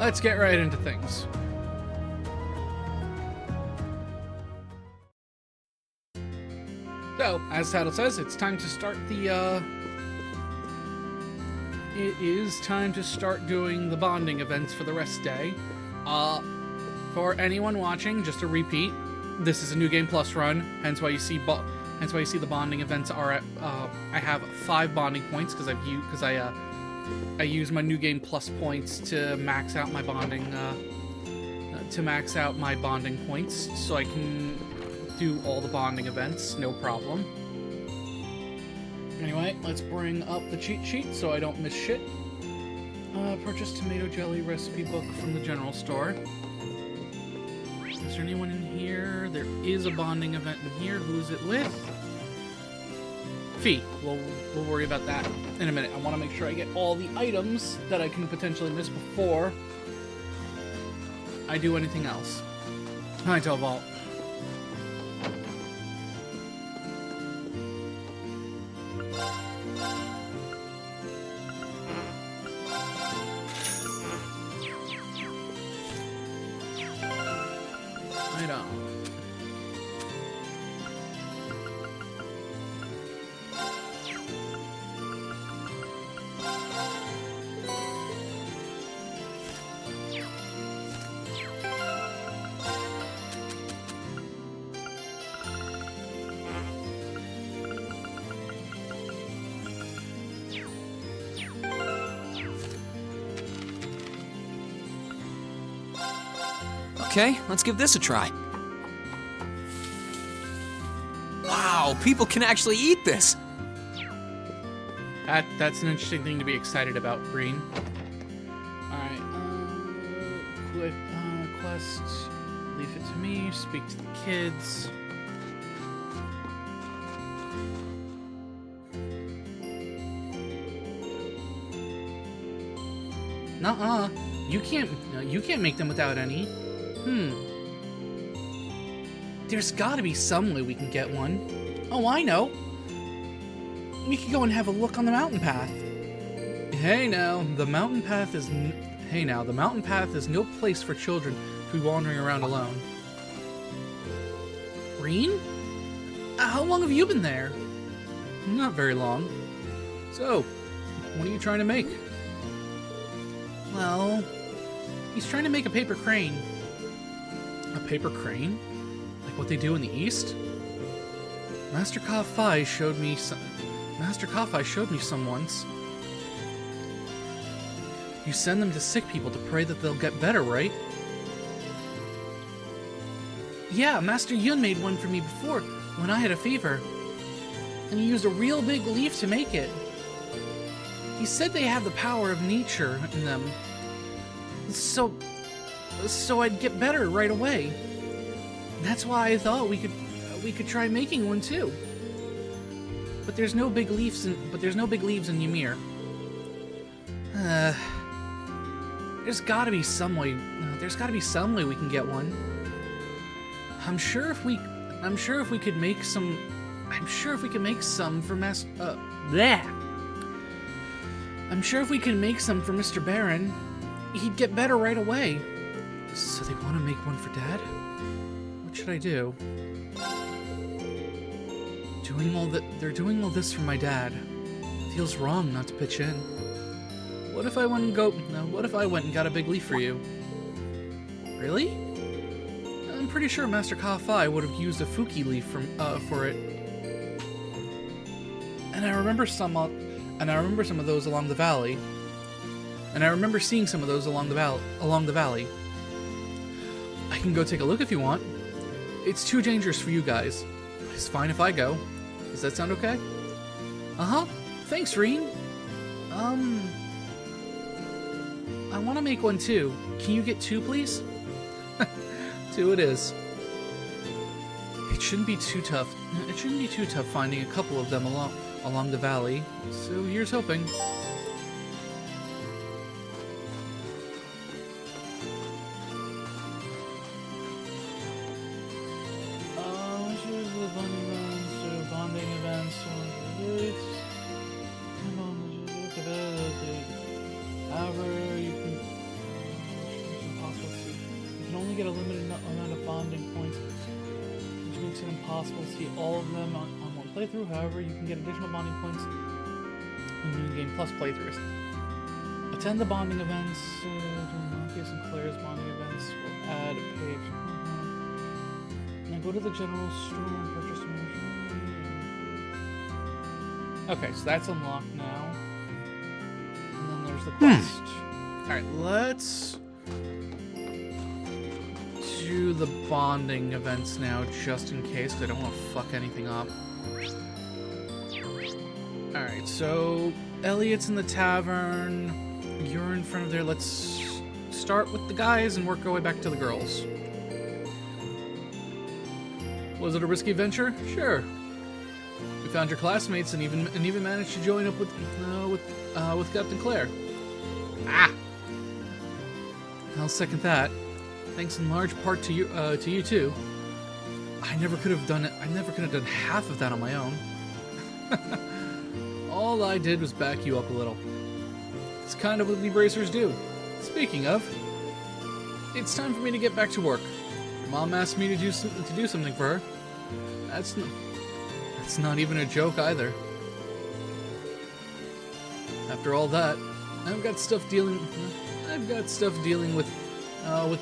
let's get right into things. So, as the title says, it's time to start it is time to start doing the bonding events for the rest day. For anyone watching, just to repeat, this is a New Game Plus run, hence why you see the bonding events are at. I have 5 bonding points because I use my New Game Plus points to max out my bonding points, so I can do all the bonding events, no problem. Anyway, let's bring up the cheat sheet so I don't miss shit. Purchase tomato jelly recipe book from the general store. Is there anyone in here? There is a bonding event in here. Who is it with? Fee. We'll worry about that in a minute. I want to make sure I get all the items that I can potentially miss before I do anything else. Hi, Vault. Okay, let's give this a try. Wow, people can actually eat this! That's an interesting thing to be excited about, Green. Alright, quest, leave it to me, speak to the kids. Nuh-uh, you can't make them without any. There's gotta be some way we can get one. Oh, I know. We could go and have a look on the mountain path. Hey now, the mountain path is no place for children to be wandering around alone. Green? How long have you been there? Not very long. So, what are you trying to make? Well, he's trying to make a paper crane. A paper crane? Like what they do in the East? Master Ka-Fi showed me some once. You send them to sick people to pray that they'll get better, right? Yeah, Master Yun made one for me before, when I had a fever. And he used a real big leaf to make it. He said they have the power of nature in them. So I'd get better right away. That's why I thought we could try making one too. But there's no big leaves in Ymir. There's gotta be some way we can get one. I'm sure if we could make some for Mr. Baron, he'd get better right away. So they want to make one for Dad? What should I do? They're doing all this for my dad. Feels wrong not to pitch in. What if I went and got a big leaf for you? Really? I'm pretty sure Master Ka-Fi would have used a Fuki leaf for it. And I remember some of those along the valley. And I remember seeing some of those along the valley. I can go take a look if you want. It's too dangerous for you guys. But it's fine if I go. Does that sound okay? Uh-huh. Thanks, Reen. I want to make one too. Can you get 2, please? 2 it is. It shouldn't be too tough finding a couple of them along the valley. So here's hoping. only get a limited amount of bonding points, which makes it impossible to see all of them on one playthrough. However, you can get additional bonding points in game plus playthroughs. Attend the bonding events. During Marcus and Claire's bonding events, we'll add a page. Now go to the general store and purchase some. Okay, so that's unlocked now. And then there's the quest. Alright, let's do the bonding events now, just in case, because I don't want to fuck anything up. Alright, so Elliot's in the tavern. You're in front of there. Let's start with the guys and work our way back to the girls. Was it a risky venture? Sure. We found your classmates and even managed to join up with Captain Claire. Ah! I'll second that. Thanks in large part to you too. I never could have done half of that on my own. All I did was back you up a little. It's kind of what we bracers do. Speaking of, it's time for me to get back to work. Your mom asked me to do something for her. That's not even a joke either. After all that, I've got stuff dealing with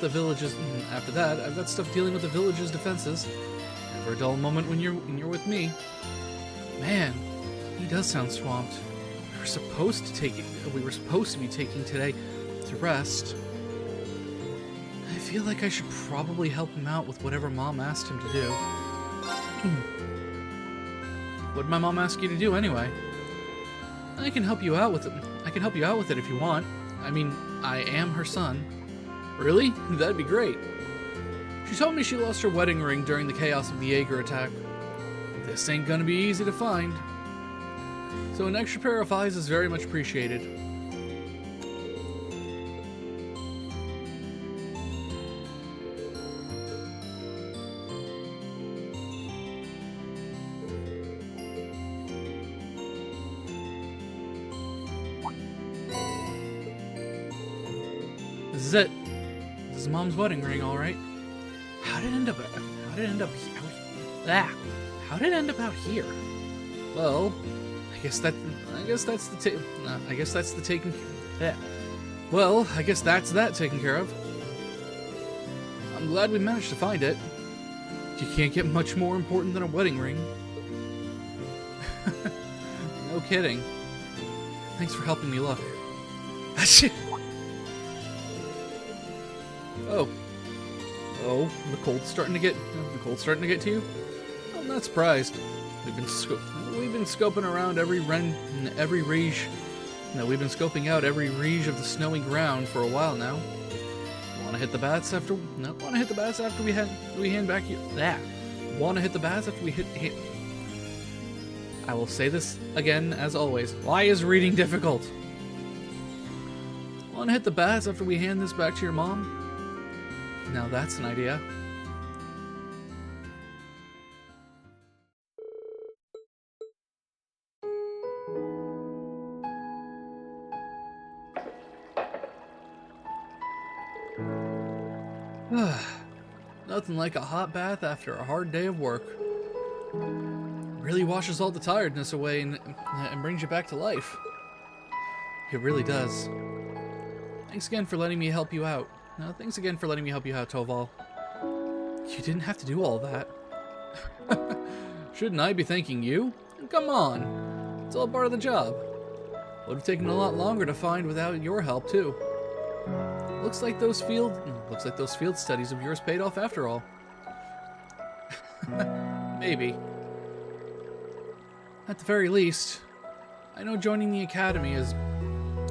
the villages. After that, I've got stuff dealing with the village's defenses. Never a dull moment when you're with me. Man, he does sound swamped. We were supposed to be taking today to rest. I feel like I should probably help him out with whatever Mom asked him to do. What'd my mom ask you to do anyway? I can help you out with it. If you want. I mean, I am her son. Really? That'd be great. She told me she lost her wedding ring during the chaos of the Jaeger attack. This ain't gonna be easy to find. So an extra pair of eyes is very much appreciated. This is it. This is Mom's wedding ring, all right. How did it end up out here? Well, I guess that's that taken care of. I'm glad we managed to find it. You can't get much more important than a wedding ring. No kidding. Thanks for helping me look. Oh, the cold's starting to get to you? I'm not surprised. We've been scoping around every scoping out every reach of the snowy ground for a while now. Want to hit the bats after we hand back you that. Want to hit the bats after we hit. I will say this again as always. Why is reading difficult? Want to hit the bats after we hand this back to your mom? Now that's an idea. Nothing like a hot bath after a hard day of work. Really washes all the tiredness away and brings you back to life. It really does. Thanks again for letting me help you out. Thanks again for letting me help you out, Toval. You didn't have to do all that. Shouldn't I be thanking you? Come on. It's all part of the job. Would have taken a lot longer to find without your help, too. Looks like those field studies of yours paid off after all. Maybe. At the very least, I know joining the academy has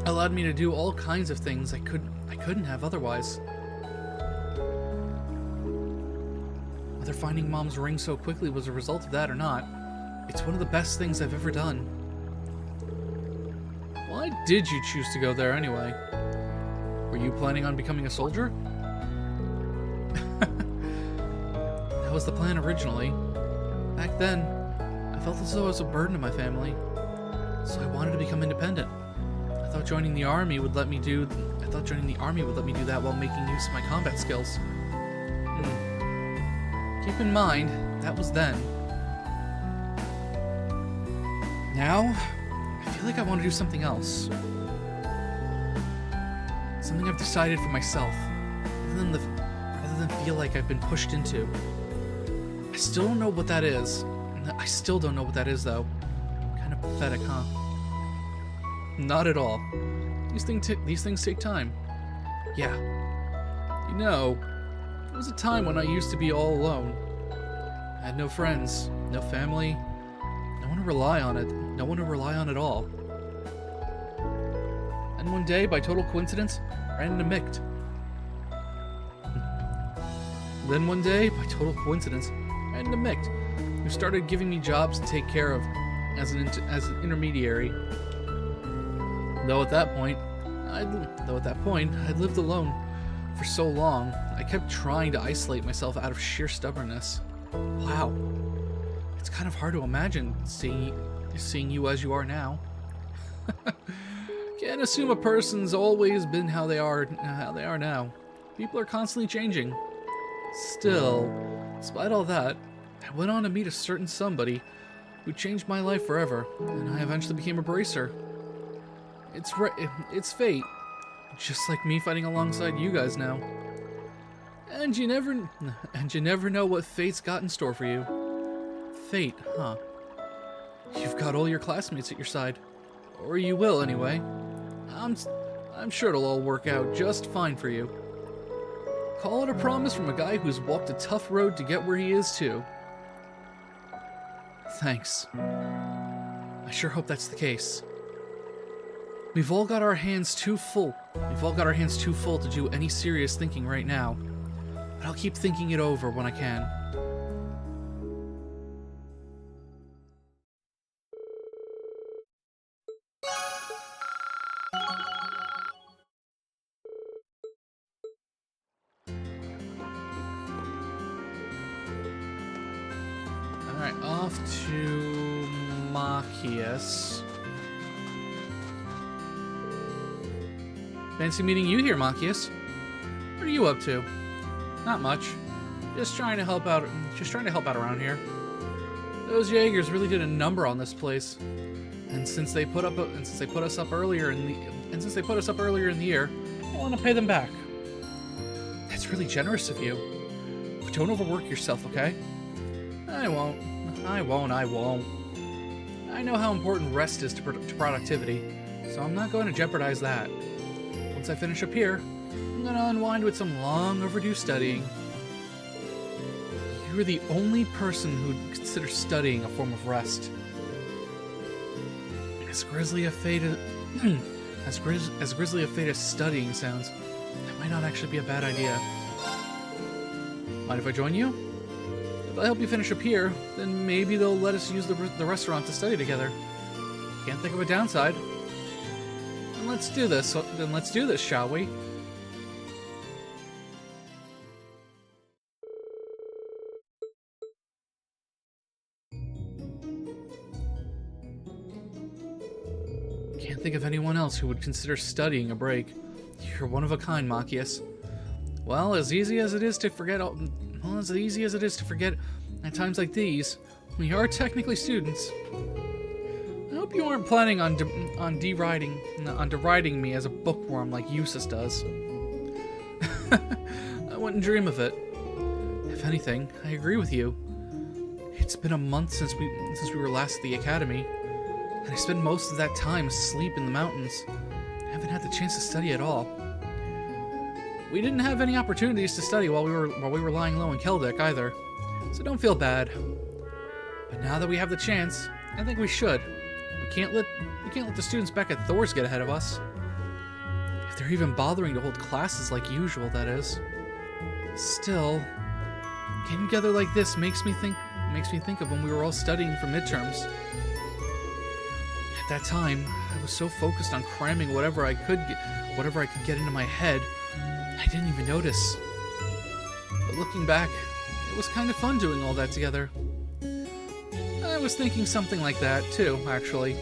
allowed me to do all kinds of things I couldn't have otherwise. Whether finding Mom's ring so quickly was a result of that or not, it's one of the best things I've ever done. Why did you choose to go there anyway? Were you planning on becoming a soldier? That was the plan originally. Back then, I felt as though I was a burden to my family, so I wanted to become independent. I thought joining the army would let me do that while making use of my combat skills. Keep in mind, that was then. Now, I feel like I want to do something else. Something I've decided for myself, rather than feel like I've been pushed into. I still don't know what that is. I still don't know what that is, though. Kind of pathetic, huh? Not at all. These things take time. Yeah. You know, there was a time when I used to be all alone. I had no friends, no family, no one to rely on at all. And one day, by total coincidence, I ran into Mict. Then one day, by total coincidence, I ran into Mict, who started giving me jobs to take care of as an intermediary. Though at that point, I'd lived alone for so long, I kept trying to isolate myself out of sheer stubbornness. Wow. It's kind of hard to imagine seeing you as you are now. Can't assume a person's always been how they are now. People are constantly changing. Still, despite all that, I went on to meet a certain somebody who changed my life forever, and I eventually became a bracer. It's fate. Just like me fighting alongside you guys now. And you never know what fate's got in store for you. Fate, huh? You've got all your classmates at your side. Or you will, anyway. I'm sure it'll all work out just fine for you. Call it a promise from a guy who's walked a tough road to get where he is, too. Thanks. I sure hope that's the case. We've all got our hands too full to do any serious thinking right now. But I'll keep thinking it over when I can. Alright, off to Machias. Fancy meeting you here, Machias. What are you up to? Not much. Just trying to help out around here. Those Jaegers really did a number on this place. And since they put us up earlier in the year, I want to pay them back. That's really generous of you. But don't overwork yourself, okay? I won't. I know how important rest is to productivity, so I'm not going to jeopardize that. Once I finish up here, I'm going to unwind with some long overdue studying. You're the only person who'd consider studying a form of rest. As grisly a fate as studying sounds, that might not actually be a bad idea. Mind if I join you? If I help you finish up here, then maybe they'll let us use the restaurant to study together. Can't think of a downside. Then let's do this, shall we? Can't think of anyone else who would consider studying a break. You're one of a kind, Machias. Well, as easy as it is to forget at times like these, we are technically students. I hope you aren't planning on deriding me as a bookworm like Eustace does. I wouldn't dream of it. If anything, I agree with you. It's been a month since we were last at the academy, and I spent most of that time asleep in the mountains. I haven't had the chance to study at all. We didn't have any opportunities to study while we were lying low in Keldek either, so don't feel bad. But now that we have the chance, I think we should. We can't let the students back at Thor's get ahead of us. If they're even bothering to hold classes like usual, that is. Still, getting together like this makes me think of when we were all studying for midterms. At that time, I was so focused on cramming whatever I could get into my head, I didn't even notice. But looking back, it was kind of fun doing all that together. I was thinking something like that, too, actually.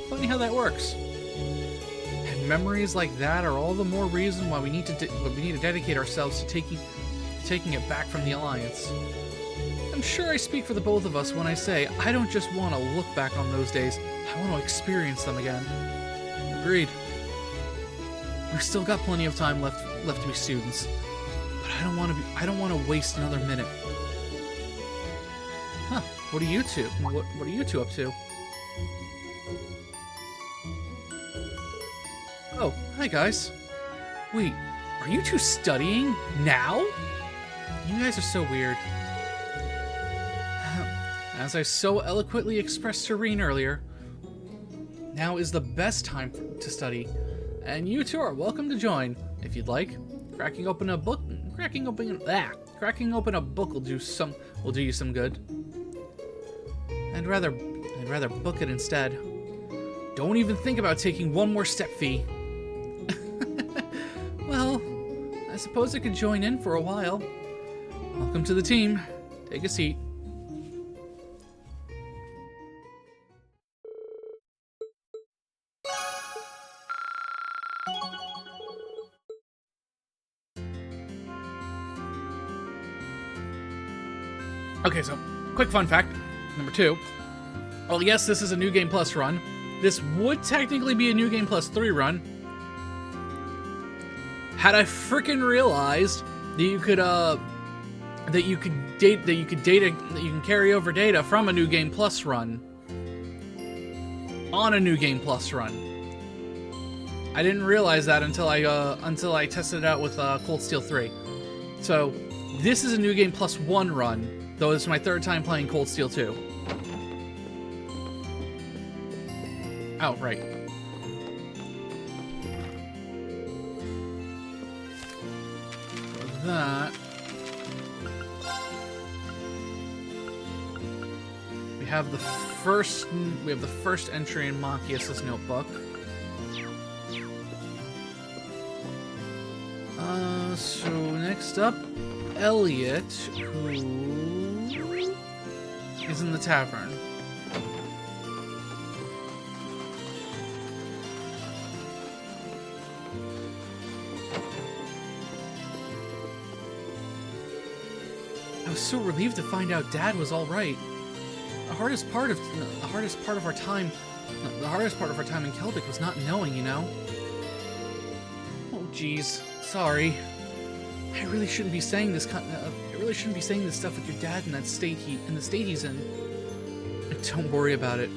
Funny how that works. And memories like that are all the more reason why we need to dedicate ourselves to taking it back from the Alliance. I'm sure I speak for the both of us when I say I don't just want to look back on those days, I want to experience them again. Agreed. We've still got plenty of time left to be students, but I don't want to waste another minute. Huh? What are you two? What are you two up to? Oh, hi guys. Wait, are you two studying now? You guys are so weird. As I so eloquently expressed to Reen earlier, now is the best time to study, and you two are welcome to join if you'd like. Cracking open a book will do you some good. I'd rather book it instead. Don't even think about taking one more step fee. Well, I suppose I could join in for a while. Welcome to the team. Take a seat. Okay, so, quick fun fact, number 2. Well, yes, this is a New Game Plus run. This would technically be a New Game Plus 3 run, had I frickin' realized that you can carry over data from a New Game Plus run on a New Game Plus run. I didn't realize that until I tested it out with Cold Steel 3. So this is a New Game Plus 1 run, though it's my 3rd time playing Cold Steel 2. Oh, right. That we have the first entry in Machias's notebook. So next up, Elliot, who is in the tavern. I was so relieved to find out Dad was all right. The hardest part of our time in Celtic was not knowing, you know. Oh, jeez, sorry. I really shouldn't be saying this. Stuff with your dad in the state he's in. Don't worry about it.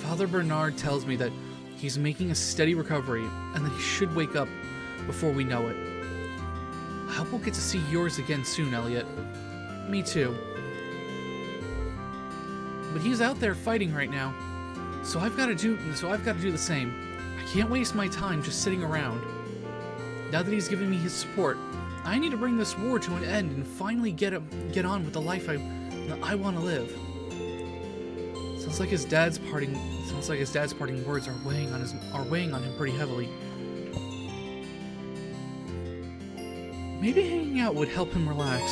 Father Bernard tells me that he's making a steady recovery and that he should wake up before we know it. I hope we'll get to see yours again soon, Elliot. Me too. But he's out there fighting right now, so I've got to do the same. I can't waste my time just sitting around. Now that he's giving me his support, I need to bring this war to an end and finally get on with the life I want to live. Sounds like his dad's parting words are weighing on him pretty heavily. Maybe hanging out would help him relax.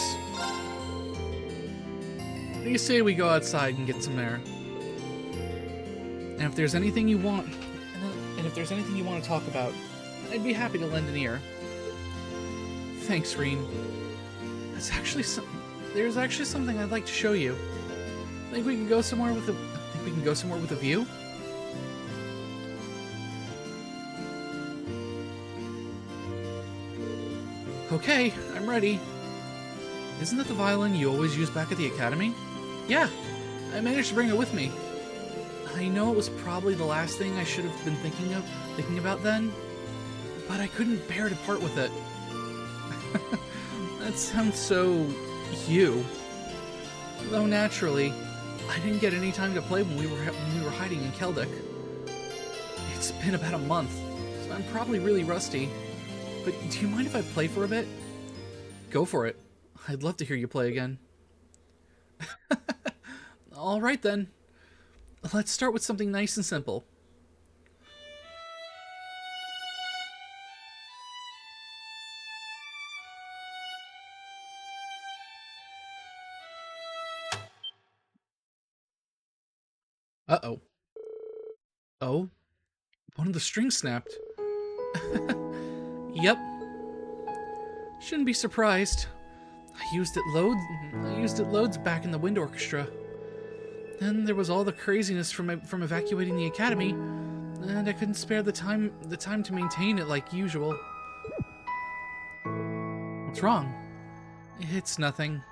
What do you say we go outside and get some air? And if there's anything you want to talk about, I'd be happy to lend an ear. Thanks, Reen. There's actually something I'd like to show you. Think we can go somewhere with a view? Okay, I'm ready. Isn't that the violin you always use back at the academy? Yeah, I managed to bring it with me. I know it was probably the last thing I should have been thinking about then, but I couldn't bear to part with it. That sounds so you. Though naturally, I didn't get any time to play when we were hiding in Celtic. It's been about a month, so I'm probably really rusty. But do you mind if I play for a bit? Go for it. I'd love to hear you play again. Alright then. Let's start with something nice and simple. Uh-oh. Oh? One of the strings snapped. Yep. Shouldn't be surprised. I used it loads back in the wind orchestra. Then there was all the craziness from evacuating the academy, and I couldn't spare the time to maintain it like usual. What's wrong? It's nothing.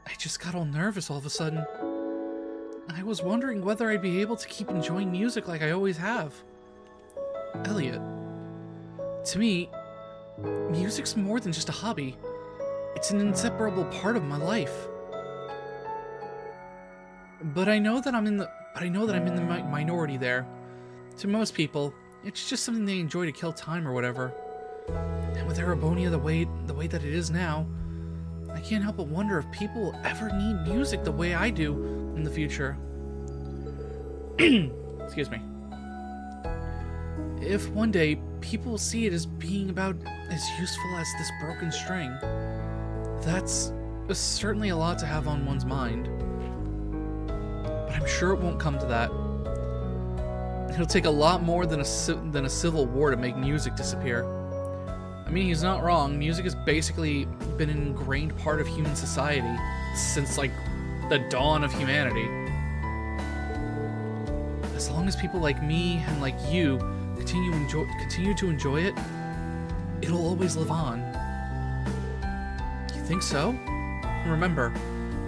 I just got all nervous all of a sudden. I was wondering whether I'd be able to keep enjoying music like I always have. Elliot, to me, music's more than just a hobby. It's an inseparable part of my life. But I know that I'm in the minority there. To most people, it's just something they enjoy to kill time or whatever. And with Erebonia the way that it is now, I can't help but wonder if people will ever need music the way I do in the future. Excuse me. If one day people will see it as being about as useful as this broken string, that's certainly a lot to have on one's mind. But I'm sure it won't come to that. It'll take a lot more than a civil war to make music disappear. I mean, he's not wrong. Music has basically been an ingrained part of human society since, like, the dawn of humanity. As long as people like me and like you continue to enjoy it, it'll always live on. You think so? Remember,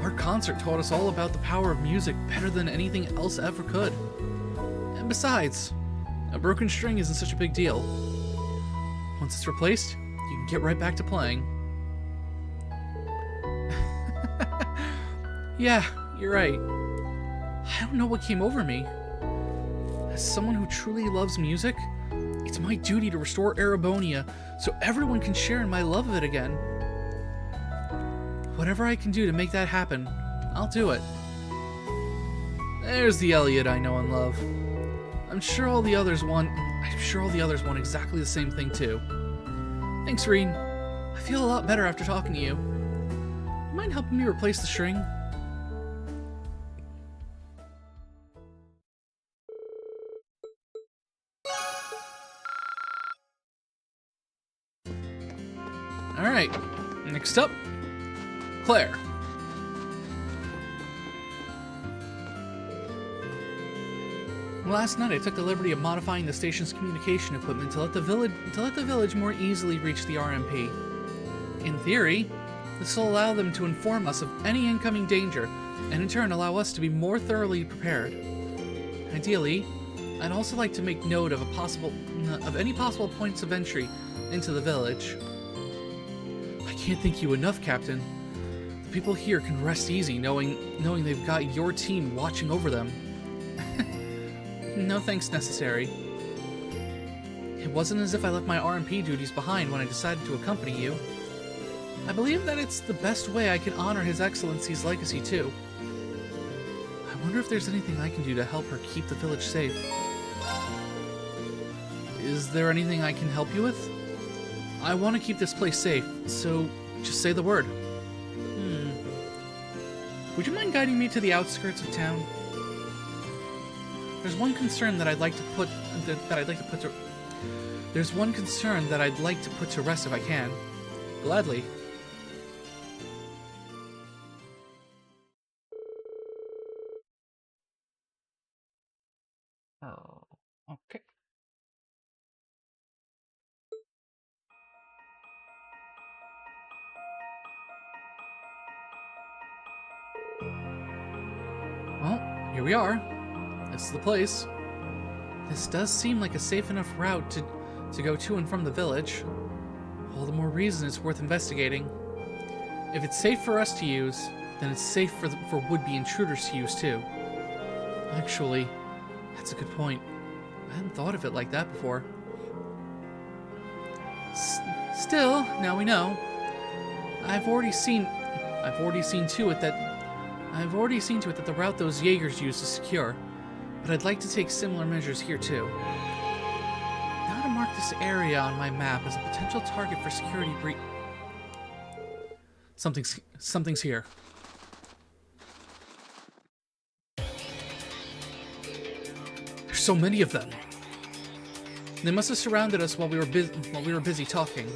our concert taught us all about the power of music better than anything else ever could. And besides, a broken string isn't such a big deal. Once it's replaced, you can get right back to playing. Yeah, you're right. I don't know what came over me. As someone who truly loves music, it's my duty to restore Erebonia so everyone can share in my love of it again. Whatever I can do to make that happen, I'll do it. There's the Elliot I know and love. I'm sure all the others want exactly the same thing too. Thanks, Reen. I feel a lot better after talking to you. You mind helping me replace the string? Alright, next up, Claire. Last night I took the liberty of modifying the station's communication equipment to let the village more easily reach the RMP. In theory, this will allow them to inform us of any incoming danger, and in turn allow us to be more thoroughly prepared. Ideally, I'd also like to make note of any possible points of entry into the village. I can't thank you enough, Captain. The people here can rest easy knowing they've got your team watching over them. No thanks necessary. It wasn't as if I left my RMP duties behind when I decided to accompany you. I believe that it's the best way I can honor His Excellency's legacy too. I wonder if there's anything I can do to help her keep the village safe. Is there anything I can help you with? I want to keep this place safe, so just say the word. Would you mind guiding me to the outskirts of town? There's one concern that I'd like to put to rest if I can. Gladly. Oh, okay. Well, here we are. This is the place. This does seem like a safe enough route to go to and from the village. All the more reason it's worth investigating. If it's safe for us to use, then it's safe for would-be intruders to use too. Actually, that's a good point. I hadn't thought of it like that before. Still, now we know. I've already seen to it that the route those Jaegers use is secure. But I'd like to take similar measures here too. Now to mark this area on my map as a potential target for security breach. Something's here. There's so many of them. They must have surrounded us while we were busy talking,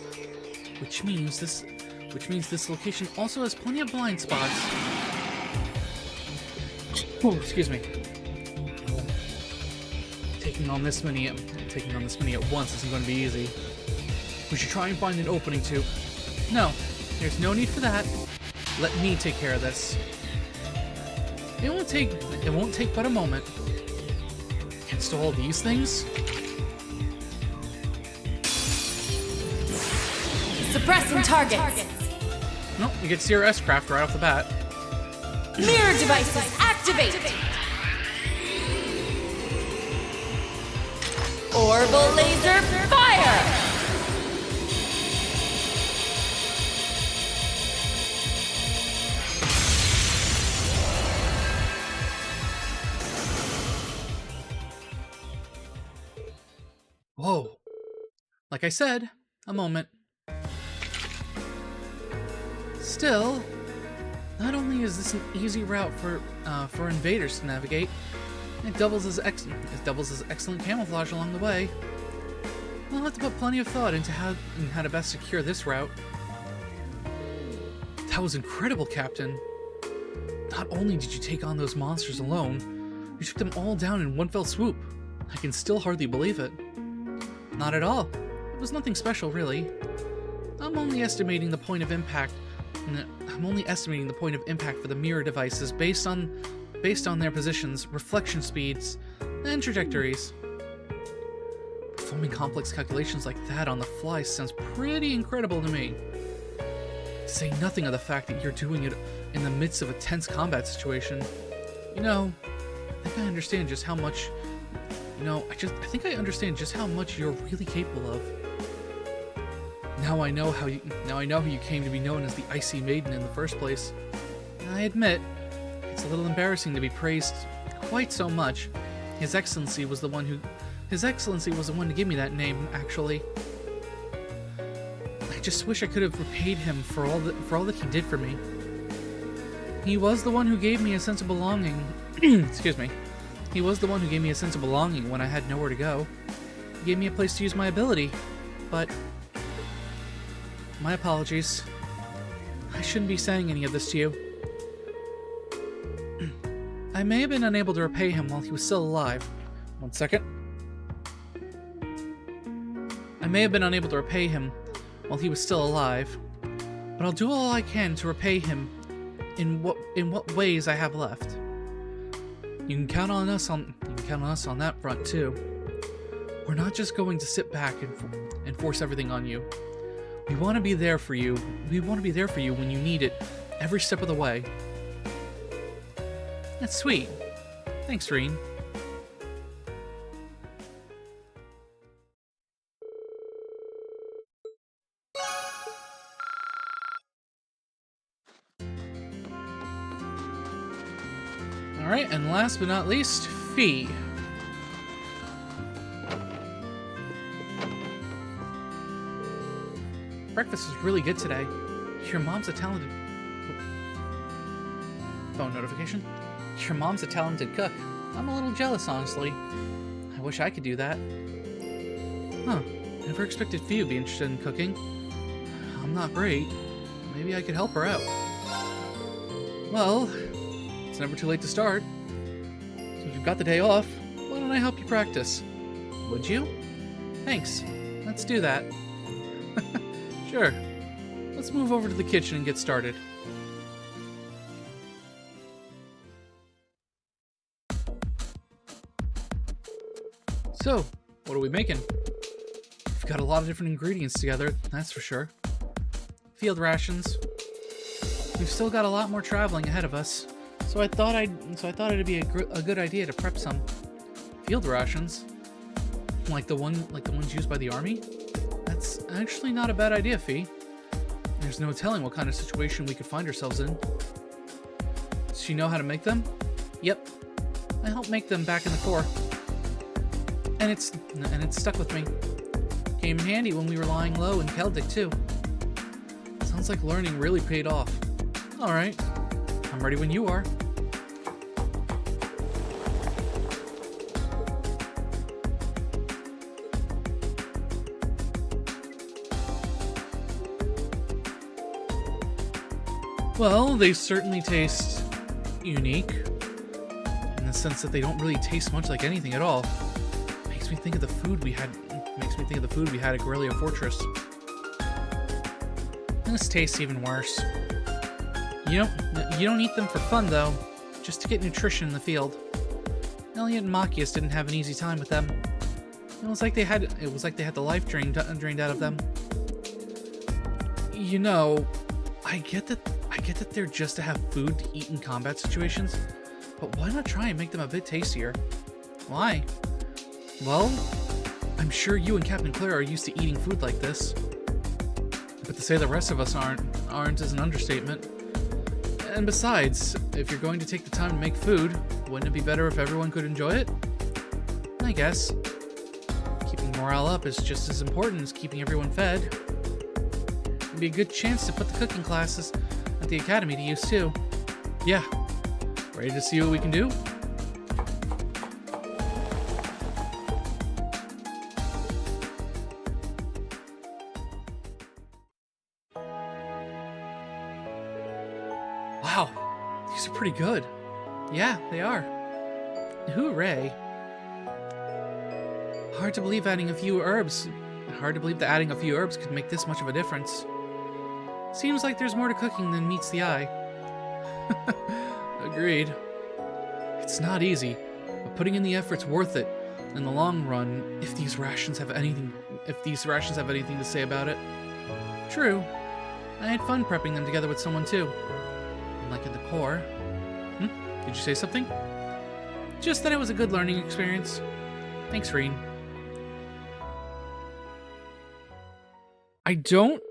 which means which means this location also has plenty of blind spots. Oh, excuse me. Taking on this many at once isn't going to be easy. We should try and find an opening to... No, there's no need for that. Let me take care of this. It won't take but a moment. Install these things? Suppressing targets. No, you get to see our S-craft right off the bat. Mirror devices activate. Orbital laser fire. Whoa. Like I said, a moment. Still, not only is this an easy route for invaders to navigate, it doubles as excellent camouflage along the way. I'll have to put plenty of thought into how to best secure this route. That was incredible, Captain. Not only did you take on those monsters alone, you took them all down in one fell swoop. I can still hardly believe it. Not at all. It was nothing special, really. I'm only estimating the point of impact for the mirror devices based on their positions, reflection speeds, and trajectories. Performing complex calculations like that on the fly sounds pretty incredible to me. To say nothing of the fact that you're doing it in the midst of a tense combat situation. You know, I think I understand just how much... I think I understand just how much you're really capable of. Now I know how you came to be known as the Icy Maiden in the first place. I admit, it's a little embarrassing to be praised quite so much. His Excellency was the one to give me that name, actually. I just wish I could have repaid him for all that he did for me. He was the one who gave me a sense of belonging. Excuse me. He was the one who gave me a sense of belonging when I had nowhere to go. He gave me a place to use my ability, but... My apologies. I shouldn't be saying any of this to you. I may have been unable to repay him while he was still alive. One second. I may have been unable to repay him while he was still alive, but I'll do all I can to repay him in what ways I have left. You can count on us on that front too. We're not just going to sit back and force everything on you. We want to be there for you. We want to be there for you when you need it, every step of the way. That's sweet. Thanks, Reen. Alright, and last but not least, Fee. Breakfast was really good today. Your mom's a talented... Phone notification. Your mom's a talented cook. I'm a little jealous, honestly. I wish I could do that. Huh. Never expected Fee would be interested in cooking. I'm not great. Maybe I could help her out. Well... It's never too late to start. Since you've got the day off, why don't I help you practice? Would you? Thanks. Let's do that. Sure. Let's move over to the kitchen and get started. So, what are we making? We've got a lot of different ingredients together, that's for sure. Field rations. We've still got a lot more traveling ahead of us. So I thought it'd be a good idea to prep some field rations, like the ones used by the army. That's actually not a bad idea, Fee. There's no telling what kind of situation we could find ourselves in. Does she know how to make them? Yep, I helped make them back in the Corps, and it's stuck with me. Came in handy when we were lying low in Celtic too. Sounds like learning really paid off. All right, I'm ready when you are. Well, they certainly taste unique in the sense that they don't really taste much like anything at all. Makes me think of the food we had. Makes me think of the food we had at Guerrilla Fortress. And this tastes even worse. You don't eat them for fun though, just to get nutrition in the field. Elliot and Machias didn't have an easy time with them. It was like they had the life drained out of them. You know, I get that they're just to have food to eat in combat situations, but why not try and make them a bit tastier? Why? Well, I'm sure you and Captain Claire are used to eating food like this. But to say the rest of us aren't is an understatement. And besides, if you're going to take the time to make food, wouldn't it be better if everyone could enjoy it? I guess. Keeping morale up is just as important as keeping everyone fed. It'd be a good chance to put the cooking classes at the academy to use too. Yeah. Ready to see what we can do? Wow, these are pretty good. Yeah, they are. Hooray. Hard to believe that adding a few herbs could make this much of a difference. Seems like there's more to cooking than meets the eye. Agreed. It's not easy, but putting in the effort's worth it in the long run if these rations have anything to say about it. True. I had fun prepping them together with someone too. Like in the core. Did you say something? Just that it was a good learning experience. Thanks, Reen. I don't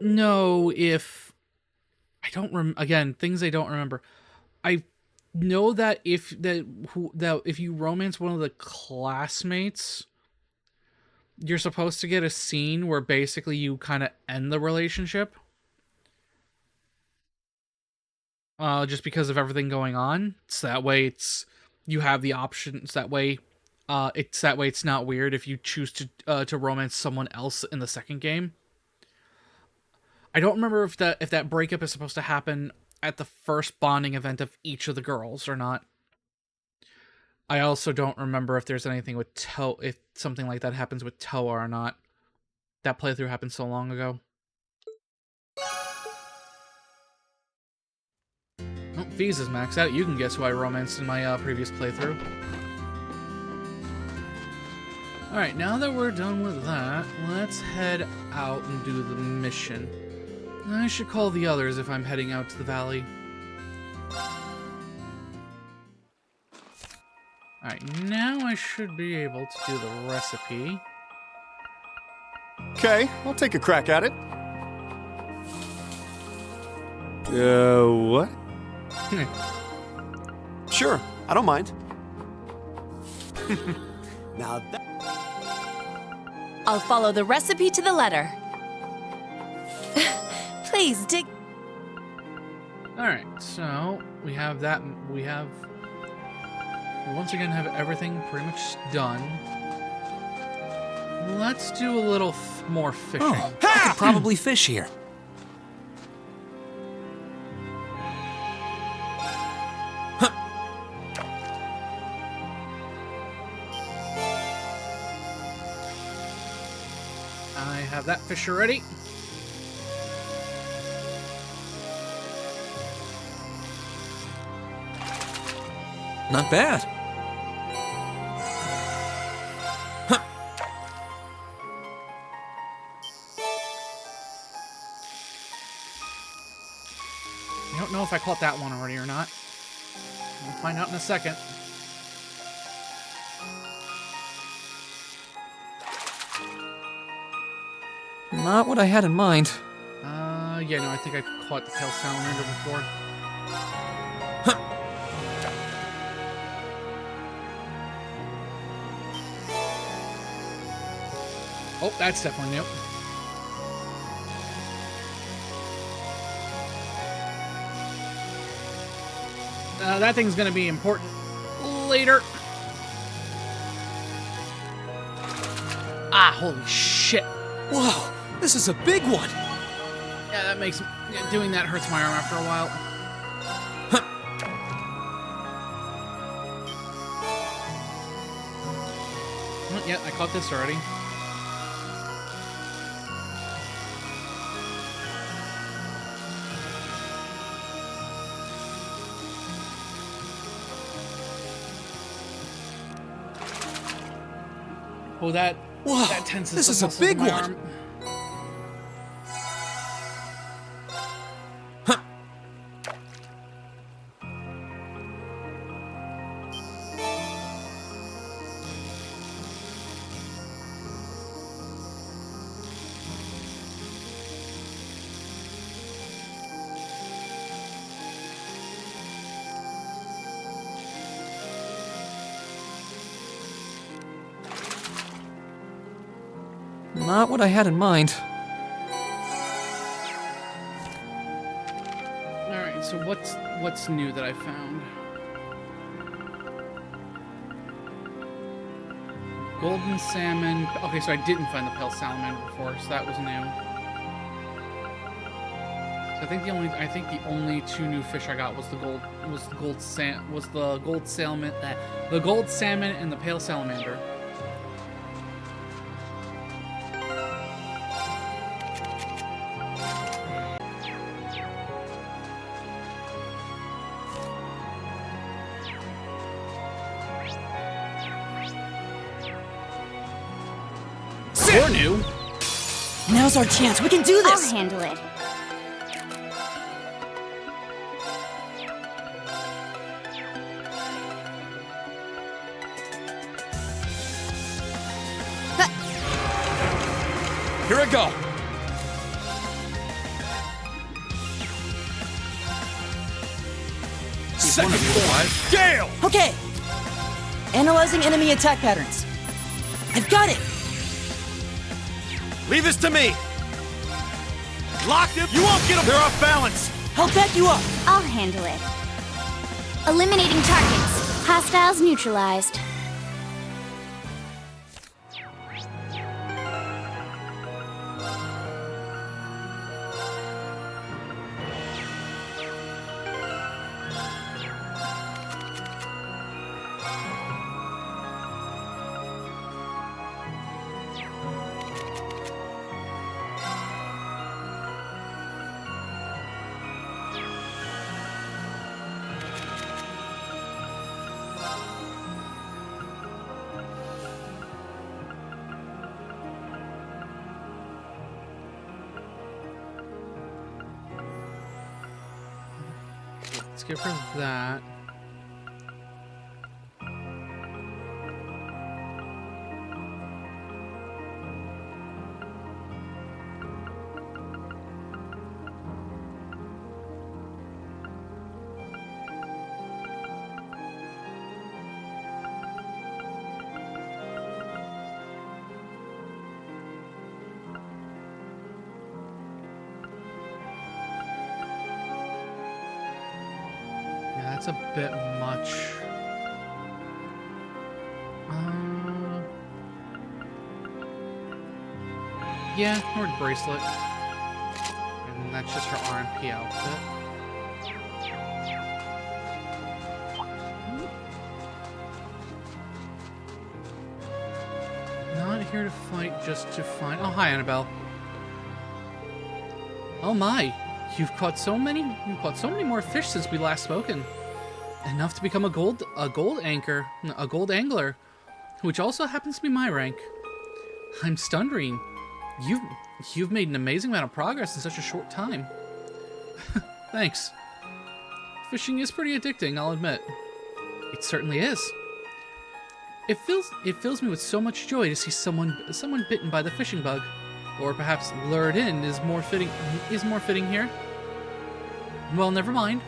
know if... Again, things I don't remember. I know that if you romance one of the classmates, you're supposed to get a scene where basically you kind of end the relationship. Just because of everything going on. So that way you have the options. That way it's not weird if you choose to romance someone else in the second game. I don't remember if that breakup is supposed to happen at the first bonding event of each of the girls or not. I also don't remember if there's anything with if something like that happens with Toa or not. That playthrough happened so long ago. Oh, Fees is maxed out. You can guess who I romanced in my previous playthrough. Alright, now that we're done with that, let's head out and do the mission. I should call the others if I'm heading out to the valley. Alright, now I should be able to do the recipe. Okay, I'll take a crack at it. What? Sure, I don't mind. Now that... I'll follow the recipe to the letter. Please dig. Alright, so we have that. We once again have everything pretty much done. Let's do a little more fishing. Oh, I could probably fish here. I have that fish already. Not bad. I don't know if I caught that one already or not. We'll find out in a second. Not what I had in mind. Yeah, no, I think I caught the tail salamander before. Oh, that's definitely new. That thing's gonna be important later. Ah, holy shit. Whoa, this is a big one. Yeah, that makes... Yeah, doing that hurts my arm after a while. Oh, yeah, I caught this already. Oh, that tenses this the is a muscles big in my one. arm. Not what I had in mind. Alright, so what's new that I found? Golden salmon. Okay, so I didn't find the pale salamander before, so that was new. So I think the only two new fish I got was the gold salmon and the pale salamander. Or new. Now's our chance. We can do I'll this. handle it. Here I go. Second form. Gale! Okay. Analyzing enemy attack patterns. I've got it. Leave this to me. Locked him. You won't get him. They're off balance. I'll back you up. I'll handle it. Eliminating targets. Hostiles neutralized. Let's get rid of that. That's a bit much. Yeah, Nord bracelet. And that's just her RMP outfit. Not here to fight, just to find. Oh, hi, Annabelle. Oh my, you've caught so many more fish since we last spoken. Enough to become a gold angler, which also happens to be my rank. I'm stunned. You've made an amazing amount of progress in such a short time. Thanks. Fishing is pretty addicting, I'll admit. It certainly is. It fills me with so much joy to see someone bitten by the fishing bug, or perhaps lured in is more fitting here. Well, never mind.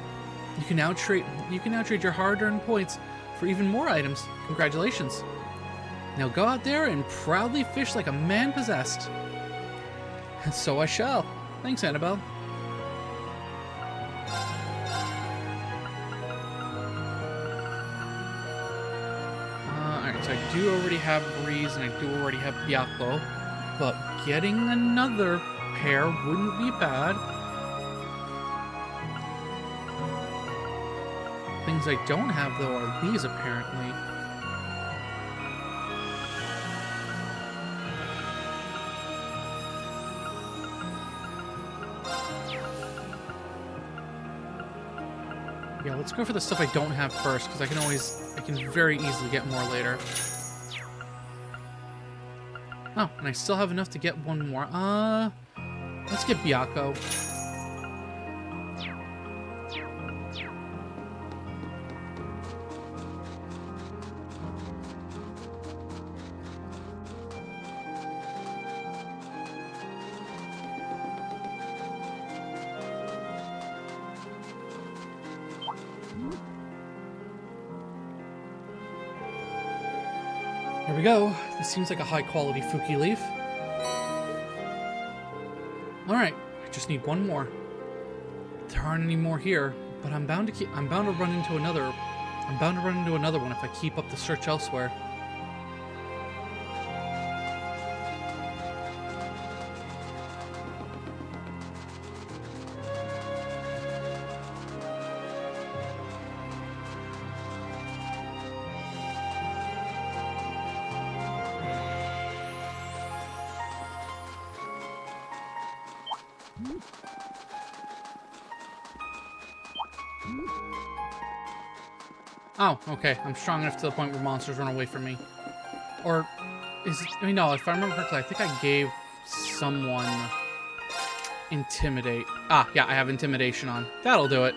You can now trade your hard-earned points for even more items. Congratulations. Now go out there and proudly fish like a man possessed. And so I shall. Thanks, Annabelle. Alright, so I do already have Breeze and I do already have Byakko, but getting another pair wouldn't be bad. things I don't have, though, are these, apparently. Yeah, let's go for the stuff I don't have first, because I can very easily get more later. Oh, and I still have enough to get one more. Let's get Byakko. Here we go. This seems like a high-quality Fuki leaf. Alright, I just need one more. There aren't any more here, but I'm bound to run into another one if I keep up the search elsewhere. Oh, okay. I'm strong enough to the point where monsters run away from me. Or, no, if I remember correctly, I think I gave someone Intimidate. Ah, yeah, I have Intimidation on. That'll do it.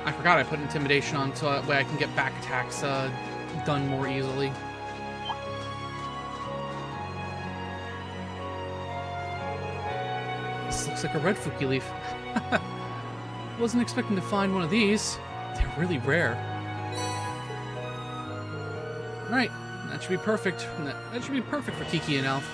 I forgot I put Intimidation on so that way I can get back attacks done more easily. This looks like a red Fuki leaf. Wasn't expecting to find one of these. They're really rare. Right, that should be perfect. That should be perfect for Kiki and Elf.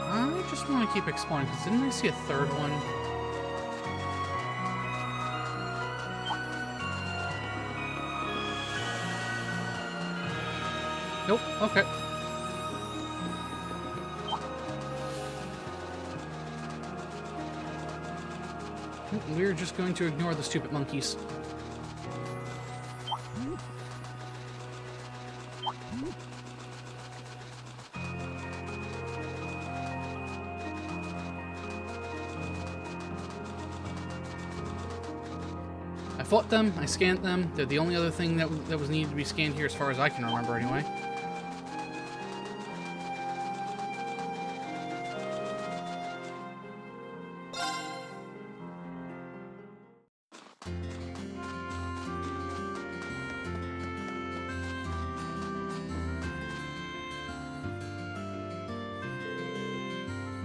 I just want to keep exploring, because didn't I see a third one? Nope, okay. We're just going to ignore the stupid monkeys. I fought them, I scanned them. They're the only other thing that was needed to be scanned here as far as I can remember anyway.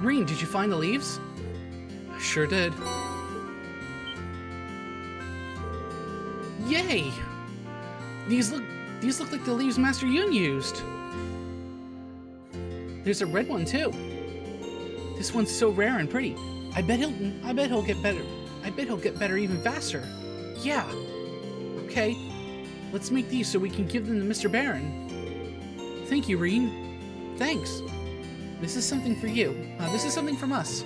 Green, did you find the leaves? I sure did. Yay! These look like the leaves Master Yun used. There's a red one too. This one's so rare and pretty. I bet he'll get better. I bet he'll get better even faster. Yeah. Okay. Let's make these so we can give them to Mr. Baron. Thank you, Reen. Thanks. This is something for you. This is something from us.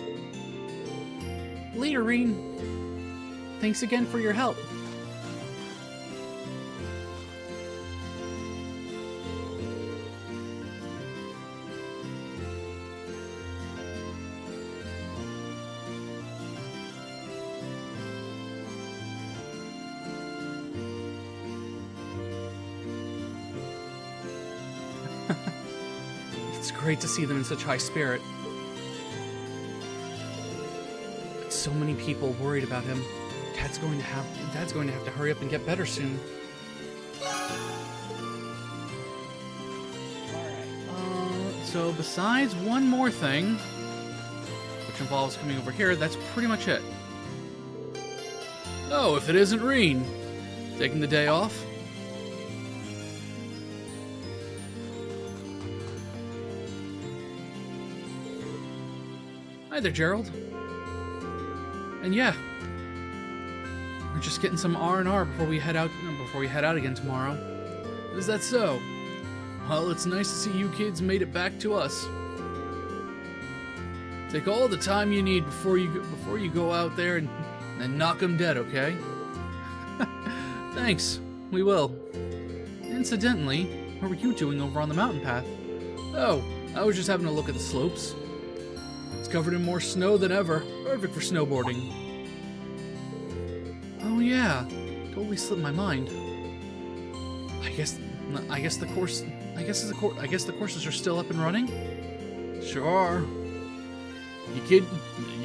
Later, Reen. Thanks again for your help. It's great to see them in such high spirit. So many people worried about him. Dad's going to have to hurry up and get better soon. Alright, so besides one more thing, which involves coming over here, that's pretty much it. Oh, if it isn't Reen. Taking the day off? Hi there, Gerald. And yeah, we're just getting some R&R before we head out again tomorrow. Is that so? Well, it's nice to see you kids made it back to us. Take all the time you need before you go out there and knock them dead, okay? Thanks, we will. Incidentally, what were you doing over on the mountain path? Oh, I was just having a look at the slopes. It's covered in more snow than ever. Perfect for snowboarding. Oh yeah, totally slipped my mind. I guess the courses are still up and running? Sure are. You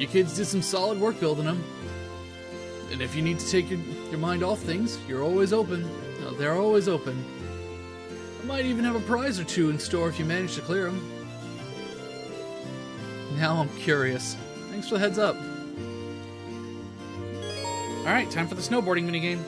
kids did some solid work building them. And if you need to take your mind off things, you're always open. They're always open. I might even have a prize or two in store if you manage to clear them. Now I'm curious. Thanks for the heads up. Alright, time for the snowboarding minigame.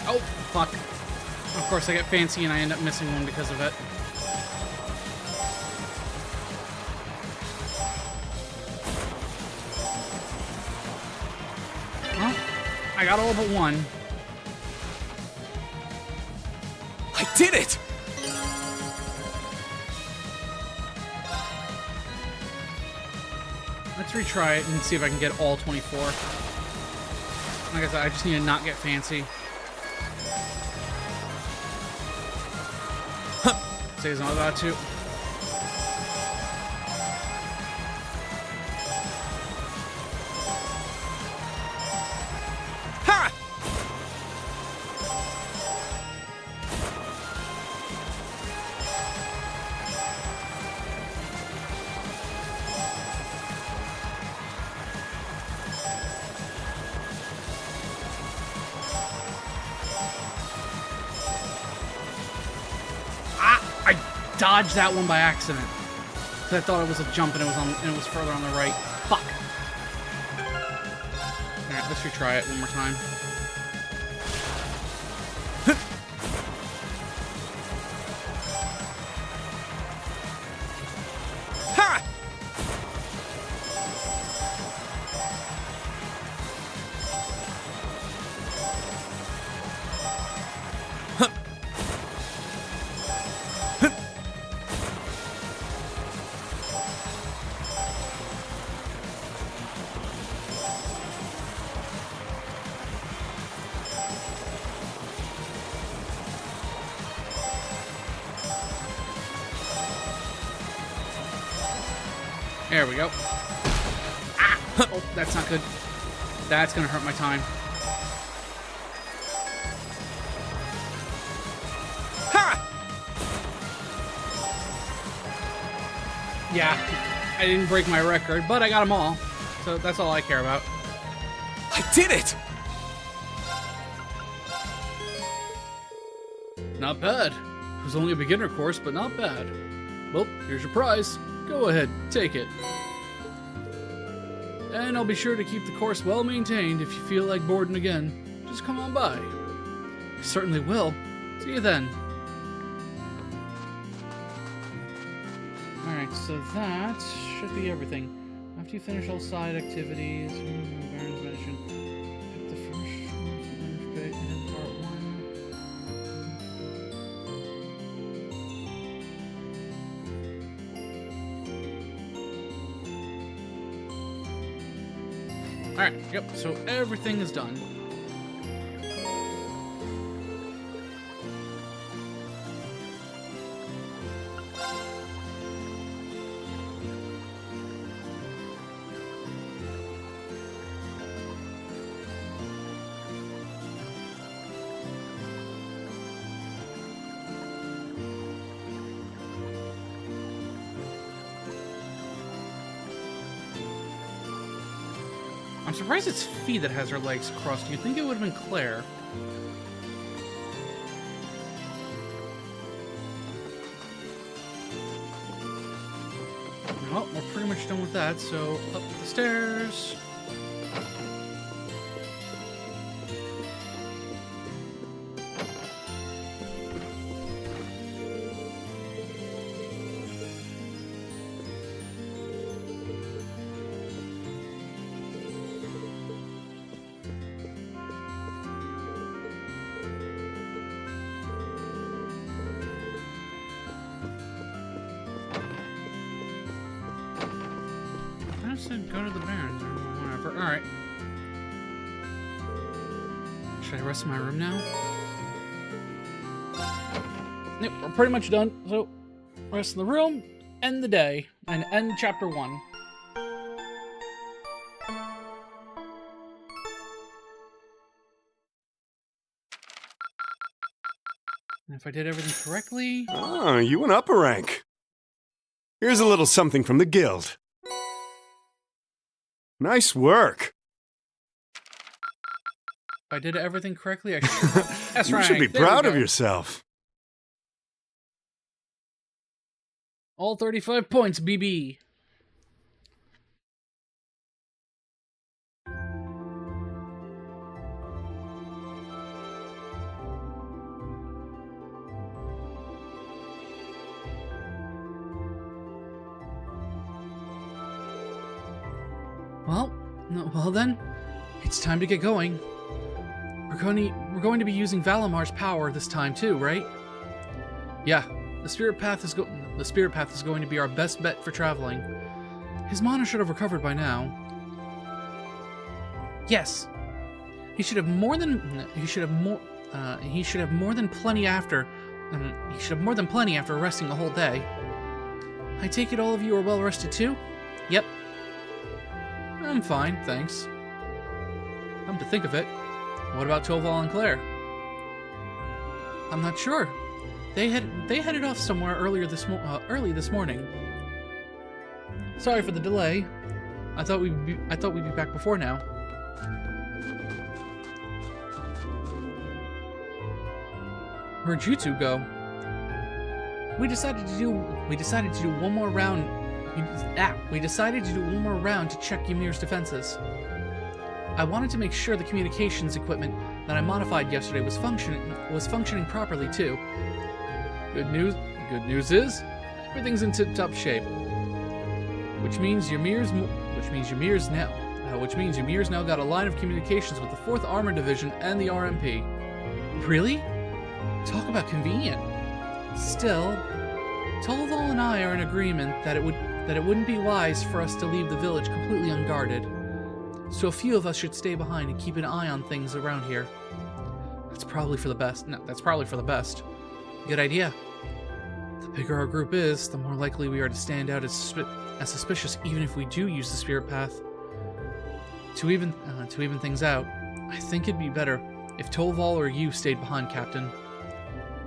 Oh, fuck. Of course I get fancy and I end up missing one because of it. Well, I got all but one. I did it! Let's retry it and see if I can get all 24. Like I said, I just need to not get fancy. Say I'm about to. Ha! Dodged that one by accident. I thought it was a jump and it was further on the right. Fuck. Alright, let's retry it one more time. Ha! There we go. Ah! Oh, that's not good. That's gonna hurt my time. Ha! Yeah, I didn't break my record, but I got them all. So that's all I care about. I did it! Not bad. It was only a beginner course, but not bad. Well, here's your prize. Go ahead, take it. And I'll be sure to keep the course well maintained. If you feel like boarding again, just come on by. I certainly will. See you then. Alright, so that should be everything. After you finish all side activities, Baron's mission. Pick the first one, pick in part 1. Alright, yep, so everything is done. I'm surprised it's Fee that has her legs crossed. You'd think it would have been Claire. Well, we're pretty much done with that, so up the stairs. I said go to the Barrens or whatever. Alright. Should I rest in my room now? Yep, we're pretty much done. So, rest in the room, end the day, and end chapter 1. And if I did everything correctly... Oh, you went up a rank. Here's a little something from the guild. Nice work. If I did everything correctly, I should... That's You right. should be There we proud of go. yourself. All 35 points, BB. Well then, it's time to get going. We're going to be using Valamar's power this time too, right? Yeah, the spirit path is going to be our best bet for traveling. His mana should have recovered by now. Yes, he should have more than plenty after resting a whole day. I take it all of you are well rested too? Yep. I'm fine, thanks. Come to think of it, what about Toval and Claire? I'm not sure. They headed off somewhere early this morning. Sorry for the delay. I thought we'd be back before now. Where'd you two go? We decided to do one more round. We decided to do one more round to check Ymir's defenses. I wanted to make sure the communications equipment that I modified yesterday was functioning properly too. Good news is everything's in tip-top shape. Which means Ymir's now got a line of communications with the 4th Armored Division and the RMP. Really? Talk about convenient. Still, Toval and I are in agreement that it wouldn't be wise for us to leave the village completely unguarded. So a few of us should stay behind and keep an eye on things around here. That's probably for the best. No, that's probably for the best. Good idea. The bigger our group is, the more likely we are to stand out as suspicious even if we do use the spirit path. To even things out, I think it'd be better if Toval or you stayed behind, Captain.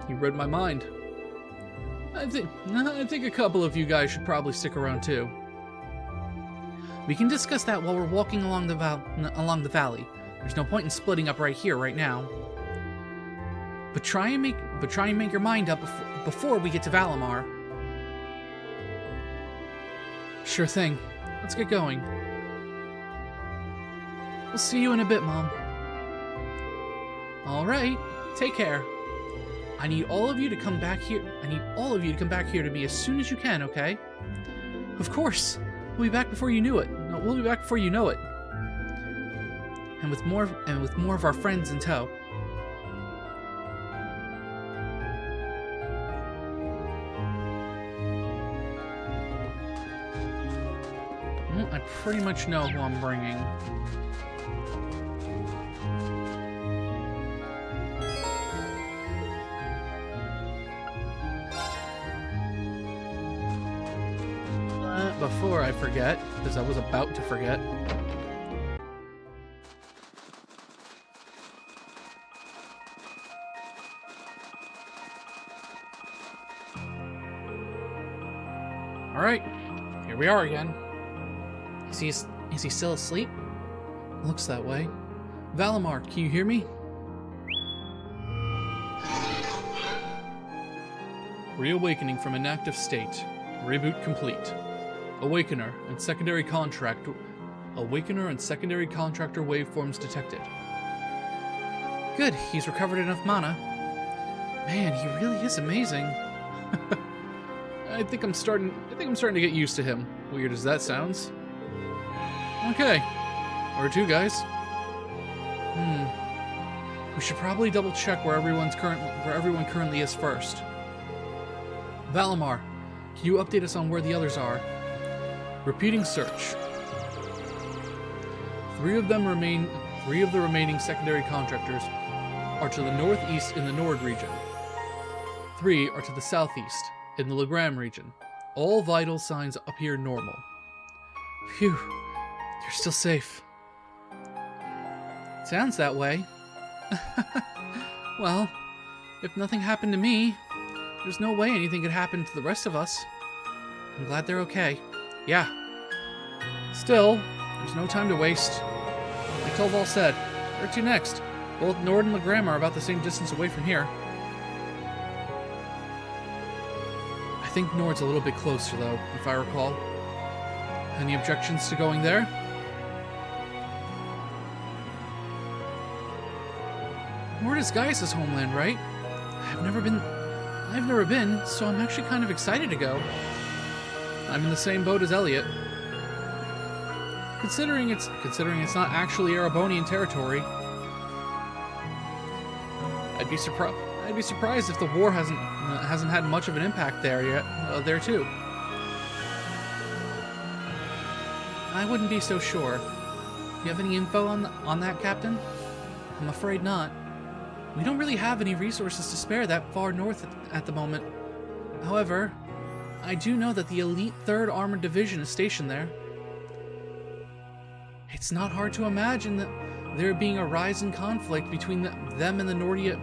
You read my mind. I think a couple of you guys should probably stick around too. We can discuss that while we're walking along the valley. There's no point in splitting up right here, right now. But try and make your mind up before we get to Valamar. Sure thing. Let's get going. We'll see you in a bit, Mom. All right. Take care. I need all of you to come back here. To me as soon as you can, okay? Of course. We'll be back before you know it. We'll be back before you know it. And with more of our friends in tow. Well, I pretty much know who I'm bringing. Before I forget, because I was about to forget. Alright, here we are again. Is he still asleep? Looks that way. Valimar, can you hear me? Reawakening from inactive state. Reboot complete. Awakener and secondary contractor waveforms detected. Good, he's recovered enough mana. Man, he really is amazing. I think I'm starting to get used to him. Weird as that sounds. Okay. Where to, guys? We should probably double check where everyone currently is first. Valimar, can you update us on where the others are? Repeating search. Three of the remaining secondary contractors are to the northeast in the Nord region. 3 are to the southeast in the GLEGaming region. All vital signs appear normal. Phew, they're still safe. Sounds that way. Well, if nothing happened to me, there's no way anything could happen to the rest of us. I'm glad they're okay. Yeah. Still, there's no time to waste. Like Tolval said, where to next? Both Nord and GLEGaming are about the same distance away from here. I think Nord's a little bit closer, though, if I recall. Any objections to going there? Nord is Gaius' homeland, right? I've never been, so I'm actually kind of excited to go. I'm in the same boat as Elliot. Considering it's not actually Erebonian territory, I'd be surprised if the war hasn't had much of an impact there yet. There too. I wouldn't be so sure. You have any info on that, Captain? I'm afraid not. We don't really have any resources to spare that far north at the moment. However, I do know that the elite 3rd Armored Division is stationed there. It's not hard to imagine that there being a rise in conflict between them and the Nordia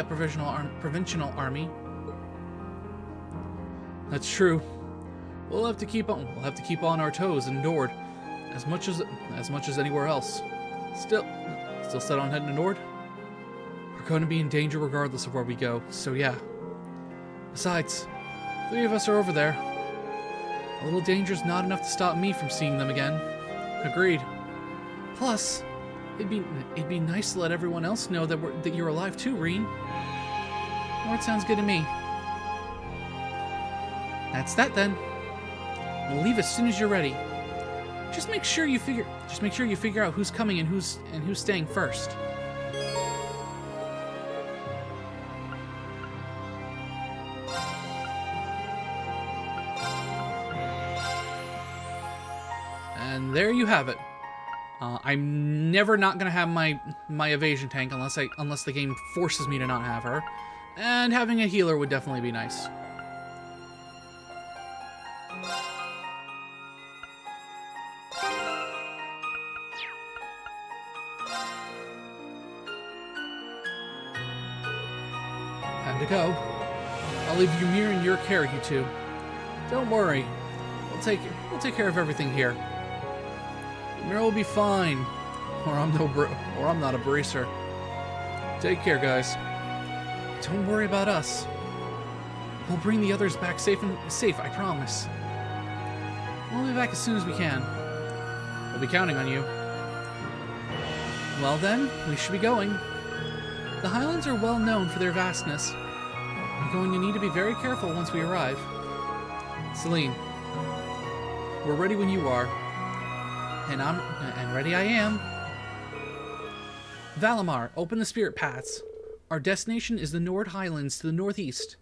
Provincial Army. That's true. We'll have to keep on our toes in Nord, as much as anywhere else. Still set on heading to Nord? We're going to be in danger regardless of where we go, so yeah. Besides, 3 of us are over there. A little danger's not enough to stop me from seeing them again. Agreed. Plus, it'd be nice to let everyone else know that you're alive too, Reen. Nord sounds good to me. That's that then. We'll leave as soon as you're ready. Just make sure you figure out who's coming and who's staying first. And there you have it. I'm never not gonna have my evasion tank unless the game forces me to not have her, and having a healer would definitely be nice. Time to go. I'll leave Ymir in your care, you two. Don't worry. We'll take care of everything here. Ymir will be fine, or I'm not a bracer. Take care, guys. Don't worry about us. We'll bring the others back safe, I promise. We'll be back as soon as we can. We'll be counting on you. Well then, we should be going. The Highlands are well known for their vastness. We're going to need to be very careful once we arrive. Celine, we're ready when you are. And ready I am. Valimar, open the spirit paths. Our destination is the Nord Highlands to the northeast.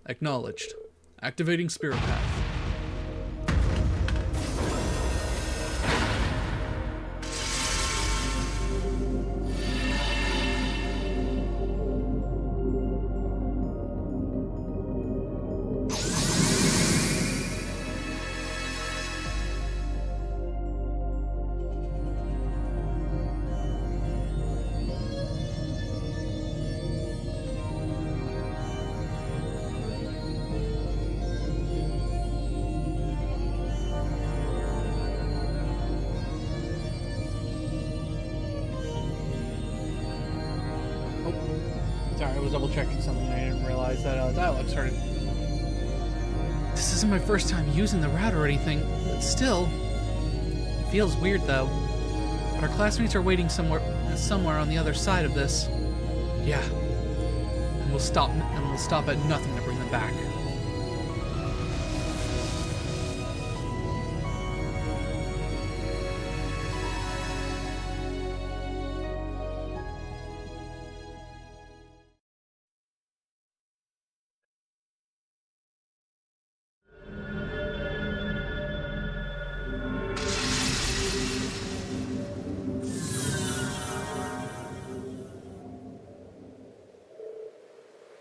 Acknowledged. Activating spirit path. was double checking something. I didn't realize that dialogue started. This isn't my first time using the route or anything, but still, it feels weird though. Our classmates are waiting somewhere on the other side of this. Yeah, and we'll stop at nothing to bring them back.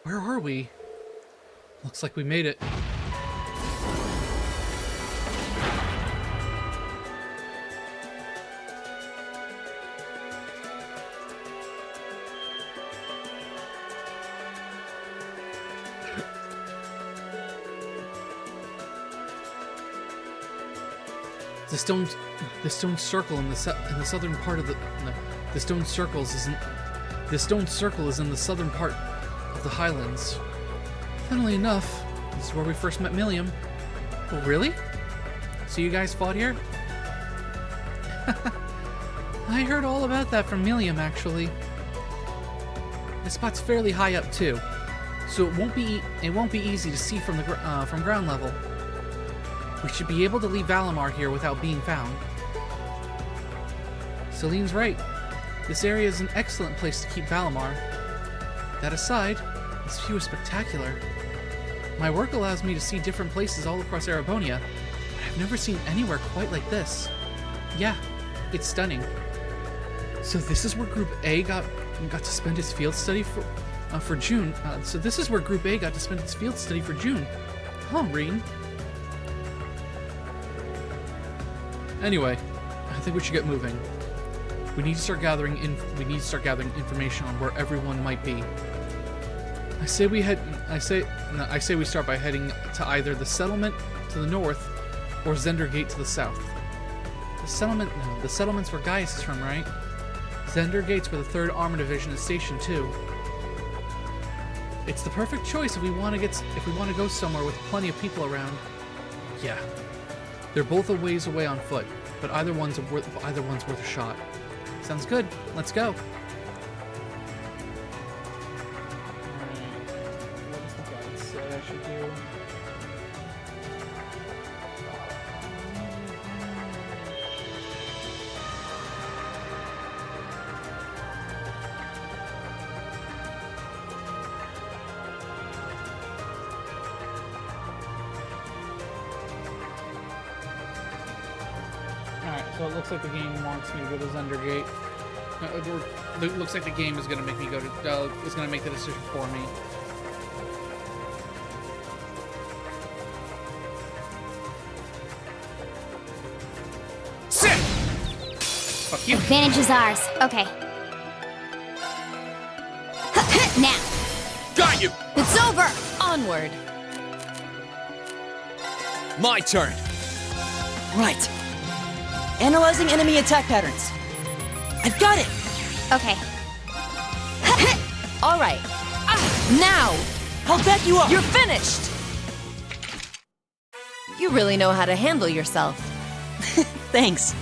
Where are we? Looks like we made it. The stone circle in the southern part of the stone circle is in the southern part of the Highlands. Funnily enough, this is where we first met Milliam. Oh, really? So you guys fought here? I heard all about that from Milliam, actually. This spot's fairly high up too, so it won't be easy to see from from ground level. We should be able to leave Valimar here without being found. Celine's right. This area is an excellent place to keep Valimar. That aside, this view is spectacular. My work allows me to see different places all across Erebonia, but I've never seen anywhere quite like this. Yeah, it's stunning. So this is where Group A got to spend its field study for June. So this is where Group A got to spend its field study for June. Huh, Reen? Anyway, I think we should get moving. We need to start gathering information on where everyone might be. I say we start by heading to either the settlement to the north or Zender Gate to the south. The settlement's where Gaius is from, right? Zender Gate's where the 3rd Armor Division is stationed too. It's the perfect choice if we want to go somewhere with plenty of people around. Yeah. They're both a ways away on foot, but either one's worth a shot. Sounds good. Let's go. What does the guide say I should do? So it looks like the game wants me to go to Zender Gate. It looks like the game is going to make me go to. Is going to make the decision for me. Sit. Fuck you. Advantage is ours. Okay. Now. Got you. It's over! Onward! My turn. Right. Analyzing enemy attack patterns. I've got it! Okay. All right. Now! I'll back you up! You're finished! You really know how to handle yourself. Thanks.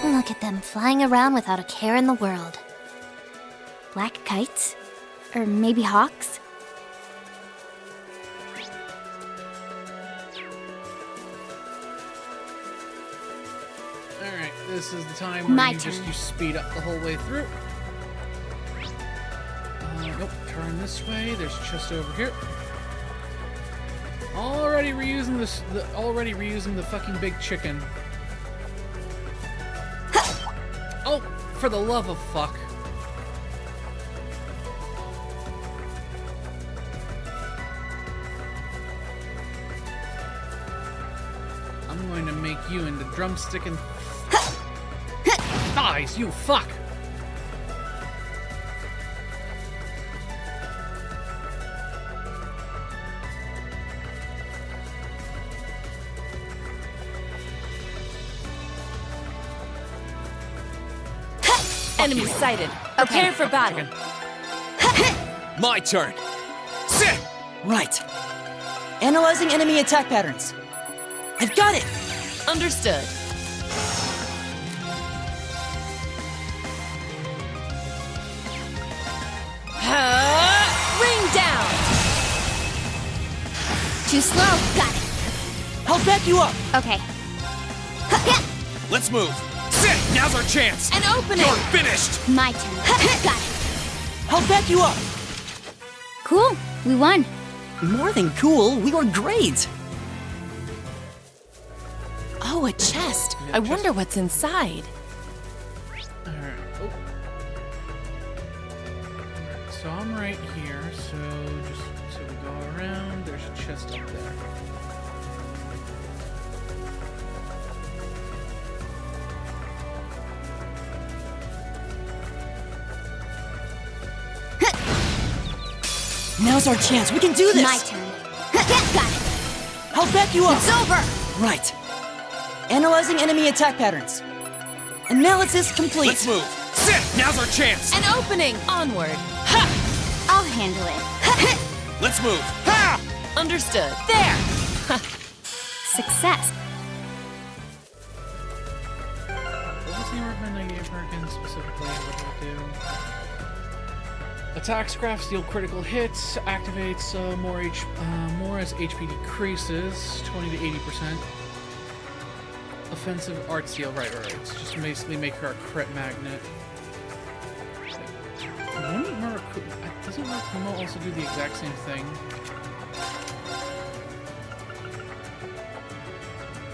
Look at them flying around without a care in the world. Black kites? Or maybe hawks? Alright, this is the time where My you turn. speed up the whole way through. Nope, turn this way. There's a chest over here. Already reusing the fucking big chicken. Oh, for the love of fuck. I'm going to make you into drumstick and thighs, you fuck! Enemy sighted. Prepare for battle. My turn. Sit! Right. Analyzing enemy attack patterns. I've got it! Understood. Rain down! Too slow. Got it. I'll back you up! Okay. Let's move. Sit! Now's our chance! An opening! You're finished! My turn. Got it. I'll back you up! Cool. We won. More than cool, we were great! Oh, a chest. I wonder what's inside. Alright. Oh. So I'm right here, so we go around, there's a chest up there. Now's our chance, we can do this! My turn. Got it. I'll back you up! It's over. Right. Analyzing enemy attack patterns. Analysis complete. Let's move. Sit! Now's our chance! An opening! Onward. I'll handle it. Let's move. Ha! Understood. There! Success. What was the recommend I gave her again specifically? What did it do? Attacks craft, deal critical hits, activates more as HP decreases, 20 to 80%. Offensive art seal, right. It's just basically make her a crit magnet. Doesn't Murakumo also do the exact same thing?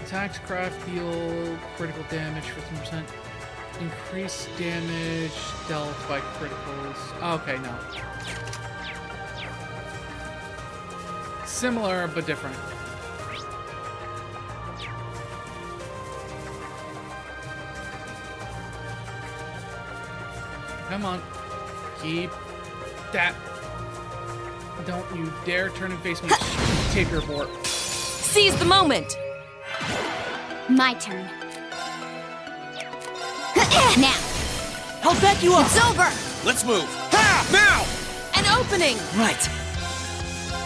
Attacks craft, deal critical damage, 15%. Increase damage dealt by criticals. Oh, okay, no. Similar, but different. Come on. Keep that. Don't you dare turn and face me. Tape your abort. Seize the moment! My turn. Now. I'll back you up! It's over. Let's move. Ha! Now! An opening! Right.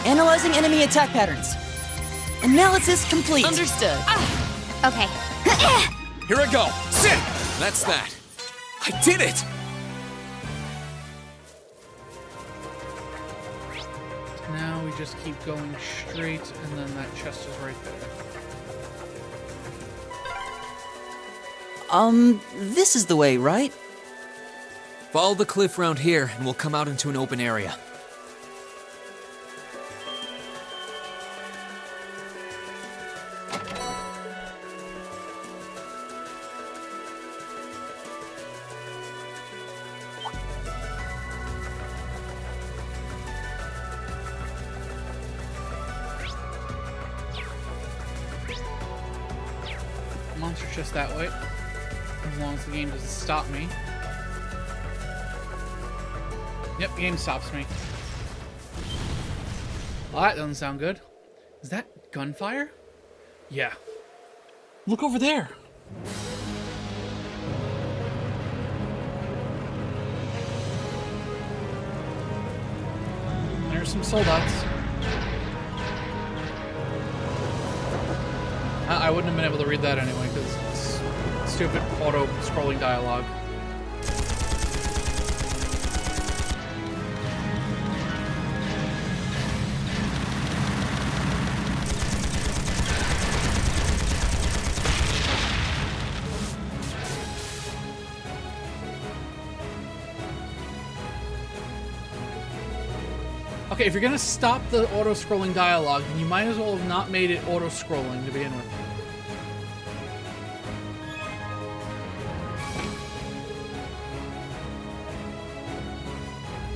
Analyzing enemy attack patterns. Analysis complete. Understood. Okay. Here I go. Sit! That's that. I did it! Now we just keep going straight, and then that chest is right there. This is the way, right? Follow the cliff round here, and we'll come out into an open area. Monster chest that way. As long as the game doesn't stop me. Yep, game stops me. Well, that doesn't sound good. Is that gunfire? Yeah. Look over there. There's some soldats. I wouldn't have been able to read that anyway, because it's stupid auto-scrolling dialogue. Okay, if you're gonna stop the auto-scrolling dialogue, then you might as well have not made it auto-scrolling to begin with.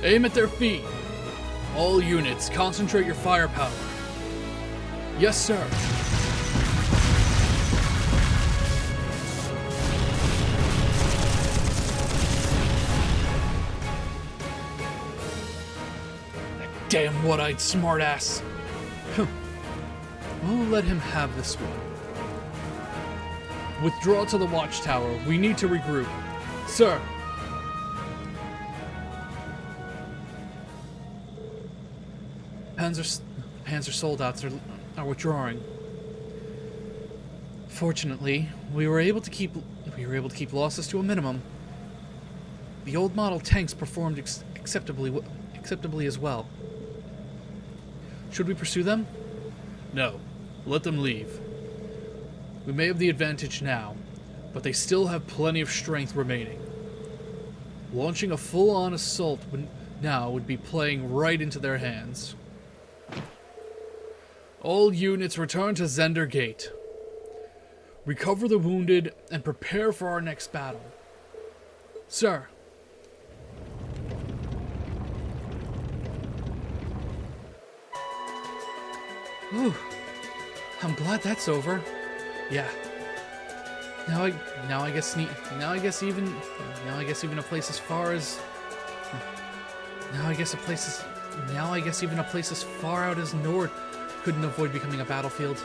Aim at their feet. All units, concentrate your firepower. Yes, sir. Damn one-eyed smartass. We'll let him have this one. Withdraw to the watchtower. We need to regroup. Sir. Panzer soldiers are withdrawing. Fortunately, we were able to keep losses to a minimum. The old model tanks performed acceptably as well. Should we pursue them? No. Let them leave. We may have the advantage now, but they still have plenty of strength remaining. Launching a full-on assault would be playing right into their hands. All units return to Zender Gate. Recover the wounded and prepare for our next battle. Sir. Whew. I'm glad that's over. Yeah. Now I guess even a place as far as even a place as far out as Nord couldn't avoid becoming a battlefield.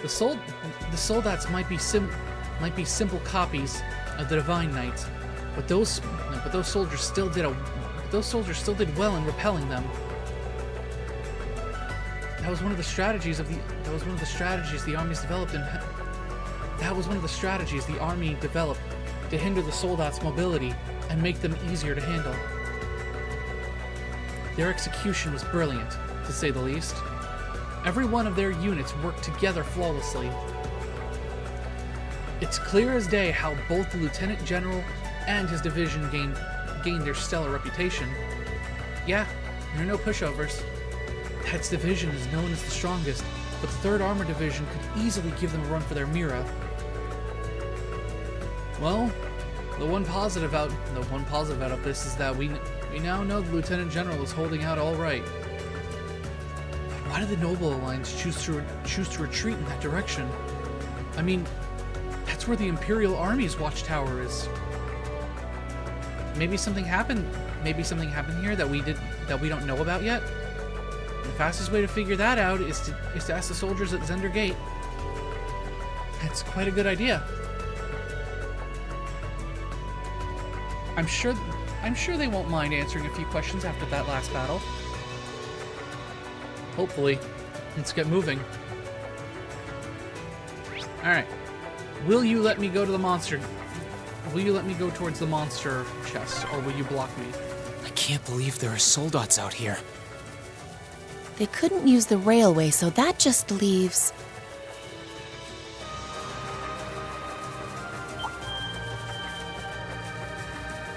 The soldats might be simple copies of the Divine Knights, but those soldiers still did well in repelling them. That was one of the strategies the army developed to hinder the soldats' mobility and make them easier to handle. Their execution was brilliant, to say the least. Every one of their units worked together flawlessly. It's clear as day how both the Lieutenant General and his division gained their stellar reputation. Yeah, there are no pushovers. That's division is known as the strongest, but the 3rd Armored Division could easily give them a run for their Mira. Well, the one positive out of this is that we now know the Lieutenant General is holding out all right. But why did the Noble Alliance choose to retreat in that direction? I mean, that's where the Imperial Army's watchtower is. Maybe something happened here that we don't know about yet. The fastest way to figure that out is to ask the soldiers at Zender Gate. That's quite a good idea. I'm sure they won't mind answering a few questions after that last battle. Hopefully. Let's get moving. Alright. Will you let me go to the monster? Will you let me go towards the monster chest, or will you block me? I can't believe there are soldats out here. They couldn't use the railway, so that just leaves...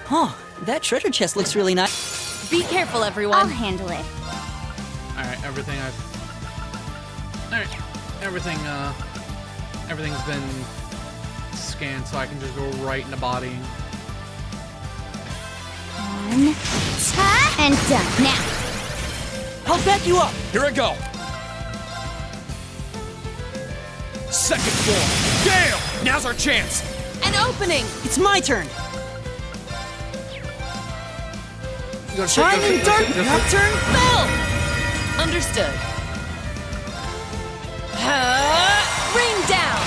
Huh, that treasure chest looks really nice. Be careful, everyone. I'll handle it. Alright, everything's been scanned, so I can just go right in the body. One, and done. Now. I'll back you up. Here I go. Second floor. Gale! Now's our chance. An opening! It's my turn. Shining dark nocturne fell. Understood. Rain down!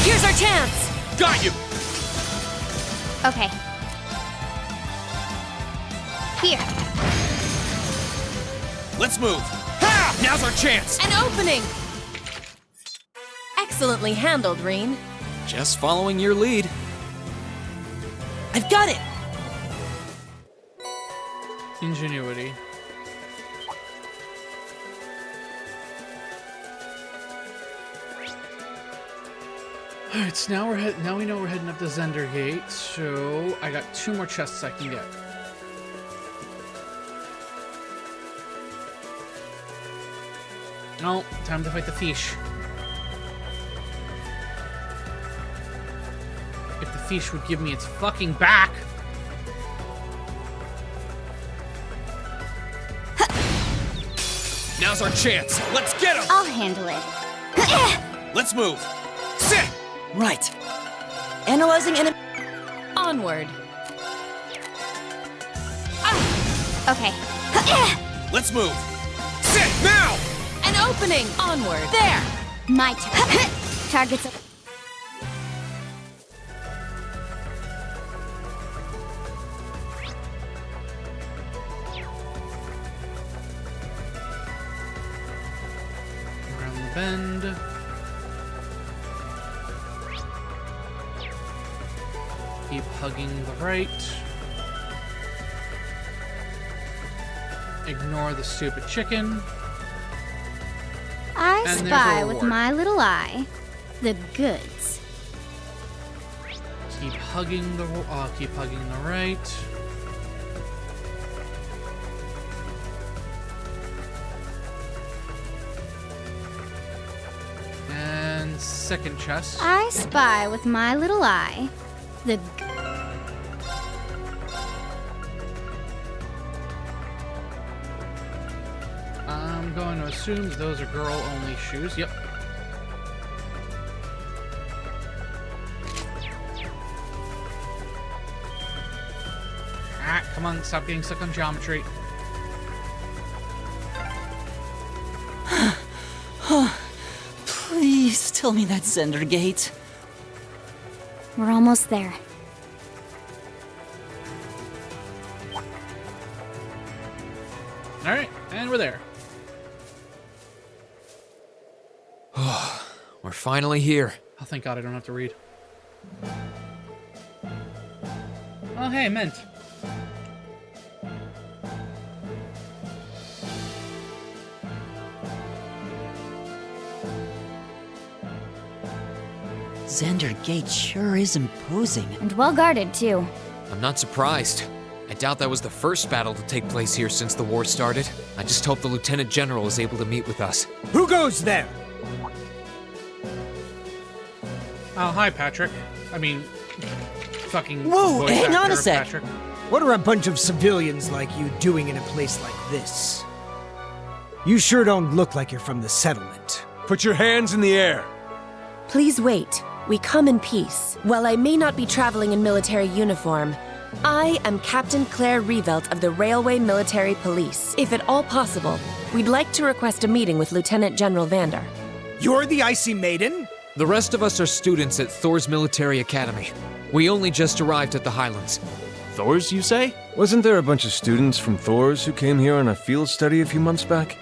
Here's our chance! Got you! Okay. Here. Let's move. Ha! Now's our chance. An opening! Excellently handled, Reen. Just following your lead. I've got it. Ingenuity. Alright, so now we know we're heading up to Zender Gate, so I got 2 more chests I can get. No, time to fight the fish. If the fish would give me its fucking back! Now's our chance. Let's get him. I'll handle it. Let's move. Sit. Right. Analyzing enemy. Onward. Okay. Let's move. Sit now. An opening! Onward! There! My turn. Targets. bend. Keep hugging the right. Ignore the stupid chicken. I And there's spy a with reward. my little eye the goods. Keep hugging the right. And second chest. I spy with my little eye the I'm going to assume those are girl-only shoes. Yep. Ah, come on, stop getting stuck on geometry. Please tell me that's Zender Gate. We're almost there. Alright, and we're there. We're finally here. Oh, thank God I don't have to read. Oh, hey, Mint. Zender Gate sure is imposing. And well guarded, too. I'm not surprised. I doubt that was the first battle to take place here since the war started. I just hope the Lieutenant General is able to meet with us. Who goes there? Oh, hi, Patrick. I mean, fucking. Whoa, voice hang on actor a sec. Patrick. What are a bunch of civilians like you doing in a place like this? You sure don't look like you're from the settlement. Put your hands in the air. Please wait. We come in peace. While I may not be traveling in military uniform, I am Captain Claire Revelt of the Railway Military Police. If at all possible, we'd like to request a meeting with Lieutenant General Vander. You're the Icy Maiden? The rest of us are students at Thor's Military Academy. We only just arrived at the Highlands. Thor's, you say? Wasn't there a bunch of students from Thor's who came here on a field study a few months back?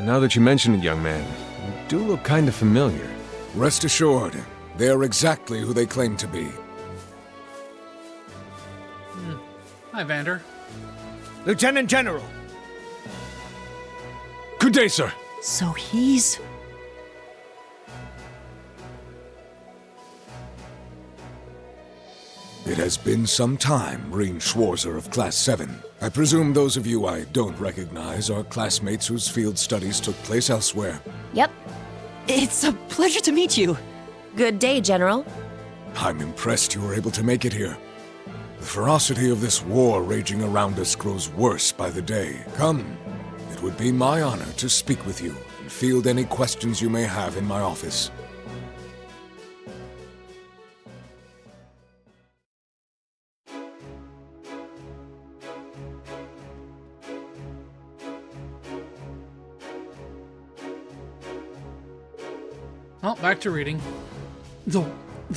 Now that you mention it, young man, you do look kind of familiar. Rest assured, they are exactly who they claim to be. Hi, Vander. Lieutenant General. Good day, sir. So he's... It has been some time, Reen Schwarzer of Class 7. I presume those of you I don't recognize are classmates whose field studies took place elsewhere. Yep. It's a pleasure to meet you. Good day, General. I'm impressed you were able to make it here. The ferocity of this war raging around us grows worse by the day. Come, it would be my honor to speak with you and field any questions you may have in my office. Oh, back to reading. The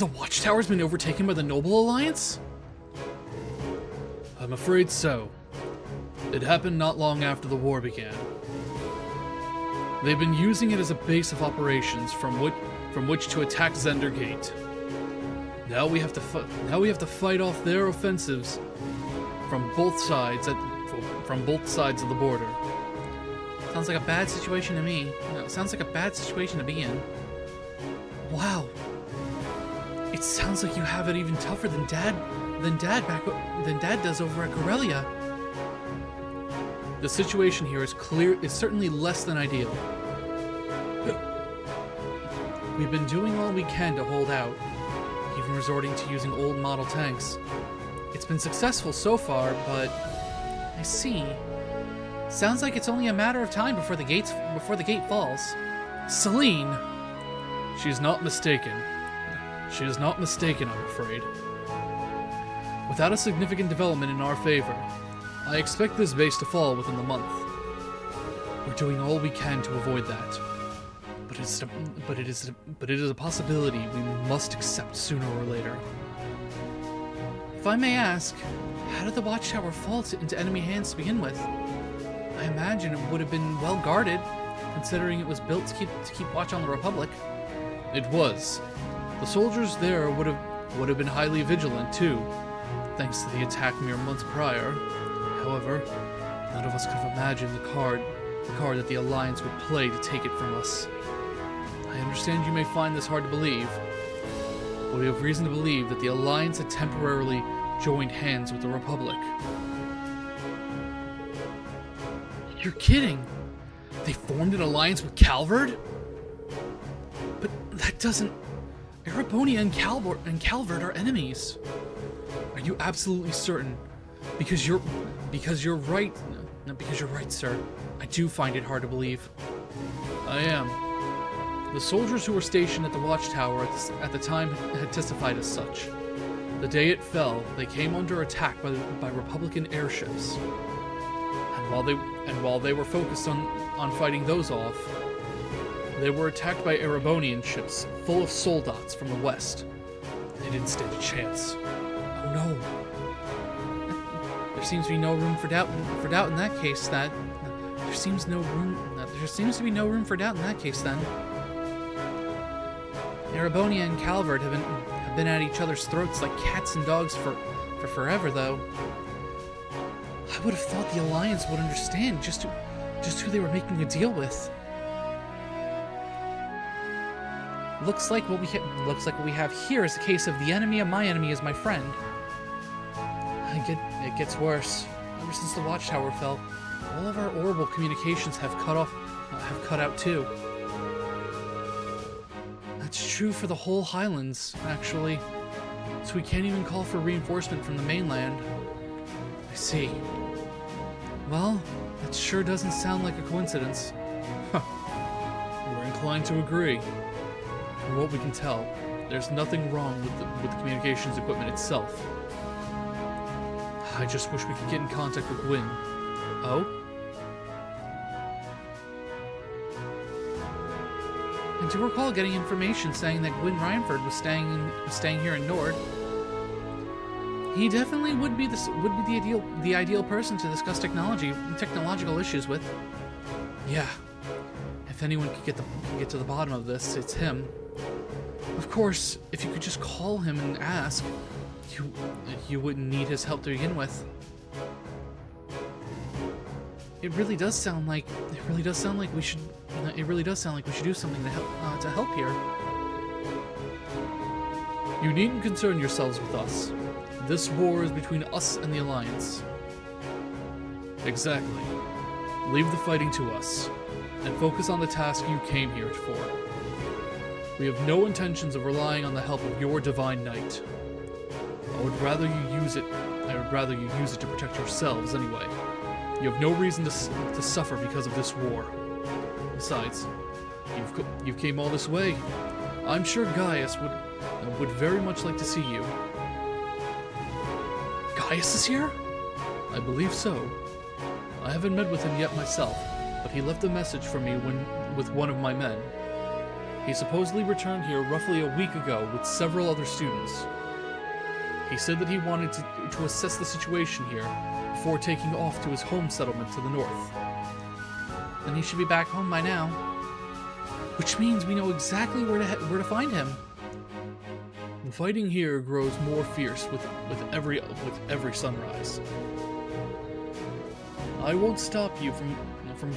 Watchtower's been overtaken by the Noble Alliance? I'm afraid so. It happened not long after the war began. They've been using it as a base of operations from which to attack Zender Gate. Now we have to fight off their offensives from both sides of the border. Sounds like a bad situation to me. No, sounds like a bad situation to be in. Wow. It sounds like you have it even tougher than Dad does over at Corellia. The situation here is certainly less than ideal. We've been doing all we can to hold out, even resorting to using old model tanks. It's been successful so far, but I see. Sounds like it's only a matter of time before the gate falls. Celine. She's not mistaken. She is not mistaken, I'm afraid. Without a significant development in our favor, I expect this base to fall within the month. We're doing all we can to avoid that. But it is a possibility we must accept sooner or later. If I may ask, how did the Watchtower fall into enemy hands to begin with? I imagine it would have been well guarded, considering it was built to keep watch on the Republic. It was. The soldiers there would have been highly vigilant too, thanks to the attack mere months prior. However, none of us could have imagined the card that the Alliance would play to take it from us. I understand you may find this hard to believe, but we have reason to believe that the Alliance had temporarily joined hands with the Republic. You're kidding! They formed an alliance with Calvard? But that doesn't... Erebonia and Calvard are enemies. Are you absolutely certain? Because you're right. No, because you're right, sir. I do find it hard to believe. I am. The soldiers who were stationed at the watchtower at the time had testified as such. The day it fell, they came under attack by Republican airships. And while they were focused on fighting those off, they were attacked by Erebonian ships full of soldats from the west. They didn't stand a chance. Oh no. There seems to be no room for doubt in that case. There seems to be no room for doubt in that case then. Erebonia and Calvard have been at each other's throats like cats and dogs for forever, though. I would have thought the Alliance would understand just who they were making a deal with. Looks like what we have here is a case of the enemy of my enemy is my friend. It gets worse. Ever since the watchtower fell, all of our orbital communications have cut out too. That's true for the whole Highlands, actually. So we can't even call for reinforcement from the mainland. I see. Well, that sure doesn't sound like a coincidence. We're inclined to agree. From what we can tell, there's nothing wrong with the communications equipment itself. I just wish we could get in contact with Gwyn. Oh? I do recall getting information saying that Gwyn Reinford was staying here in Nord. He definitely would be the ideal person to discuss technological issues with. Yeah. If anyone could get to the bottom of this, it's him. Of course, if you could just call him and ask, you wouldn't need his help to begin with. It really does sound like we should do something to help here. You needn't concern yourselves with us. This war is between us and the Alliance. Exactly. Leave the fighting to us, and focus on the task you came here for. We have no intentions of relying on the help of your divine knight. I would rather you use it to protect yourselves anyway. You have no reason to suffer because of this war. Besides, you've came all this way. I'm sure Gaius would very much like to see you. Gaius is here? I believe so. I haven't met with him yet myself, but he left a message for me with one of my men. He supposedly returned here roughly a week ago with several other students. He said that he wanted to assess the situation here before taking off to his home settlement to the north. Then he should be back home by now. Which means we know exactly where to find him. The fighting here grows more fierce with every sunrise. I won't stop you from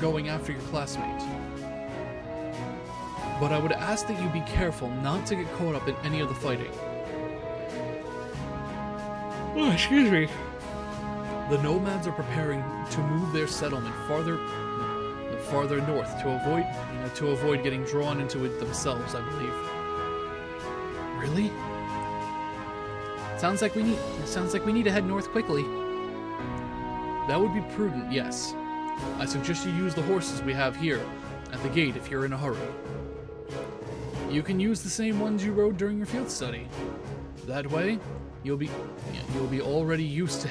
going after your classmate. But I would ask that you be careful not to get caught up in any of the fighting. Oh, excuse me. The nomads are preparing to move their settlement farther north to avoid getting drawn into it themselves, I believe. Really? Sounds like we need to head north quickly. That would be prudent, yes. I suggest you use the horses we have here at the gate if you're in a hurry. You can use the same ones you rode during your field study. That way, you'll be already used to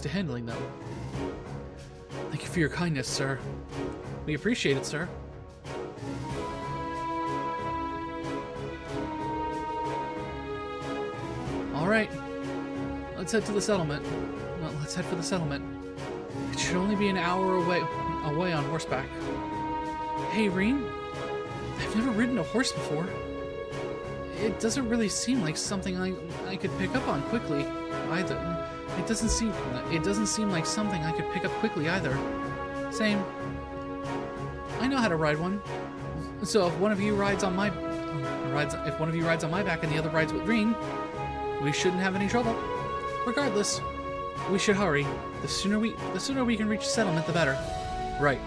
handling them. Thank you for your kindness, sir. We appreciate it, sir. All right, let's head to the settlement. Well, let's head for the settlement. It should only be an hour away away on horseback. Hey, Reen. I've never ridden a horse before. It doesn't really seem like something I could pick up on quickly either. It doesn't seem like something I could pick up quickly either. Same. I know how to ride one. So if one of you rides on my back and the other rides with Reen, we shouldn't have any trouble. Regardless, we should hurry. The sooner we can reach the settlement, the better. Right.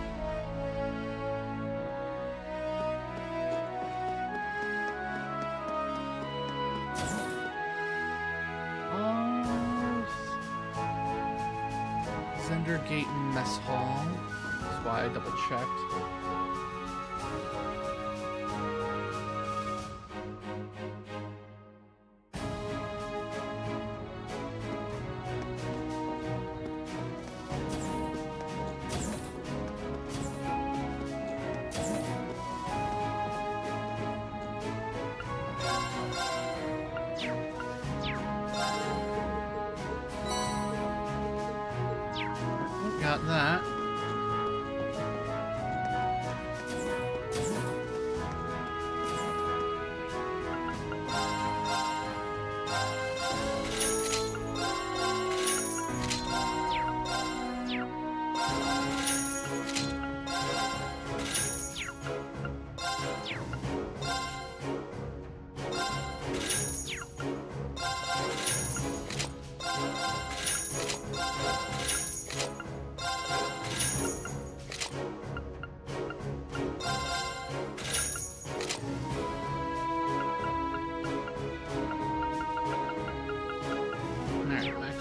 Gate Mess Hall. That's why I double checked. Got that.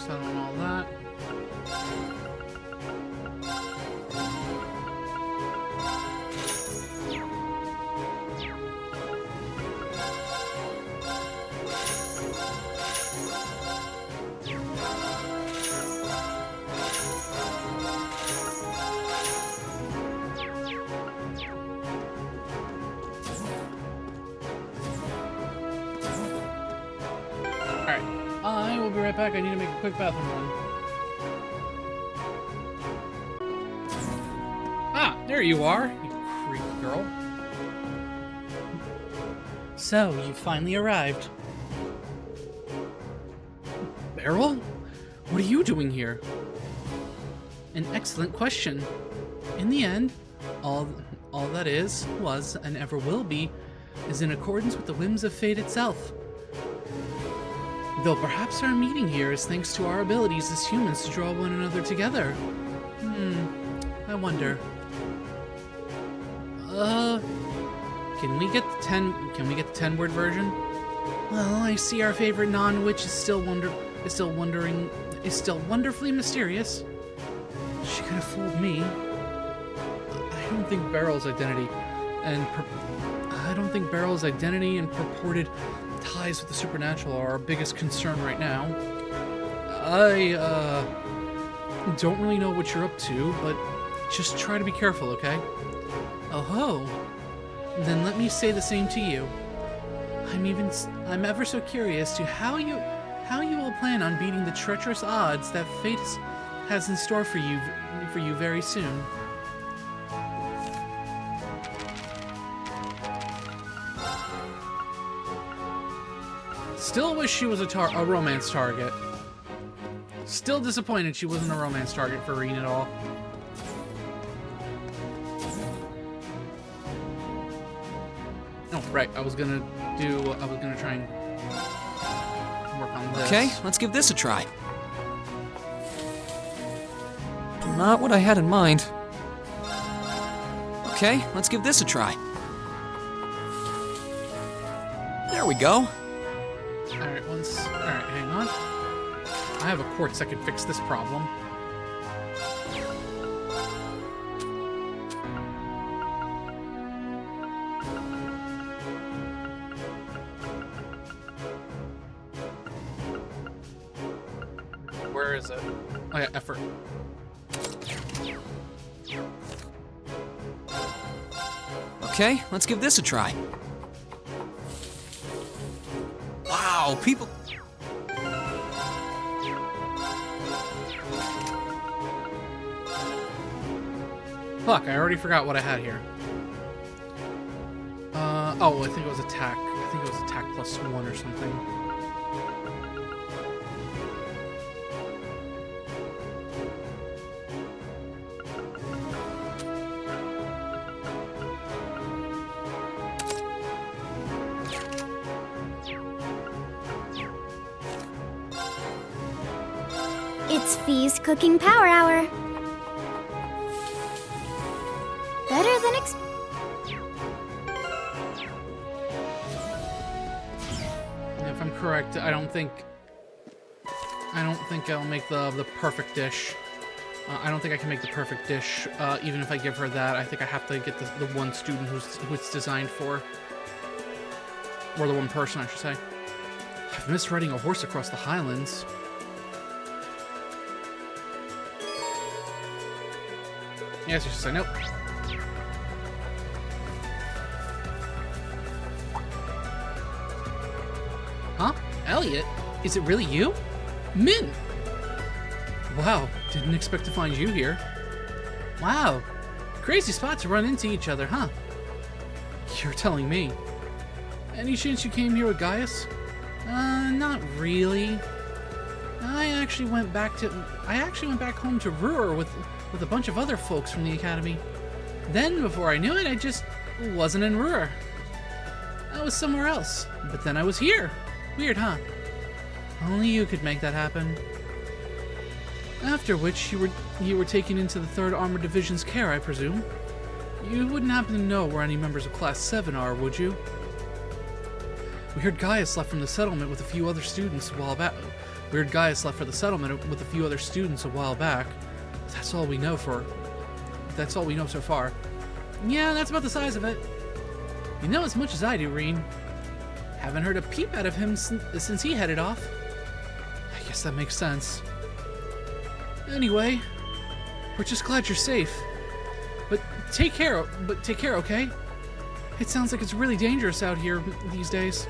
On all that. Alright, I will be right back. I need to make a quick bathroom run. Ah, there you are, you creepy girl. So, you finally arrived. Beryl? What are you doing here? An excellent question. In the end, all that was, and ever will be, is in accordance with the whims of fate itself. Though perhaps our meeting here is thanks to our abilities as humans to draw one another together. I wonder. Can we get the 10-word version? Well, I see our favorite non-witch is still wonderfully mysterious. She could have fooled me. I don't think Beryl's identity and purported ties with the supernatural are our biggest concern right now. I don't really know what you're up to, but just try to be careful, okay? Oh ho! Then let me say the same to you. I'm ever so curious to how you will plan on beating the treacherous odds that fate has in store for you very soon. Still wish she was a romance target. Still disappointed she wasn't a romance target for Reen at all. Oh, right. I was gonna try and work on this. Okay, let's give this a try. Not what I had in mind. Okay, let's give this a try. There we go. Alright, hang on. I have a quartz that can fix this problem. Where is it? Oh yeah, effort. Okay, let's give this a try. Wow, people... Fuck, I already forgot what I had here. Oh, I think it was attack. I think it was attack +1 or something. It's Fee's Cooking Power Hour. Better than If I'm correct, I don't think I'll make the perfect dish. I don't think I can make the perfect dish, even if I give her that. I think I have to get the one student who it's designed for. Or the one person, I should say. I've missed riding a horse across the highlands. Yes, you should say nope. Huh? Elliot? Is it really you? Min! Wow, didn't expect to find you here. Wow, crazy spot to run into each other, huh? You're telling me. Any chance you came here with Gaius? Not really. I actually went back home to Ruhr with a bunch of other folks from the academy. Then, before I knew it, I just wasn't in Ruhr. I was somewhere else, but then I was here. Weird, huh? Only you could make that happen. After which, you were taken into the 3rd Armored Division's care, I presume. You wouldn't happen to know where any members of Class 7 are, would you? We heard Gaius left from the settlement with a few other students a while back. That's all we know so far. Yeah, that's about the size of it. You know as much as I do, Reen. Haven't heard a peep out of him since he headed off. I guess that makes sense. Anyway, we're just glad you're safe. But take care, okay? It sounds like it's really dangerous out here these days.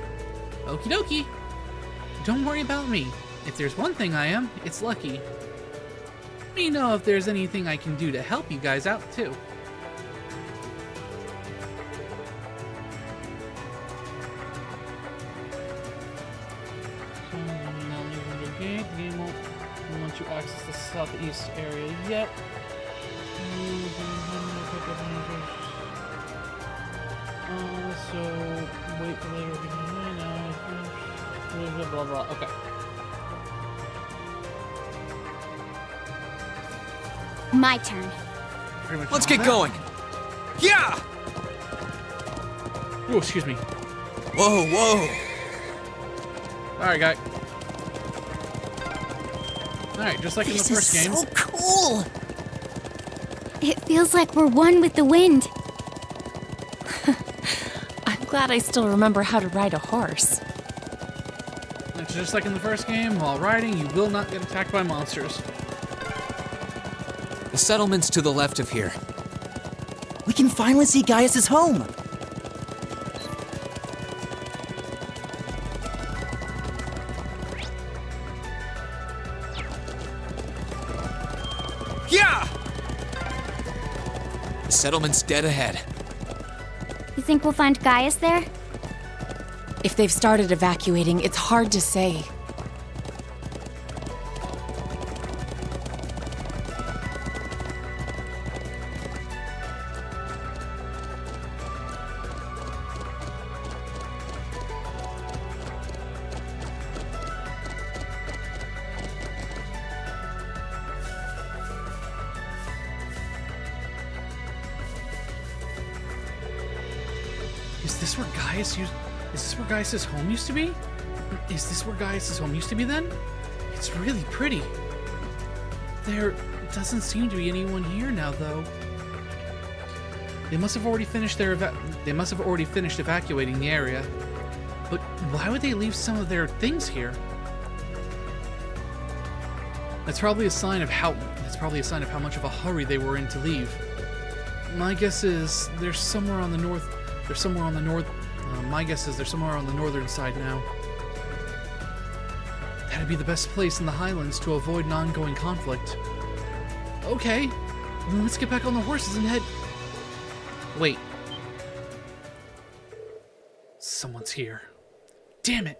Okie dokie. Don't worry about me. If there's one thing I am, it's lucky. Let me know if there's anything I can do to help you guys out, too. The game won't let you access the southeast area yet. So wait for later. Blah blah blah. Okay. my turn. Let's get going. Yeah! Oh, excuse me. Whoa, whoa. Alright, guy. Alright, just like in the first game. This is so cool! It feels like we're one with the wind. I'm glad I still remember how to ride a horse. It's just like in the first game. While riding, you will not get attacked by monsters. The settlement's to the left of here. We can finally see Gaius' home! Yeah! The settlement's dead ahead. You think we'll find Gaius there? If they've started evacuating, it's hard to say. Is this where Gaius' home used to be? Is this where Gaius' home used to be then? It's really pretty. There doesn't seem to be anyone here now, though. They must have already finished evacuating the area. But why would they leave some of their things here? That's probably a sign of how much of a hurry they were in to leave. My guess is they're somewhere on the north. My guess is they're somewhere on the northern side now. That'd be the best place in the Highlands to avoid an ongoing conflict. Okay, Then let's get back on the horses and head... Wait. Someone's here. Damn it.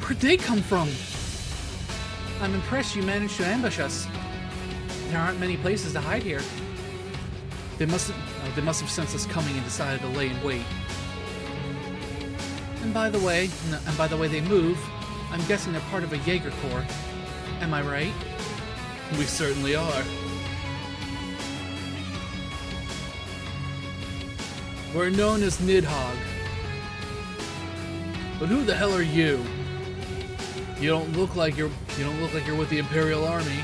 Where'd they come from? I'm impressed you managed to ambush us. There aren't many places to hide here. They must have sensed us coming and decided to lay in wait. And by the way they move, I'm guessing they're part of a Jaeger Corps. Am I right? We certainly are. We're known as Nidhogg. But who the hell are you? You don't look like you're with the Imperial Army.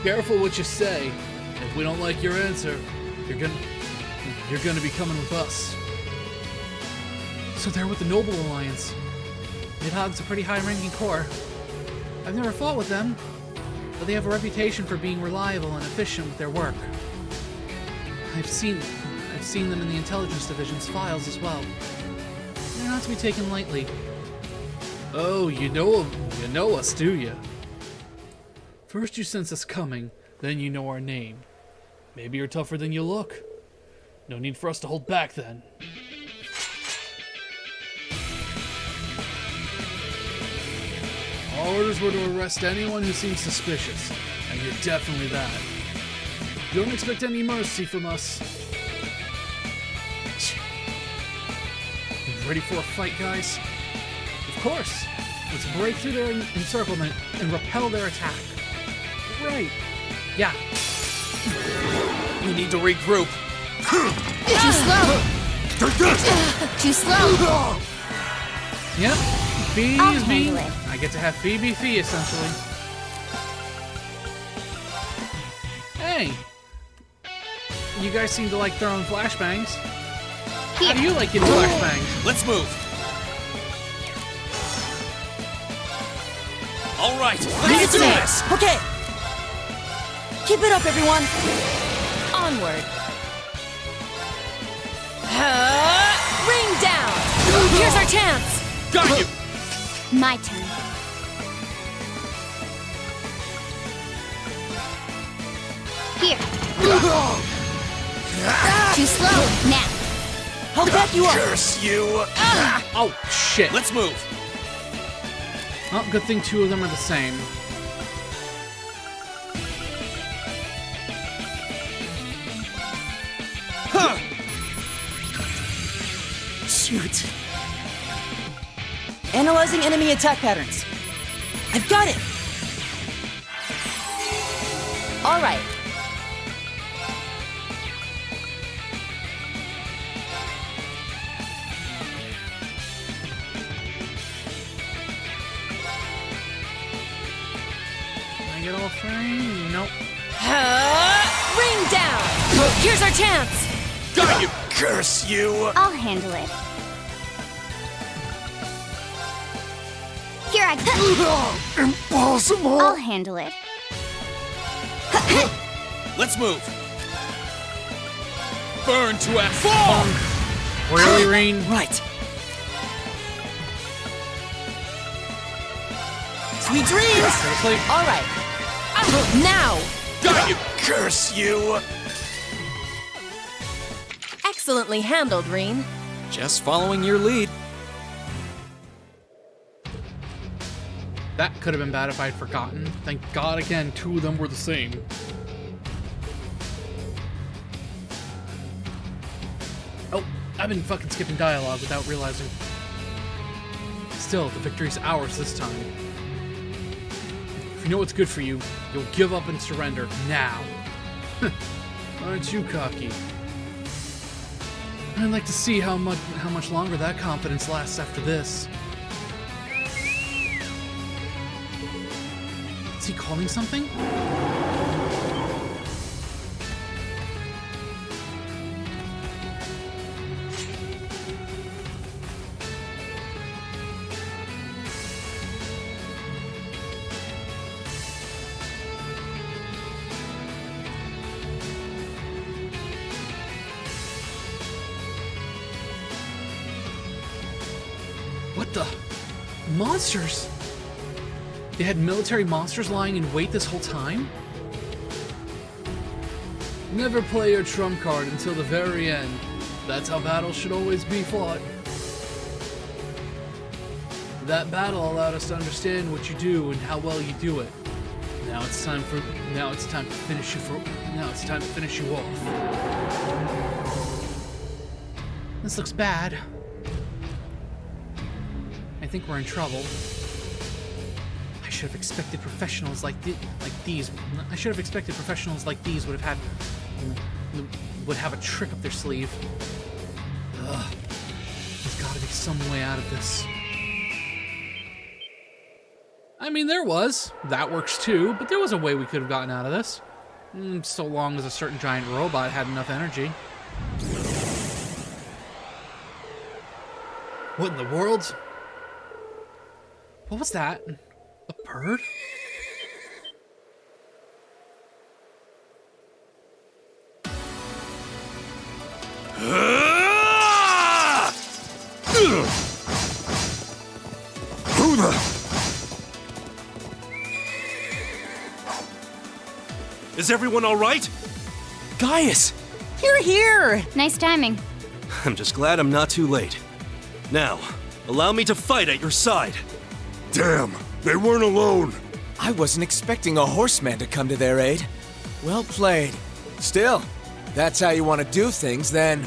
Careful what you say. If we don't like your answer, you're gonna be coming with us. So they're with the Noble Alliance. Nidhogg's a pretty high-ranking corps. I've never fought with them, but they have a reputation for being reliable and efficient with their work. I've seen them in the intelligence division's files as well. They're not to be taken lightly. Oh, you know us, do you? First you sense us coming, then you know our name. Maybe you're tougher than you look. No need for us to hold back then. Our orders were to arrest anyone who seems suspicious, and you're definitely that. Don't expect any mercy from us. Ready for a fight, guys? Of course. Let's break through their encirclement and repel their attack. Right. Yeah. We need to regroup. Too slow. Too slow. Yep. Fee I'll is me. handle it. I get to have Fee be Fee, essentially. Hey. You guys seem to like throwing flashbangs. How do you like getting flashbangs? Let's move. All right, let's do this. Okay. Keep it up, everyone. Onward. Ring down. Here's our chance. Got you. My turn. Here. Too slow. Now. I'll back you up. Curse you. Oh, shit. Let's move. Oh, good thing two of them are the same. Huh. Shoot. Analyzing enemy attack patterns. I've got it. All right. Can I get all three? Nope. Ring down. Here's our chance. Got you. Curse you. I'll handle it. Here I go. Impossible. I'll handle it. Let's move. Burn to ash. Fall. Really, Rain? Right. Sweet dreams. All right. Now. Got you. Curse you. Excellently handled, Reen. Just following your lead. That could have been bad if I'd forgotten. Thank God again, two of them were the same. Oh, I've been fucking skipping dialogue without realizing. Still, the victory's ours this time. If you know what's good for you, you'll give up and surrender now. Aren't you cocky? I'd like to see how much longer that confidence lasts after this. Is he calling something? Monsters! They had military monsters lying in wait this whole time? Never play your trump card until the very end. That's how battles should always be fought. That battle allowed us to understand what you do and how well you do it. Now it's time to finish you off. This looks bad. I think we're in trouble. I should have expected professionals like these. I should have expected professionals like these would have a trick up their sleeve. Ugh. There's got to be some way out of this. I mean, there was. That works too, but there was a way we could have gotten out of this. So long as a certain giant robot had enough energy. What in the world? What was that? A bird? Who the? Is everyone all right? Gaius! You're here! Nice timing. I'm just glad I'm not too late. Now, allow me to fight at your side. Damn, they weren't alone. I wasn't expecting a horseman to come to their aid. Well played. Still, that's how you want to do things, then.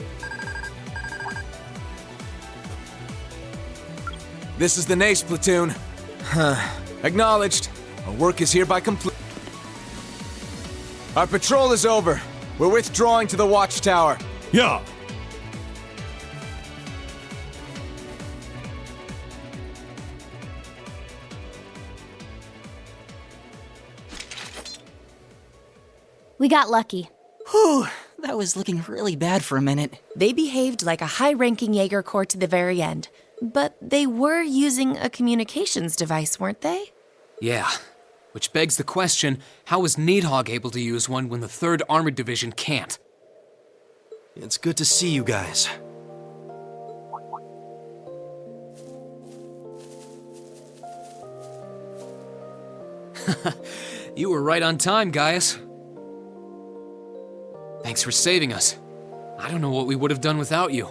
This is the Nace platoon. Acknowledged. Our work is hereby complete. Our patrol is over. We're withdrawing to the watchtower. Yeah. We got lucky. Whew, that was looking really bad for a minute. They behaved like a high-ranking Jaeger Corps to the very end. But they were using a communications device, weren't they? Yeah. Which begs the question, how was Needhog able to use one when the 3rd Armored Division can't? It's good to see you guys. You were right on time, Gaius. Thanks for saving us. I don't know what we would have done without you.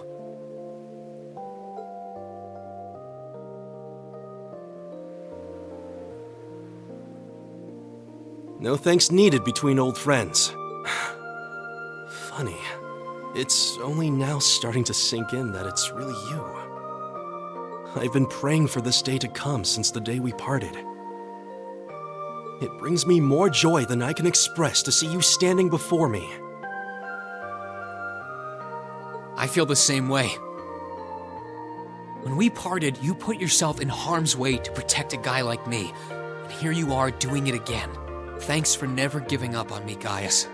No thanks needed between old friends. Funny. It's only now starting to sink in that it's really you. I've been praying for this day to come since the day we parted. It brings me more joy than I can express to see you standing before me. I feel the same way. When we parted, you put yourself in harm's way to protect a guy like me. And here you are doing it again. Thanks for never giving up on me, Gaius.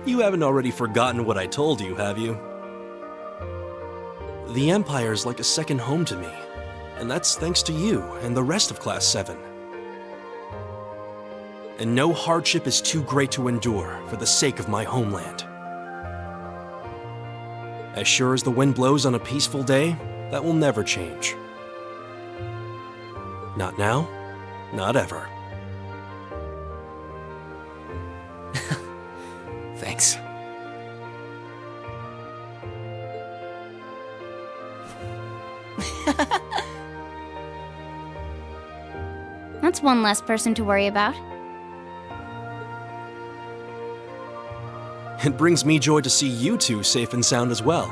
You haven't already forgotten what I told you, have you? The Empire's like a second home to me, and that's thanks to you and the rest of Class 7. And no hardship is too great to endure for the sake of my homeland. As sure as the wind blows on a peaceful day, that will never change. Not now, not ever. Thanks. That's one less person to worry about. It brings me joy to see you two safe and sound as well.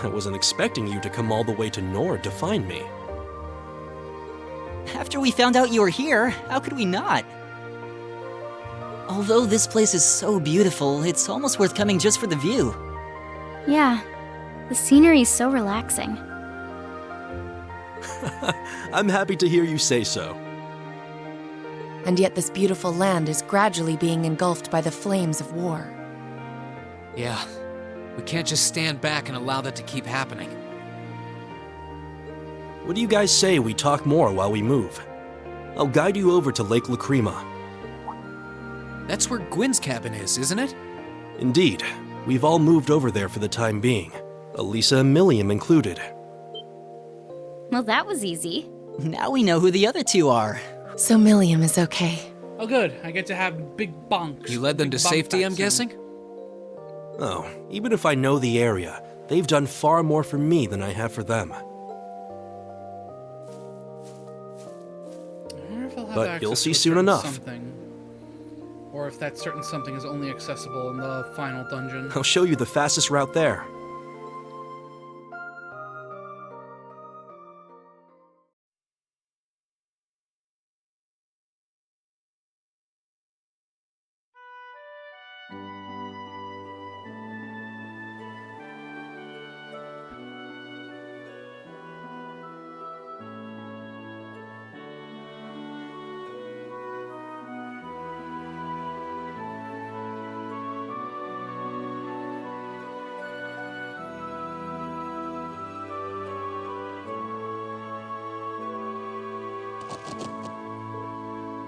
I wasn't expecting you to come all the way to Nord to find me. After we found out you were here, how could we not? Although this place is so beautiful, it's almost worth coming just for the view. Yeah, the scenery's so relaxing. I'm happy to hear you say so. And yet this beautiful land is gradually being engulfed by the flames of war. Yeah, we can't just stand back and allow that to keep happening. What do you guys say we talk more while we move? I'll guide you over to Lake Lacrima. That's where Gwyn's cabin is, isn't it? Indeed. We've all moved over there for the time being. Elisa and Milliam included. Well, that was easy. Now we know who the other two are. So Milliam is okay. Oh, good. I get to have big bonks. You led them to safety, I'm guessing? Oh, even if I know the area, they've done far more for me than I have for them. But you'll see soon enough. Something. Or if that certain something is only accessible in the final dungeon. I'll show you the fastest route there.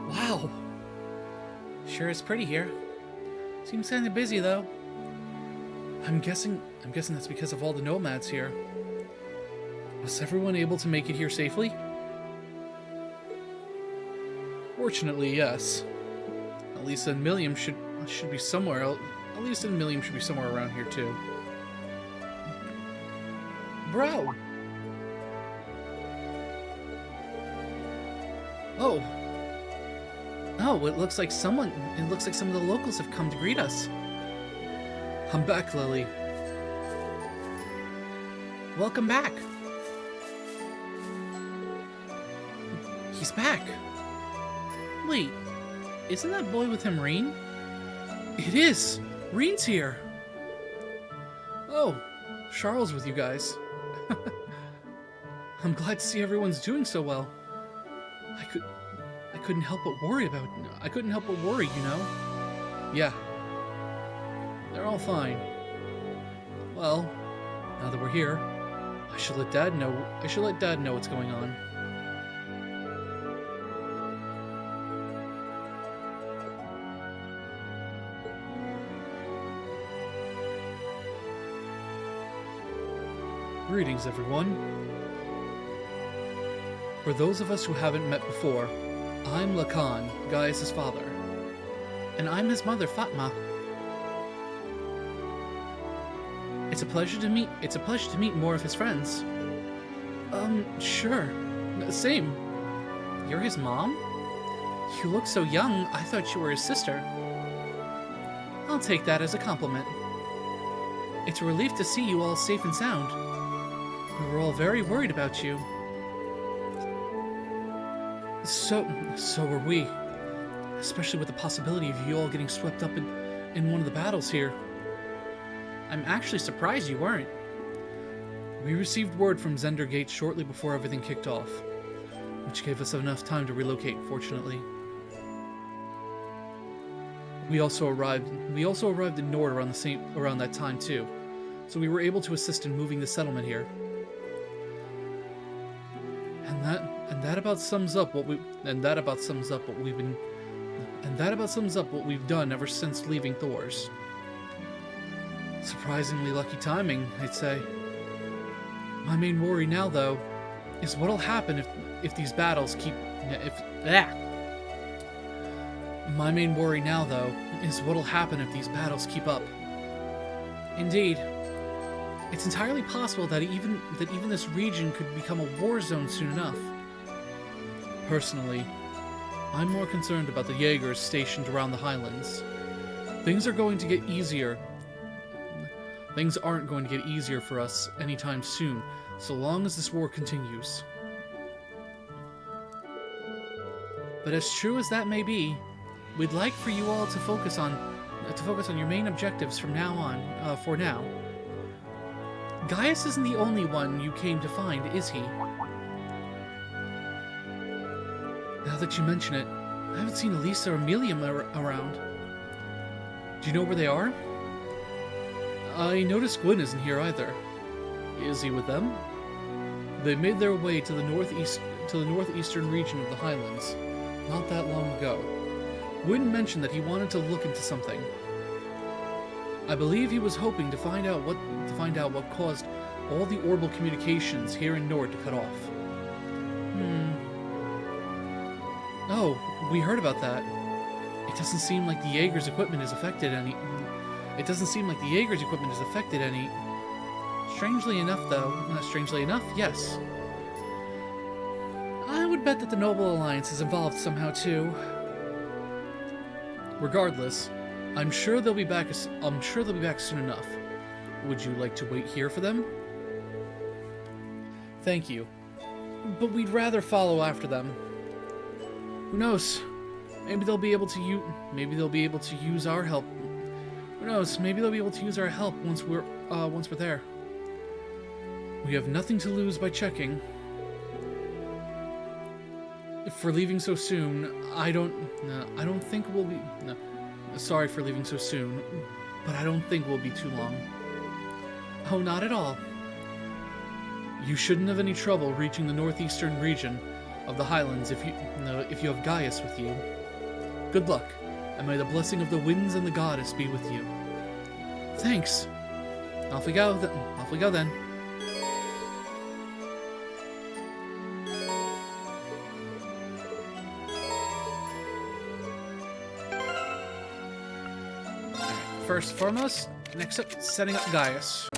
Wow. Sure is pretty here. Seems kind of busy though. I'm guessing that's because of all the nomads here. Was everyone able to make it here safely? Fortunately, yes. At least in Milliam should be somewhere else. At least in Milliam should be somewhere around here too. Bro. Oh. Oh, it looks like some of the locals have come to greet us. I'm back, Lily. Welcome back. He's back. Wait, isn't that boy with him Reen? It is! Reen's here! Oh, Charles with you guys. I'm glad to see everyone's doing so well. I couldn't help but worry, you know? Yeah. They're all fine. Well, now that we're here, I should let Dad know what's going on. Greetings, everyone. For those of us who haven't met before, I'm Lacan, Gaius' father. And I'm his mother, Fatma. It's a pleasure to meet more of his friends. Sure. Same. You're his mom? You look so young, I thought you were his sister. I'll take that as a compliment. It's a relief to see you all safe and sound. We were all very worried about you. So were we. Especially with the possibility of you all getting swept up in one of the battles here. I'm actually surprised you weren't. We received word from Zender Gate shortly before everything kicked off, which gave us enough time to relocate, fortunately. We also arrived in Nord around that time too, so we were able to assist in moving the settlement here. And that about sums up what we've done ever since leaving Thor's. Surprisingly lucky timing, I'd say. My main worry now, though, is what'll happen if these battles keep... My main worry now, though, is what'll happen if these battles keep up. Indeed, it's entirely possible that even this region could become a war zone soon enough. Personally, I'm more concerned about the Jaegers stationed around the Highlands. Things aren't going to get easier for us anytime soon, so long as this war continues. But as true as that may be, we'd like for you all to focus on your main objectives from now on. For now, Gaius isn't the only one you came to find, is he? Now that you mention it, I haven't seen Elisa or Milliam around. Do you know where they are? I noticed Gwyn isn't here either. Is he with them? They made their way to the northeastern region of the Highlands not that long ago. Gwyn mentioned that he wanted to look into something. I believe he was hoping to find out what caused all the orbital communications here in Nord to cut off. Oh, we heard about that. It doesn't seem like the Jaeger's equipment is affected any... Strangely enough, though... strangely enough, yes. I would bet that the Noble Alliance is involved somehow, too. Regardless, I'm sure they'll be back soon enough. Would you like to wait here for them? Thank you. But we'd rather follow after them. Who knows? Maybe they'll be able to use our help. Who knows? Maybe they'll be able to use our help once we're there. We have nothing to lose by checking. For leaving so soon, I don't think we'll be... No, sorry for leaving so soon, but I don't think we'll be too long. Oh, not at all. You shouldn't have any trouble reaching the northeastern region of the Highlands if you have Gaius with you. Good luck, and may the blessing of the winds and the goddess be with you. Thanks. Off we go then. First and foremost, next up, setting up Gaius.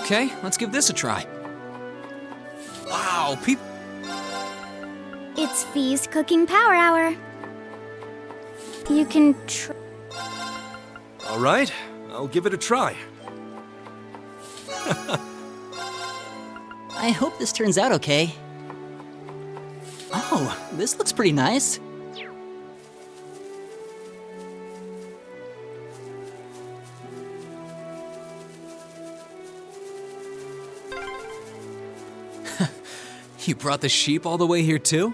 Okay, let's give this a try. Wow, It's Fee's Cooking Power Hour. You can All right, I'll give it a try. I hope this turns out okay. Oh, this looks pretty nice. You brought the sheep all the way here too?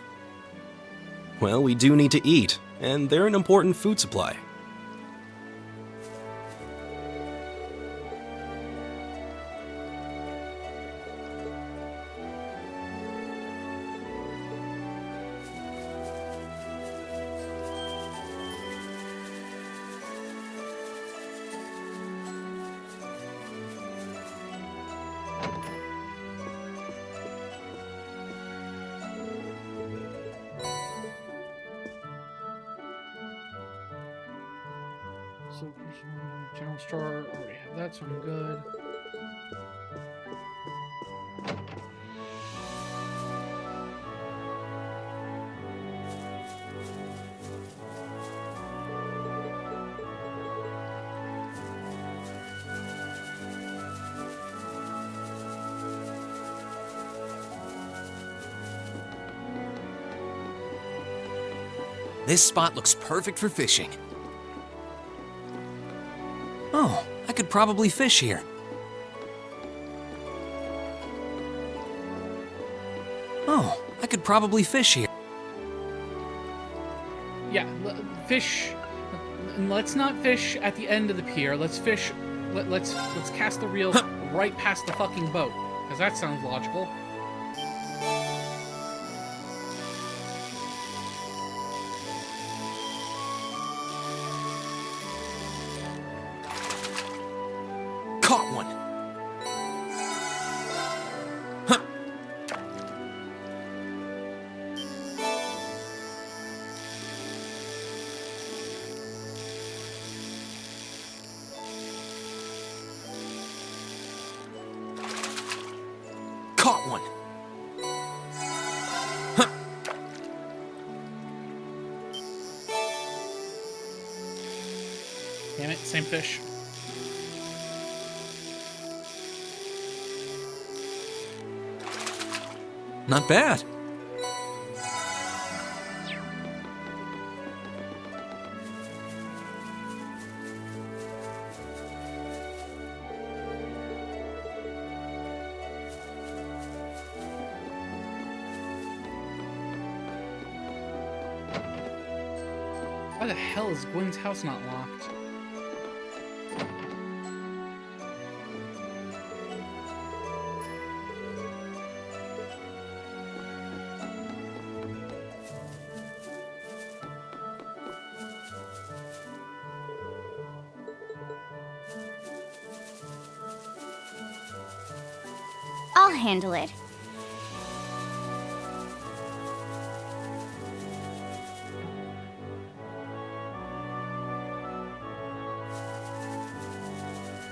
Well, we do need to eat, and they're an important food supply. So, general store, already have that, so I'm good. This spot looks perfect for fishing. Oh, I could probably fish here. Oh, I could probably fish here. Yeah, fish. Let's not fish at the end of the pier. Let's fish. Let's cast the reel right past the fucking boat, because that sounds logical. Caught one. Huh. Caught one. Huh. Damn it, same fish. Not bad. Why the hell is Gwen's house not locked? I'll handle it.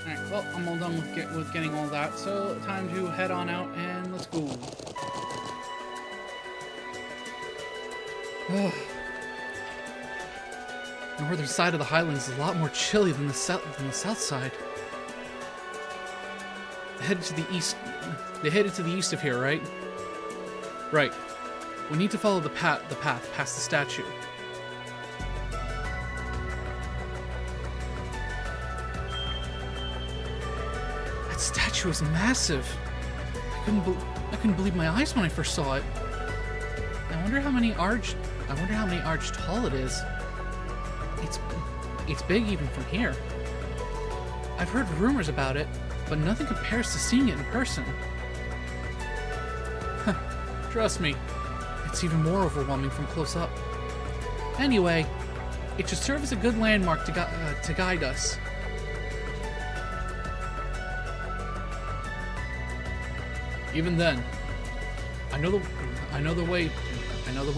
Alright, well, I'm all done with getting all that, so time to head on out and let's go. Ugh. The northern side of the Highlands is a lot more chilly than the south side. They headed to the east. They headed to the east of here, right? Right. We need to follow the path past the statue. That statue is massive. I couldn't believe my eyes when I first saw it. I wonder how many arch tall it is. It's big even from here. I've heard rumors about it, but nothing compares to seeing it in person. Trust me, it's even more overwhelming from close up. Anyway, it should serve as a good landmark to guide us. Even then, I know the way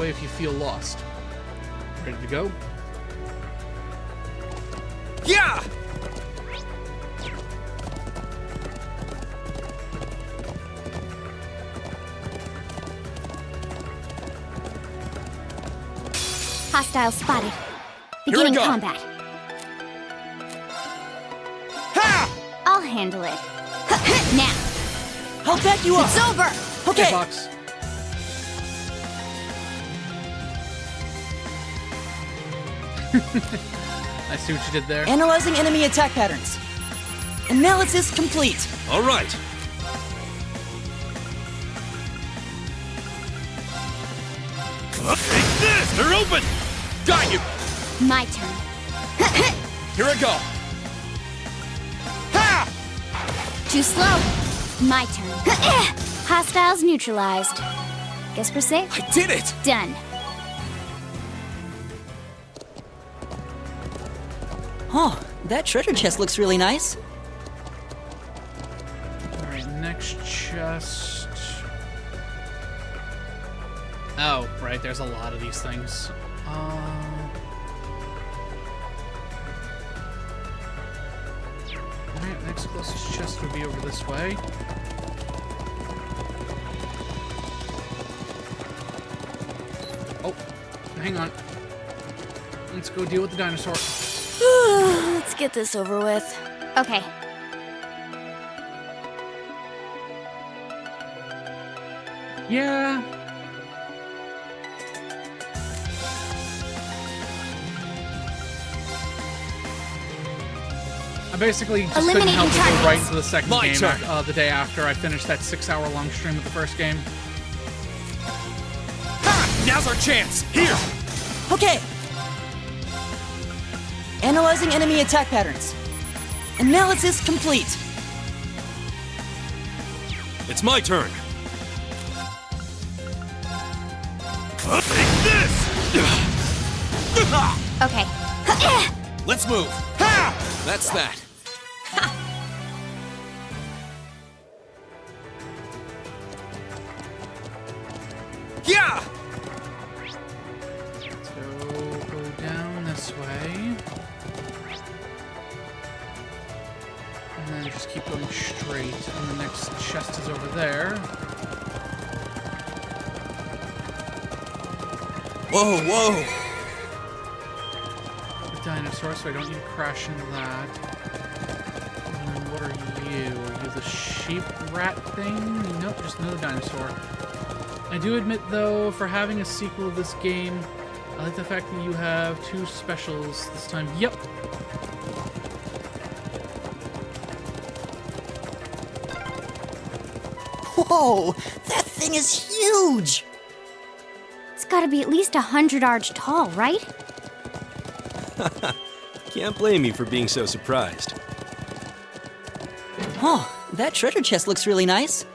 if you feel lost. Ready to go? Yeah! Hostile spotted. Beginning combat. Ha! I'll handle it. Now. I'll back you up. It's over. Okay. Hey, Fox. I see what you did there. Analyzing enemy attack patterns. Analysis complete. All right. Take this! They're open! Got you! My turn. Here I go! Ha! Too slow. My turn. Hostiles neutralized. Guess we're safe. I did it! Done. Oh, that treasure chest looks really nice. Alright, next chest. Oh, right, there's a lot of these things. Alright, next closest chest would be over this way. Oh, hang on. Let's go deal with the dinosaur. Let's get this over with. Okay. Yeah. I basically just couldn't help but go right into the second game the day after I finished that 6-hour-long stream of the first game. Ha! Now's our chance! Here! Okay. Analyzing enemy attack patterns. Analysis complete. It's my turn. Take this! Okay. Let's move. Ha! That's that. Yeah! Let's go down this way. And then just keep going straight. And the next chest is over there. Whoa, whoa. The dinosaur, so I don't need to crash into that. And then what are you? Are you the sheep rat thing? Nope, just another dinosaur. I do admit, though, for having a sequel of this game, I like the fact that you have 2 specials this time. Yep. Whoa, that thing is huge. It's gotta be at least 100 arch tall, right? Can't blame you for being so surprised. Oh, that treasure chest looks really nice.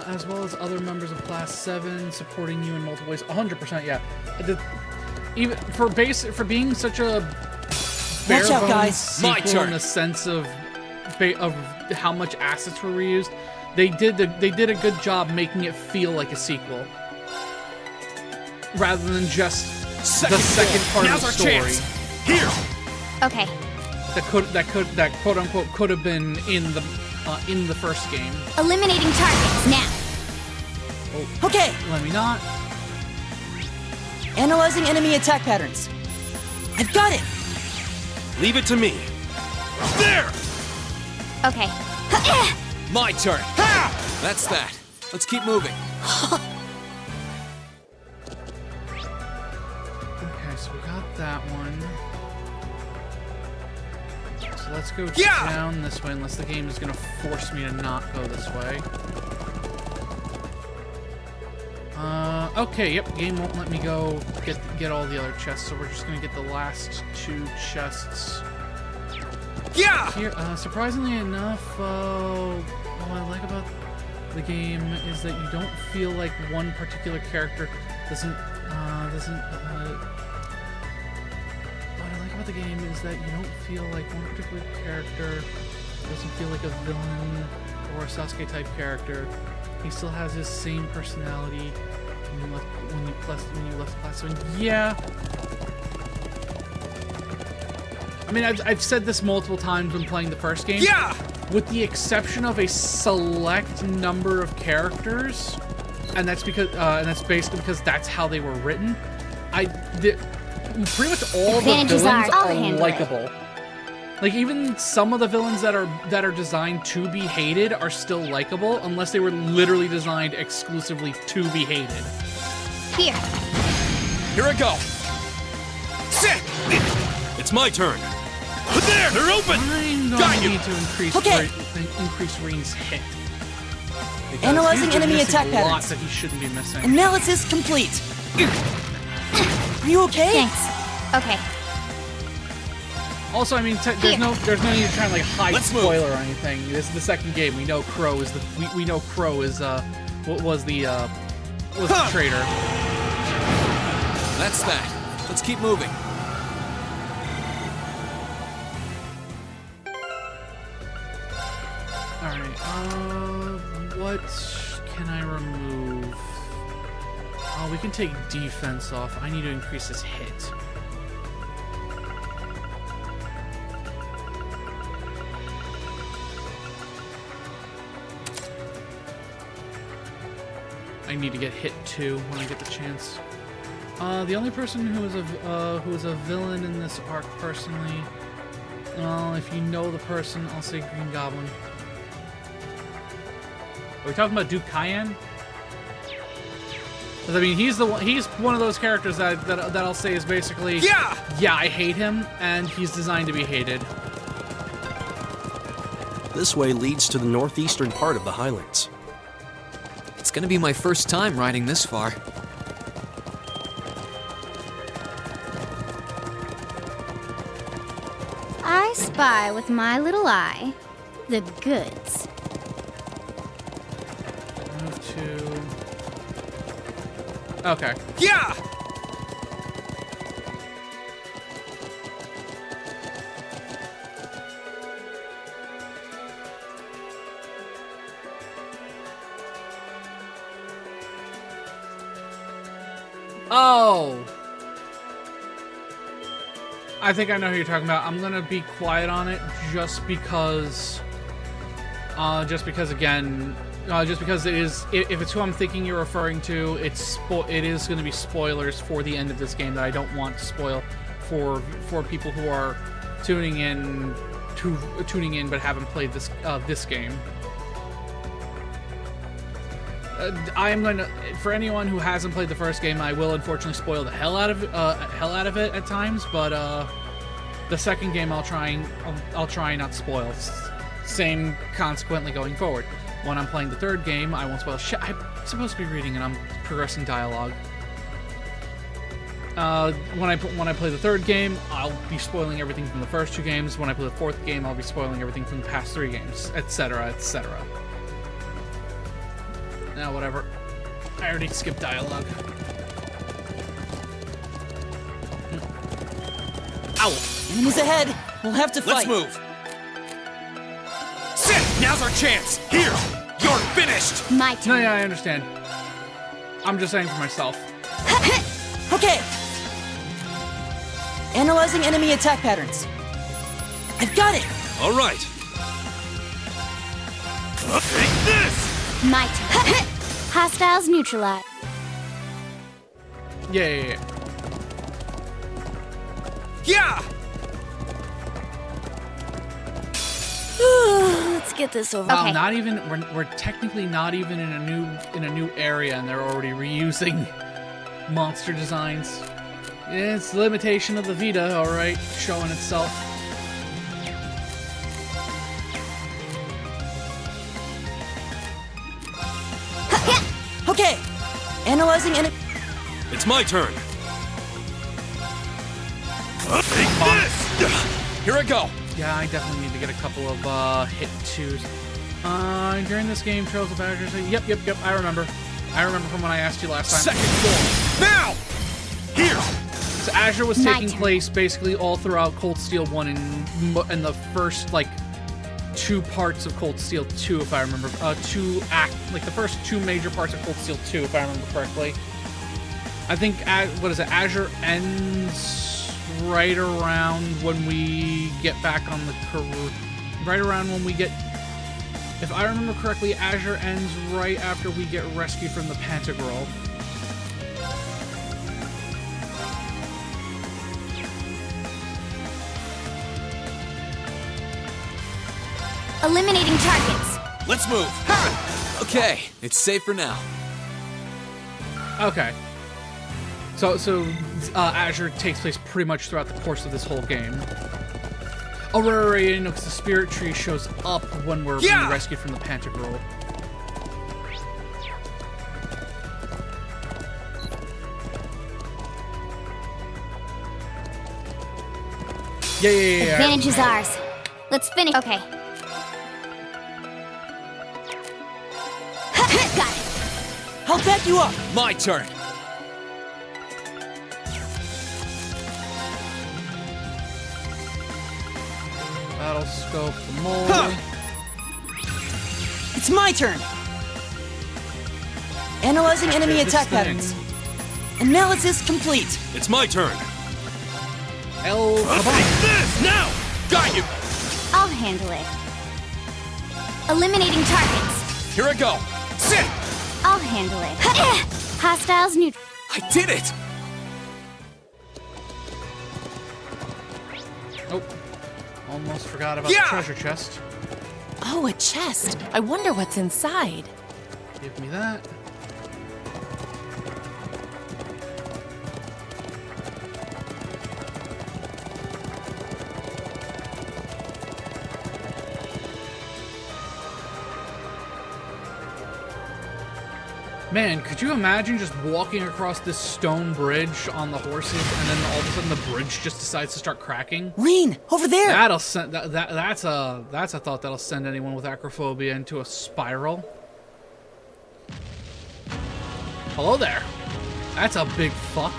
As well as other members of Class 7 supporting you in multiple ways. 100%, yeah. Even for being such a Watch out, guys. sequel My turn. in the sense of how much assets were reused, they did a good job making it feel like a sequel, rather than just the second part of the story. Chance. Here. Okay. That quote unquote could have been in the first game. Eliminating targets now. Okay, Let me not. analyzing enemy attack patterns. I've got it. Leave it to me. There. Okay. My turn. That's that. Let's keep moving. Okay, so we got that one. So let's go Yeah! down this way, unless the game is going to force me to not go this way. Okay, yep, game won't let me go get all the other chests, so we're just going to get the last 2 chests. Yeah. Here, surprisingly enough, what I like about the game is that you don't feel like one particular character what I like about the game is that you don't feel like one particular character doesn't feel like a villain or a Sasuke type character. He still has his same personality when you left Class 7. Yeah. I mean, I've said this multiple times when playing the first game. Yeah. With the exception of a select number of characters, and that's basically because that's how they were written. Pretty much all the Advantages villains I'll are handle likable. Like even some of the villains that are designed to be hated are still likable, unless they were literally designed exclusively to be hated. Here. Here I go. Sick. It's my turn. There. They're open. I'm Got going to you. need to increase Okay. increase Reen's hit. Because Analyzing he's been enemy missing attack patterns. lots that he shouldn't be missing. Analysis complete. Are you okay? Thanks. Okay. Also, I mean, there's no need to try and like hide Let's move. spoiler or anything. This is the second game. We know Crow is was the traitor. That's that. Let's keep moving. All right. What can I remove? Oh, we can take defense off. I need to increase his hit. I need to get hit 2 when I get the chance. The only person who is a villain in this arc, personally, well, if you know the person, I'll say Green Goblin. Are we talking about Duke Cayenne? 'Cause, I mean, he's one of those characters that I'll say is basically, yeah, I hate him, and he's designed to be hated. This way leads to the northeastern part of the Highlands. It's gonna be my first time riding this far. I spy with my little eye the goods. Move to... Okay. Yeah. Oh! I think I know who you're talking about. I'm gonna be quiet on it just because again, just because it is, if it's who I'm thinking you're referring to, it is going to be spoilers for the end of this game that I don't want to spoil for people who are tuning in but haven't played this game. I am going to, for anyone who hasn't played the first game, I will unfortunately spoil the hell out of it at times, but the second game I'll try not to spoil. Same consequently going forward. When I'm playing the third game, I won't spoil shit. I'm supposed to be reading and I'm progressing dialogue. When I play the third game, I'll be spoiling everything from the first 2 games. When I play the fourth game, I'll be spoiling everything from the past 3 games, etc., etc. Now, whatever. I already skipped dialogue. Ow! Enemies ahead. We'll have to Let's fight. move. Sit! Now's our chance. Here, you're finished. My No, turn. yeah, I understand. I'm just saying for myself. Okay. Analyzing enemy attack patterns. I've got it. All right. Take this. My turn. Hostiles neutralized. Yeah. Yeah. Let's get this over. Wow, Okay. not even we're technically not even in a new area, and they're already reusing monster designs. It's the limitation of the Vita, all right, showing itself. Okay. Analyzing enemy. It's my turn. Take this. Here I go. Yeah, I definitely need to get a couple of hit 2s. During this game, Trails of Azure say, yep, I remember. I remember from when I asked you last time. Second floor. Now. Here. So Azure was My taking turn. place basically all throughout Cold Steel 1 and the first, like, 2 parts of Cold Steel 2, if I remember. The first 2 major parts of Cold Steel 2, if I remember correctly. I think, Azure ends right around when we get back on the right around when we get, if I remember correctly, Azure ends right after we get rescued from the Pantagruel. Eliminating targets. Let's move. Okay, it's safe for now. Okay. So Azure takes place pretty much throughout the course of this whole game. Oh, right, no, because the Spirit Tree shows up when we're being rescued from the Pantagruel. Yeah. Advantage is ours. Let's finish. Okay. Got it. I'll back you up. My turn. Battle scope the mold. It's my turn. Analyzing enemy This attack thing. patterns. Analysis complete. It's my turn. El Take this now. Got you. I'll handle it. Eliminating targets. Here I go. Sit. I'll handle it. Hostiles neutral. I did it! Oh, almost forgot about the treasure chest. Oh, a chest. I wonder what's inside. Give me that. Man, could you imagine just walking across this stone bridge on the horses, and then all of a sudden the bridge just decides to start cracking? Lean, over there. That'll send that's a thought that'll send anyone with acrophobia into a spiral. Hello there. That's a big fuck.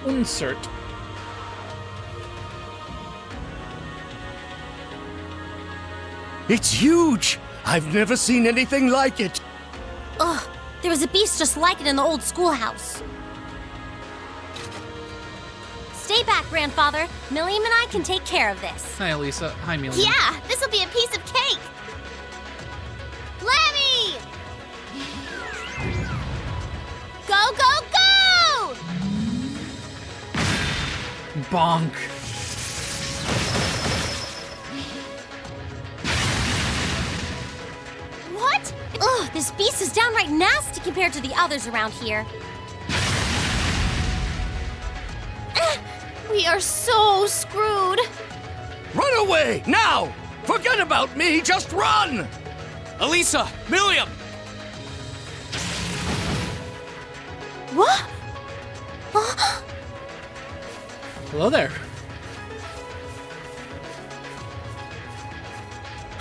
Insert. It's huge! I've never seen anything like it. Ugh, there was a beast just like it in the old schoolhouse. Stay back, Grandfather. Milliam and I can take care of this. Hi, Elisa. Hi, Amelia. Yeah, this'll be a piece of cake. Lemmy! Go, go, go! Bonk. What? Ugh, this beast is downright nasty compared to the others around here. We are so screwed. Run away, now! Forget about me, just run! Elisa! Milliam! Hello there.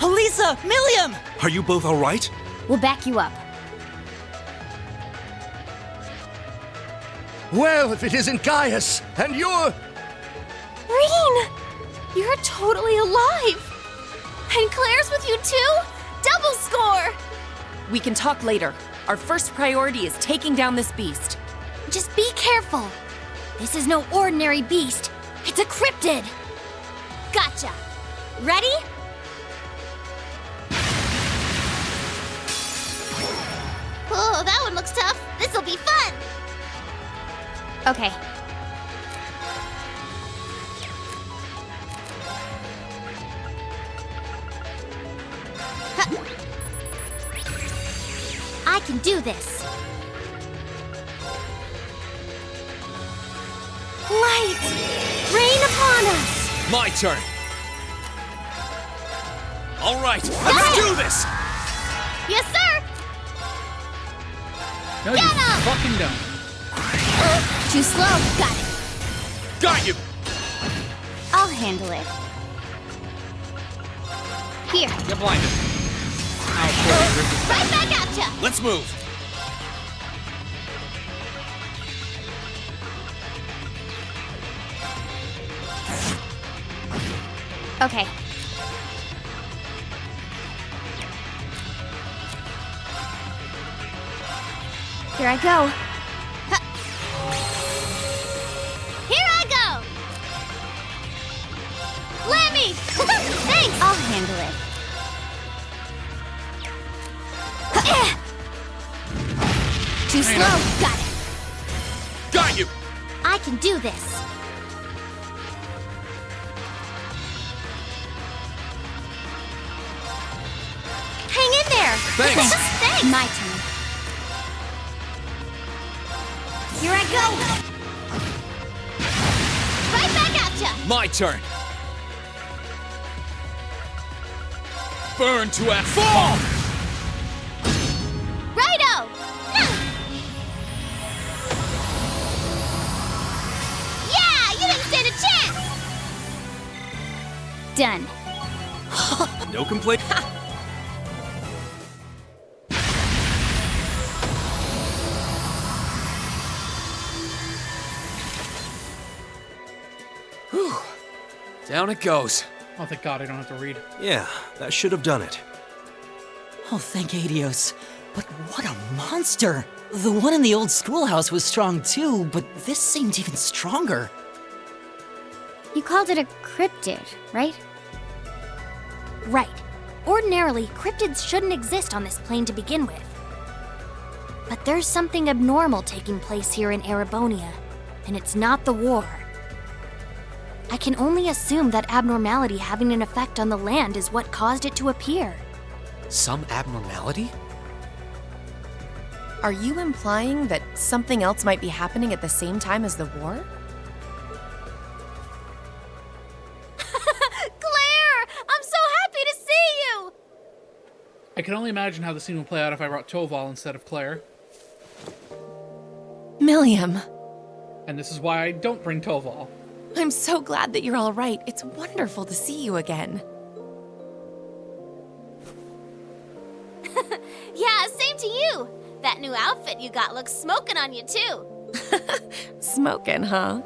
Elisa! Milliam! Are you both alright? We'll back you up. Well, if it isn't Gaius, and you're... Reen! You're totally alive! And Claire's with you too? Double score! We can talk later. Our first priority is taking down this beast. Just be careful. This is no ordinary beast. It's a cryptid. Gotcha. Ready? Oh, that one looks tough. This'll be fun. Okay. Huh. I can do this. Light! Rain upon us! My turn. All right, Got let's it! do this. Yes, sir! No, Get you him! fucking don't. Too slow. Got it. Got you. I'll handle it. Here. You're blinded. Right back at ya! Let's move. Okay. Here I go. Huh. Here I go! Lammy! Thanks! I'll handle it. Too slow. Got it. Got you. I can do this. Hang in there. Thanks. Thanks. My turn. Here I go. Right back at ya. My turn. Burn to ash. Fall. Righto. Yeah, you didn't stand a chance. Done. No complaint. Down it goes. Oh, thank God I don't have to read. Yeah, that should have done it. Oh, thank Adios. But what a monster! The one in the old schoolhouse was strong too, but this seemed even stronger. You called it a cryptid, right? Right. Ordinarily, cryptids shouldn't exist on this plane to begin with. But there's something abnormal taking place here in Erebonia, and it's not the war. I can only assume that abnormality having an effect on the land is what caused it to appear. Some abnormality? Are you implying that something else might be happening at the same time as the war? Claire! I'm so happy to see you! I can only imagine how the scene would play out if I brought Toval instead of Claire. Milliam, And this is why I don't bring Toval. I'm so glad that you're all right. It's wonderful to see you again. Yeah, same to you. That new outfit you got looks smoking on you too. Smoking, huh?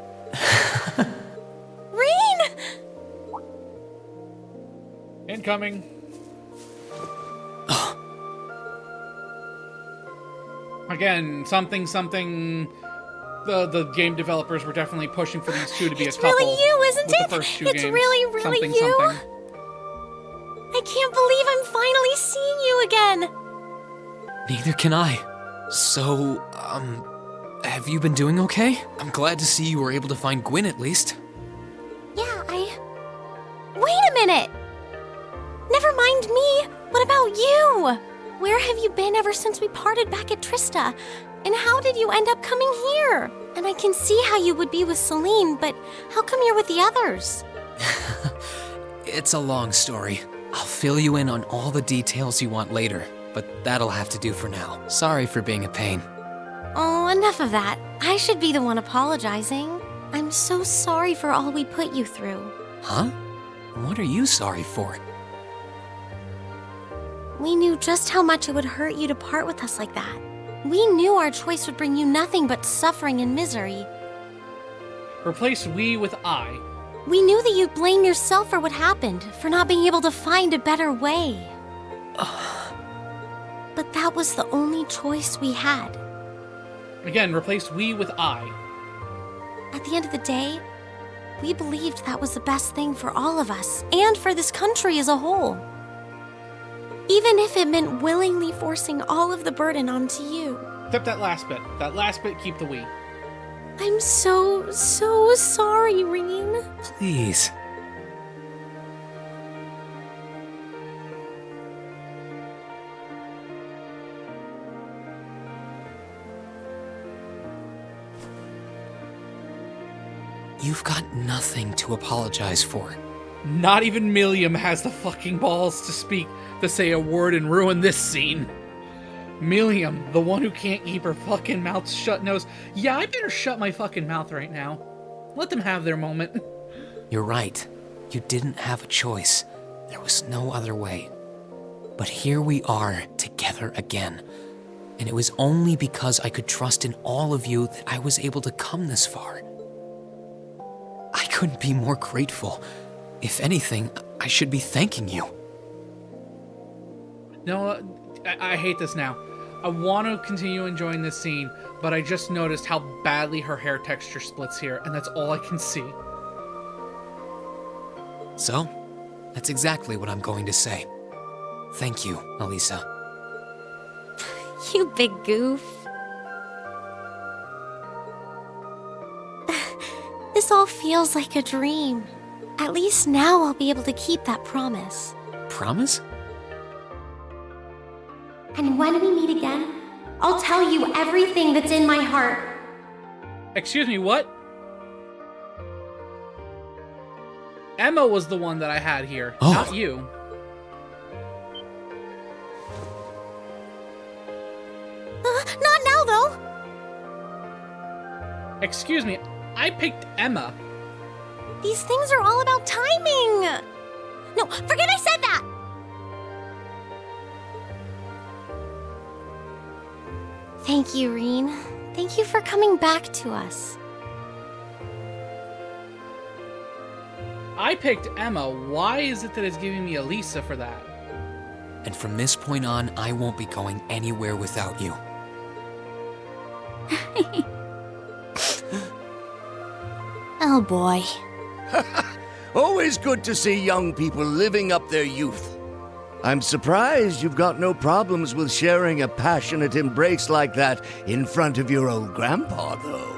Reen! Incoming. Again, something. The game developers were definitely pushing for these two to be It's a couple. really you, isn't with it? The first two It's games. really something, you. Something. I can't believe I'm finally seeing you again. Neither can I. So, have you been doing okay? I'm glad to see you were able to find Gwyn at least. Yeah, Wait a minute! Never mind me. What about you? Where have you been ever since we parted back at Trista? And how did you end up coming here? And I can see how you would be with Celine, but how come you're with the others? It's a long story. I'll fill you in on all the details you want later, but that'll have to do for now. Sorry for being a pain. Oh, enough of that. I should be the one apologizing. I'm so sorry for all we put you through. Huh? What are you sorry for? We knew just how much it would hurt you to part with us like that. We knew our choice would bring you nothing but suffering and misery. Replace we with I. We knew that you'd blame yourself for what happened, for not being able to find a better way. But that was the only choice we had. Again, replace we with I. At the end of the day, we believed that was the best thing for all of us, and for this country as a whole. Even if it meant willingly forcing all of the burden onto you. Except that last bit. That last bit, keep the we. I'm so sorry, Reen. Please. You've got nothing to apologize for. Not even Milliam has the fucking balls to say a word and ruin this scene. Milliam, the one who can't keep her fucking mouth shut, knows, yeah, I better shut my fucking mouth right now. Let them have their moment. You're right. You didn't have a choice. There was no other way. But here we are, together again. And it was only because I could trust in all of you that I was able to come this far. I couldn't be more grateful. If anything, I should be thanking you. No, I hate this now. I want to continue enjoying this scene, but I just noticed how badly her hair texture splits here, and that's all I can see. So, that's exactly what I'm going to say. Thank you, Elisa. You big goof. This all feels like a dream. At least now I'll be able to keep that promise. Promise? And when we meet again, I'll tell you everything that's in my heart. Excuse me, what? Emma was the one that I had here, not you. Not now, though. Excuse me, I picked Emma. These things are all about timing. No, forget I said that. Thank you, Reen. Thank you for coming back to us. I picked Emma. Why is it that it's giving me Elisa for that? And from this point on, I won't be going anywhere without you. Oh boy. Always good to see young people living up their youth. I'm surprised you've got no problems with sharing a passionate embrace like that in front of your old grandpa, though.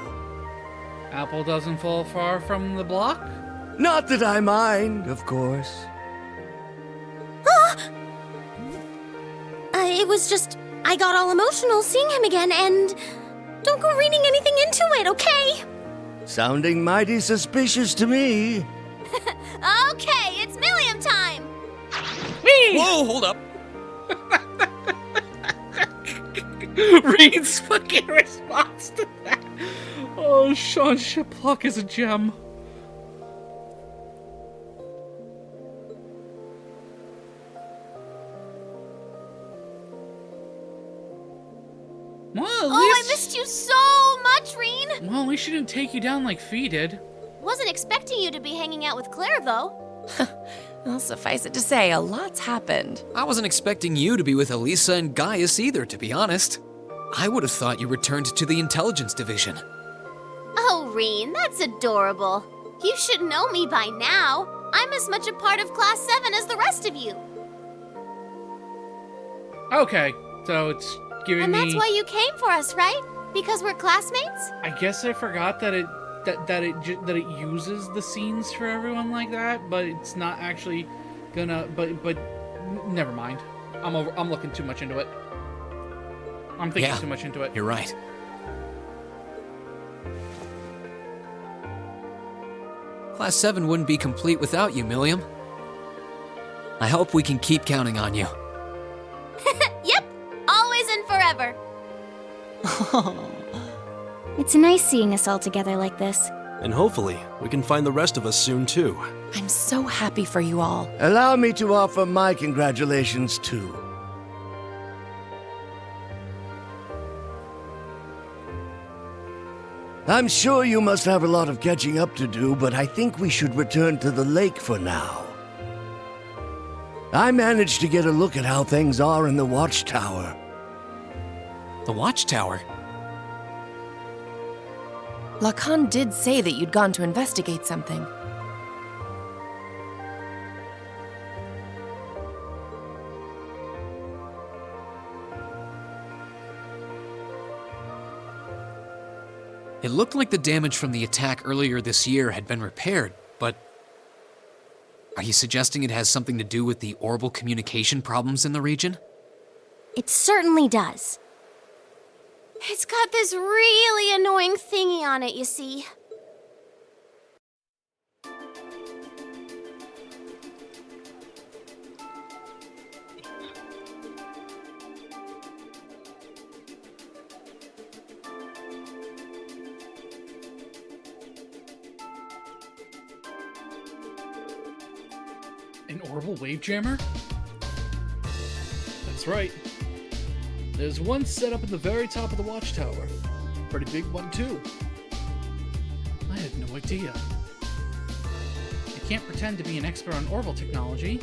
Apple doesn't fall far from the block? Not that I mind, of course. It was just, I got all emotional seeing him again, and don't go reading anything into it, okay? Sounding mighty suspicious to me. Okay, it's Milliam time! Me! Whoa, hold up! Reed's fucking response to that. Oh, Sean Shiplock is a gem. Well, at I least... missed you so much, Reen! Well, at least she didn't take you down like Fee did. Wasn't expecting you to be hanging out with Claire, though. Well, suffice it to say, a lot's happened. I wasn't expecting you to be with Elisa and Gaius either, to be honest. I would have thought you returned to the intelligence division. Oh, Reen, that's adorable. You should know me by now. I'm as much a part of Class 7 as the rest of you. Okay, so it's giving And me... that's why you came for us, right? Because we're classmates? I guess I forgot that it uses the scenes for everyone like that, but it's not actually gonna. But never mind. I'm looking too much into it. I'm thinking too much into it. You're right. Class 7 wouldn't be complete without you, Milliam. I hope we can keep counting on you. Yep, always and forever. It's nice seeing us all together like this. And hopefully, we can find the rest of us soon too. I'm so happy for you all. Allow me to offer my congratulations too. I'm sure you must have a lot of catching up to do, but I think we should return to the lake for now. I managed to get a look at how things are in the watchtower. The watchtower? Lacan did say that you'd gone to investigate something. It looked like the damage from the attack earlier this year had been repaired, but... Are you suggesting it has something to do with the orbital communication problems in the region? It certainly does. It's got this really annoying thingy on it, you see. An orbital wave jammer? That's right. There's one set up at the very top of the watchtower. Pretty big one, too. I had no idea. I can't pretend to be an expert on orbital technology,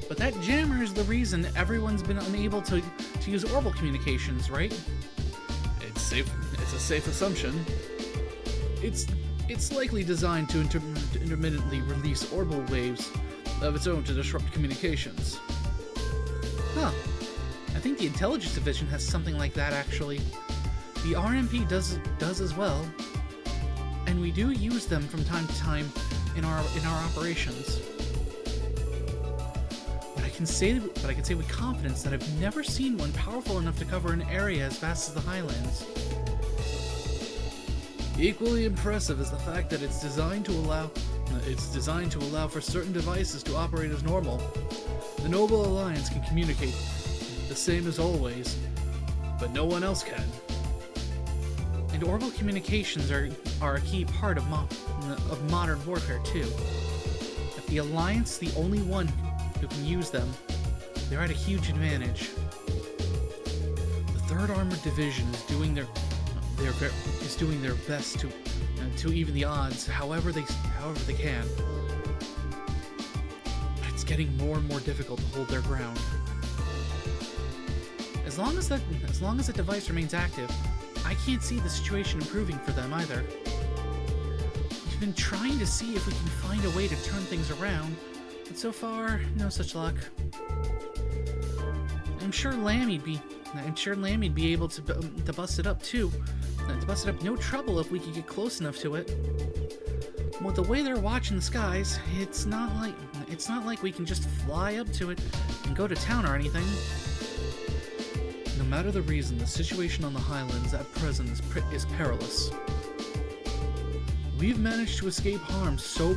but that jammer is the reason everyone's been unable to use orbital communications, right? It's safe. It's a safe assumption. It's likely designed to intermittently release orbital waves of its own to disrupt communications. Huh. I think the Intelligence Division has something like that, actually. The RMP does as well, and we do use them from time to time in our operations. But I can say with confidence that I've never seen one powerful enough to cover an area as vast as the Highlands. Equally impressive is the fact that it's designed to allow for certain devices to operate as normal. The Noble Alliance can communicate the same as always, but no one else can. And orbital communications are a key part of modern warfare too. If the Alliance is the only one who can use them, they're at a huge advantage. The 3rd Armored Division is doing their best to even the odds, however they can. But it's getting more and more difficult to hold their ground. As long as that device remains active, I can't see the situation improving for them either. We've been trying to see if we can find a way to turn things around, but so far, no such luck. I'm sure Lammy'd be able to bust it up too. To bust it up no trouble if we could get close enough to it. With the way they're watching the skies, it's not like we can just fly up to it and go to town or anything. No matter the reason, the situation on the Highlands at present is perilous. We've managed to escape harm so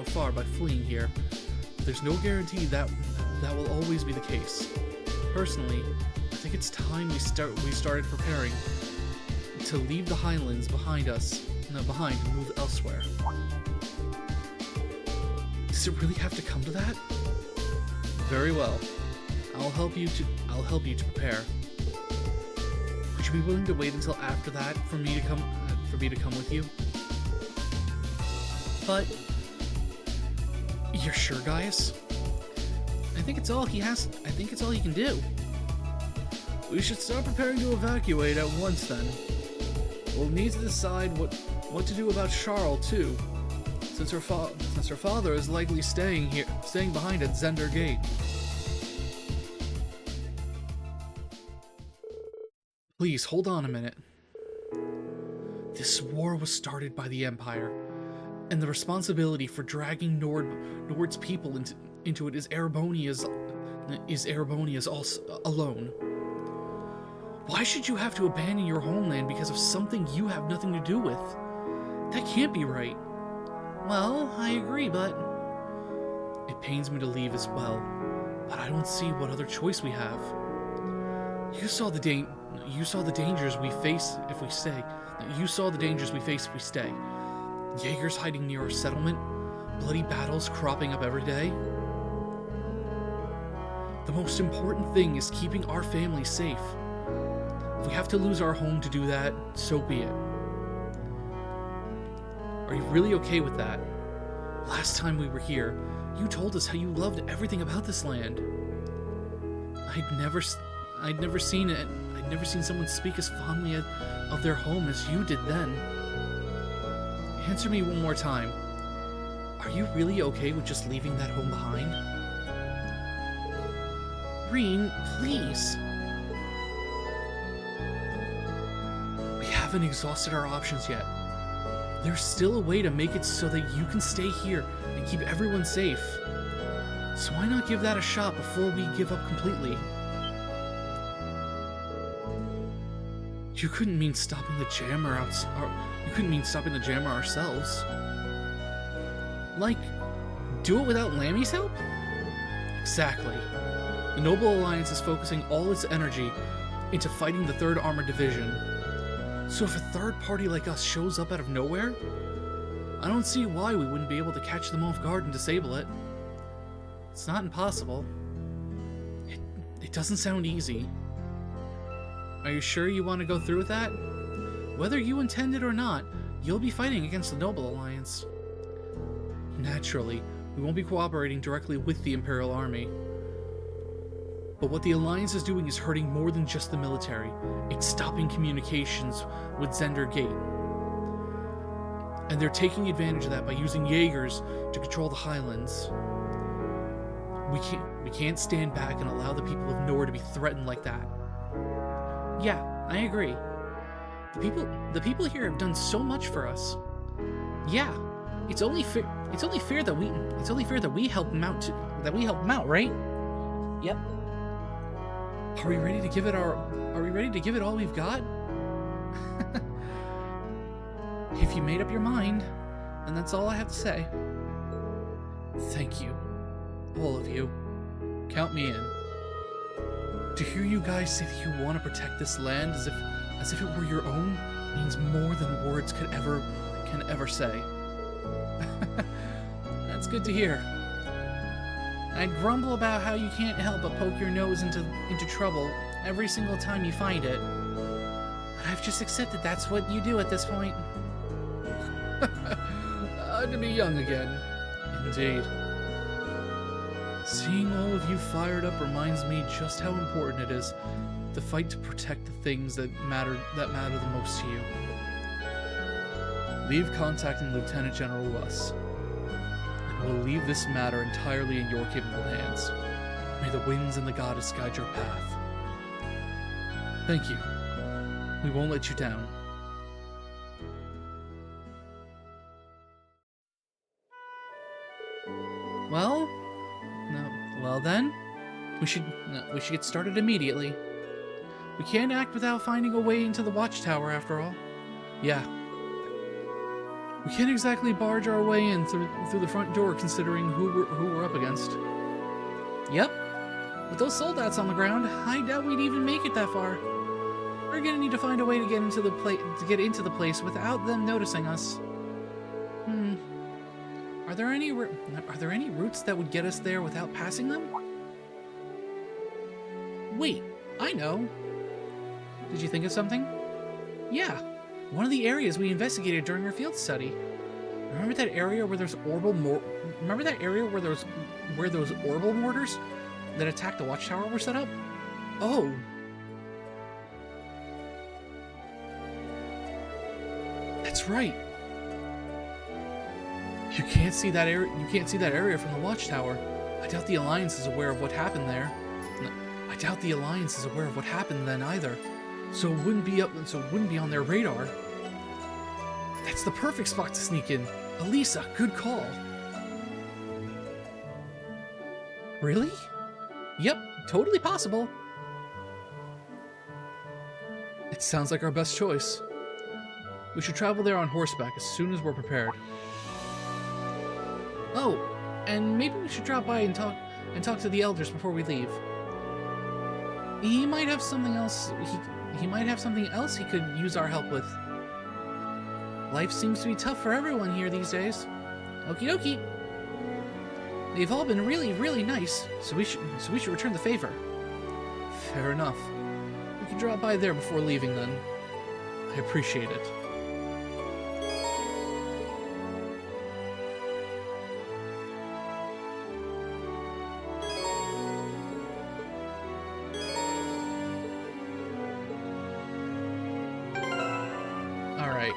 far by fleeing here. But there's no guarantee that will always be the case. Personally, I think it's time we started preparing to leave the Highlands behind and move elsewhere. Does it really have to come to that? Very well. I'll help you to prepare. Would you be willing to wait until after that for me to come with you? But you're sure, Gaius? I think it's all he can do. We should start preparing to evacuate at once then. We'll need to decide what to do about Charles too, since her father is likely staying behind at Zender Gate. Please hold on a minute. This war was started by the Empire, and the responsibility for dragging Nord's people into it is Erebonia's alone. Why should you have to abandon your homeland because of something you have nothing to do with? That can't be right. Well, I agree, but it pains me to leave as well, but I don't see what other choice we have. You saw the dangers we face if we stay. You saw the dangers we face if we stay. Jaegers hiding near our settlement, bloody battles cropping up every day. The most important thing is keeping our family safe. If we have to lose our home to do that, so be it. Are you really okay with that? Last time we were here, you told us how you loved everything about this land. I'd never seen it. I'd never seen someone speak as fondly of their home as you did then. Answer me one more time. Are you really okay with just leaving that home behind? Green, please. We haven't exhausted our options yet. There's still a way to make it so that you can stay here and keep everyone safe. So why not give that a shot before we give up completely? You couldn't mean stopping the jammer ourselves. Like, do it without Lammy's help? Exactly. The Noble Alliance is focusing all its energy into fighting the 3rd Armored Division. So if a third party like us shows up out of nowhere, I don't see why we wouldn't be able to catch them off guard and disable it. It's not impossible. It doesn't sound easy. Are you sure you want to go through with that? Whether you intend it or not, you'll be fighting against the Noble Alliance. Naturally, we won't be cooperating directly with the Imperial Army. But what the Alliance is doing is hurting more than just the military. It's stopping communications with Zender Gate. And they're taking advantage of that by using Jaegers to control the Highlands. We can't stand back and allow the people of Nord to be threatened like that. Yeah, I agree. The people here have done so much for us. Yeah, it's only fair that we help them out, right? Yep. Are we ready to give it all we've got? If you made up your mind, then that's all I have to say. Thank you. All of you. Count me in. To hear you guys say that you want to protect this land as if it were your own means more than words can ever say. That's good to hear. I'd grumble about how you can't help but poke your nose into trouble every single time you find it. But I've just accepted that's what you do at this point. To be young again. Indeed. Seeing all of you fired up reminds me just how important it is to fight to protect the things that matter the most to you. Leave contacting Lieutenant General Russ. And we'll leave this matter entirely in your capable hands. May the winds and the goddess guide your path. Thank you. We won't let you down. Well then, we should get started immediately. We can't act without finding a way into the watchtower, after all. Yeah. We can't exactly barge our way in through the front door, considering who we're up against. Yep. With those soldats on the ground, I doubt we'd even make it that far. We're gonna need to find a way to get into the place without them noticing us. Are there any routes that would get us there without passing them? Wait, I know. Did you think of something? Yeah, one of the areas we investigated during our field study. Remember that area where there's where those orbital mortars that attacked the watchtower were set up? Oh. That's right. You can't see that area from the watchtower. I doubt the Alliance is aware of what happened there. I doubt the Alliance is aware of what happened then either. So it wouldn't be on their radar. That's the perfect spot to sneak in. Elisa, good call. Really? Yep, totally possible. It sounds like our best choice. We should travel there on horseback as soon as we're prepared. Oh, and maybe we should drop by and talk to the elders before we leave. He might have something else. He might have something else he could use our help with. Life seems to be tough for everyone here these days. Okie dokie. They've all been really, really nice, so we should return the favor. Fair enough. We can drop by there before leaving then. I appreciate it. Alright,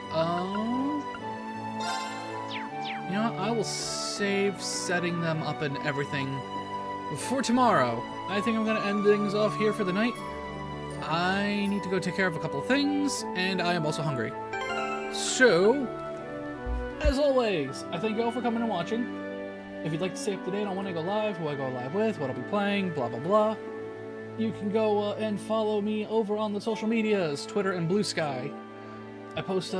you know what? I will save setting them up and everything for tomorrow. I think I'm gonna end things off here for the night. I need to go take care of a couple of things, and I am also hungry. So, as always, I thank you all for coming and watching. If you'd like to stay up to date on when I go live, who I go live with, what I'll be playing, blah blah blah, you can go and follow me over on the social medias, Twitter and Blue Sky. I post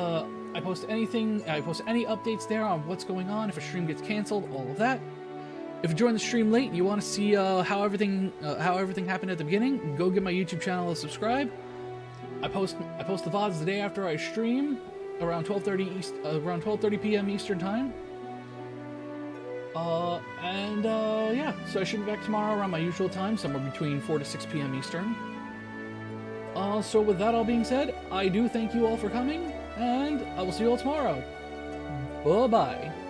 anything, I post any updates there on what's going on, if a stream gets canceled, all of that. If you joined the stream late and you want to see how everything happened at the beginning, go give my YouTube channel a subscribe. I post the VODs the day after I stream, around 12:30 p.m. Eastern time. Yeah, so I should be back tomorrow around my usual time, somewhere between 4 to 6 p.m. Eastern. So with that all being said, I do thank you all for coming, and I will see you all tomorrow. Bye-bye.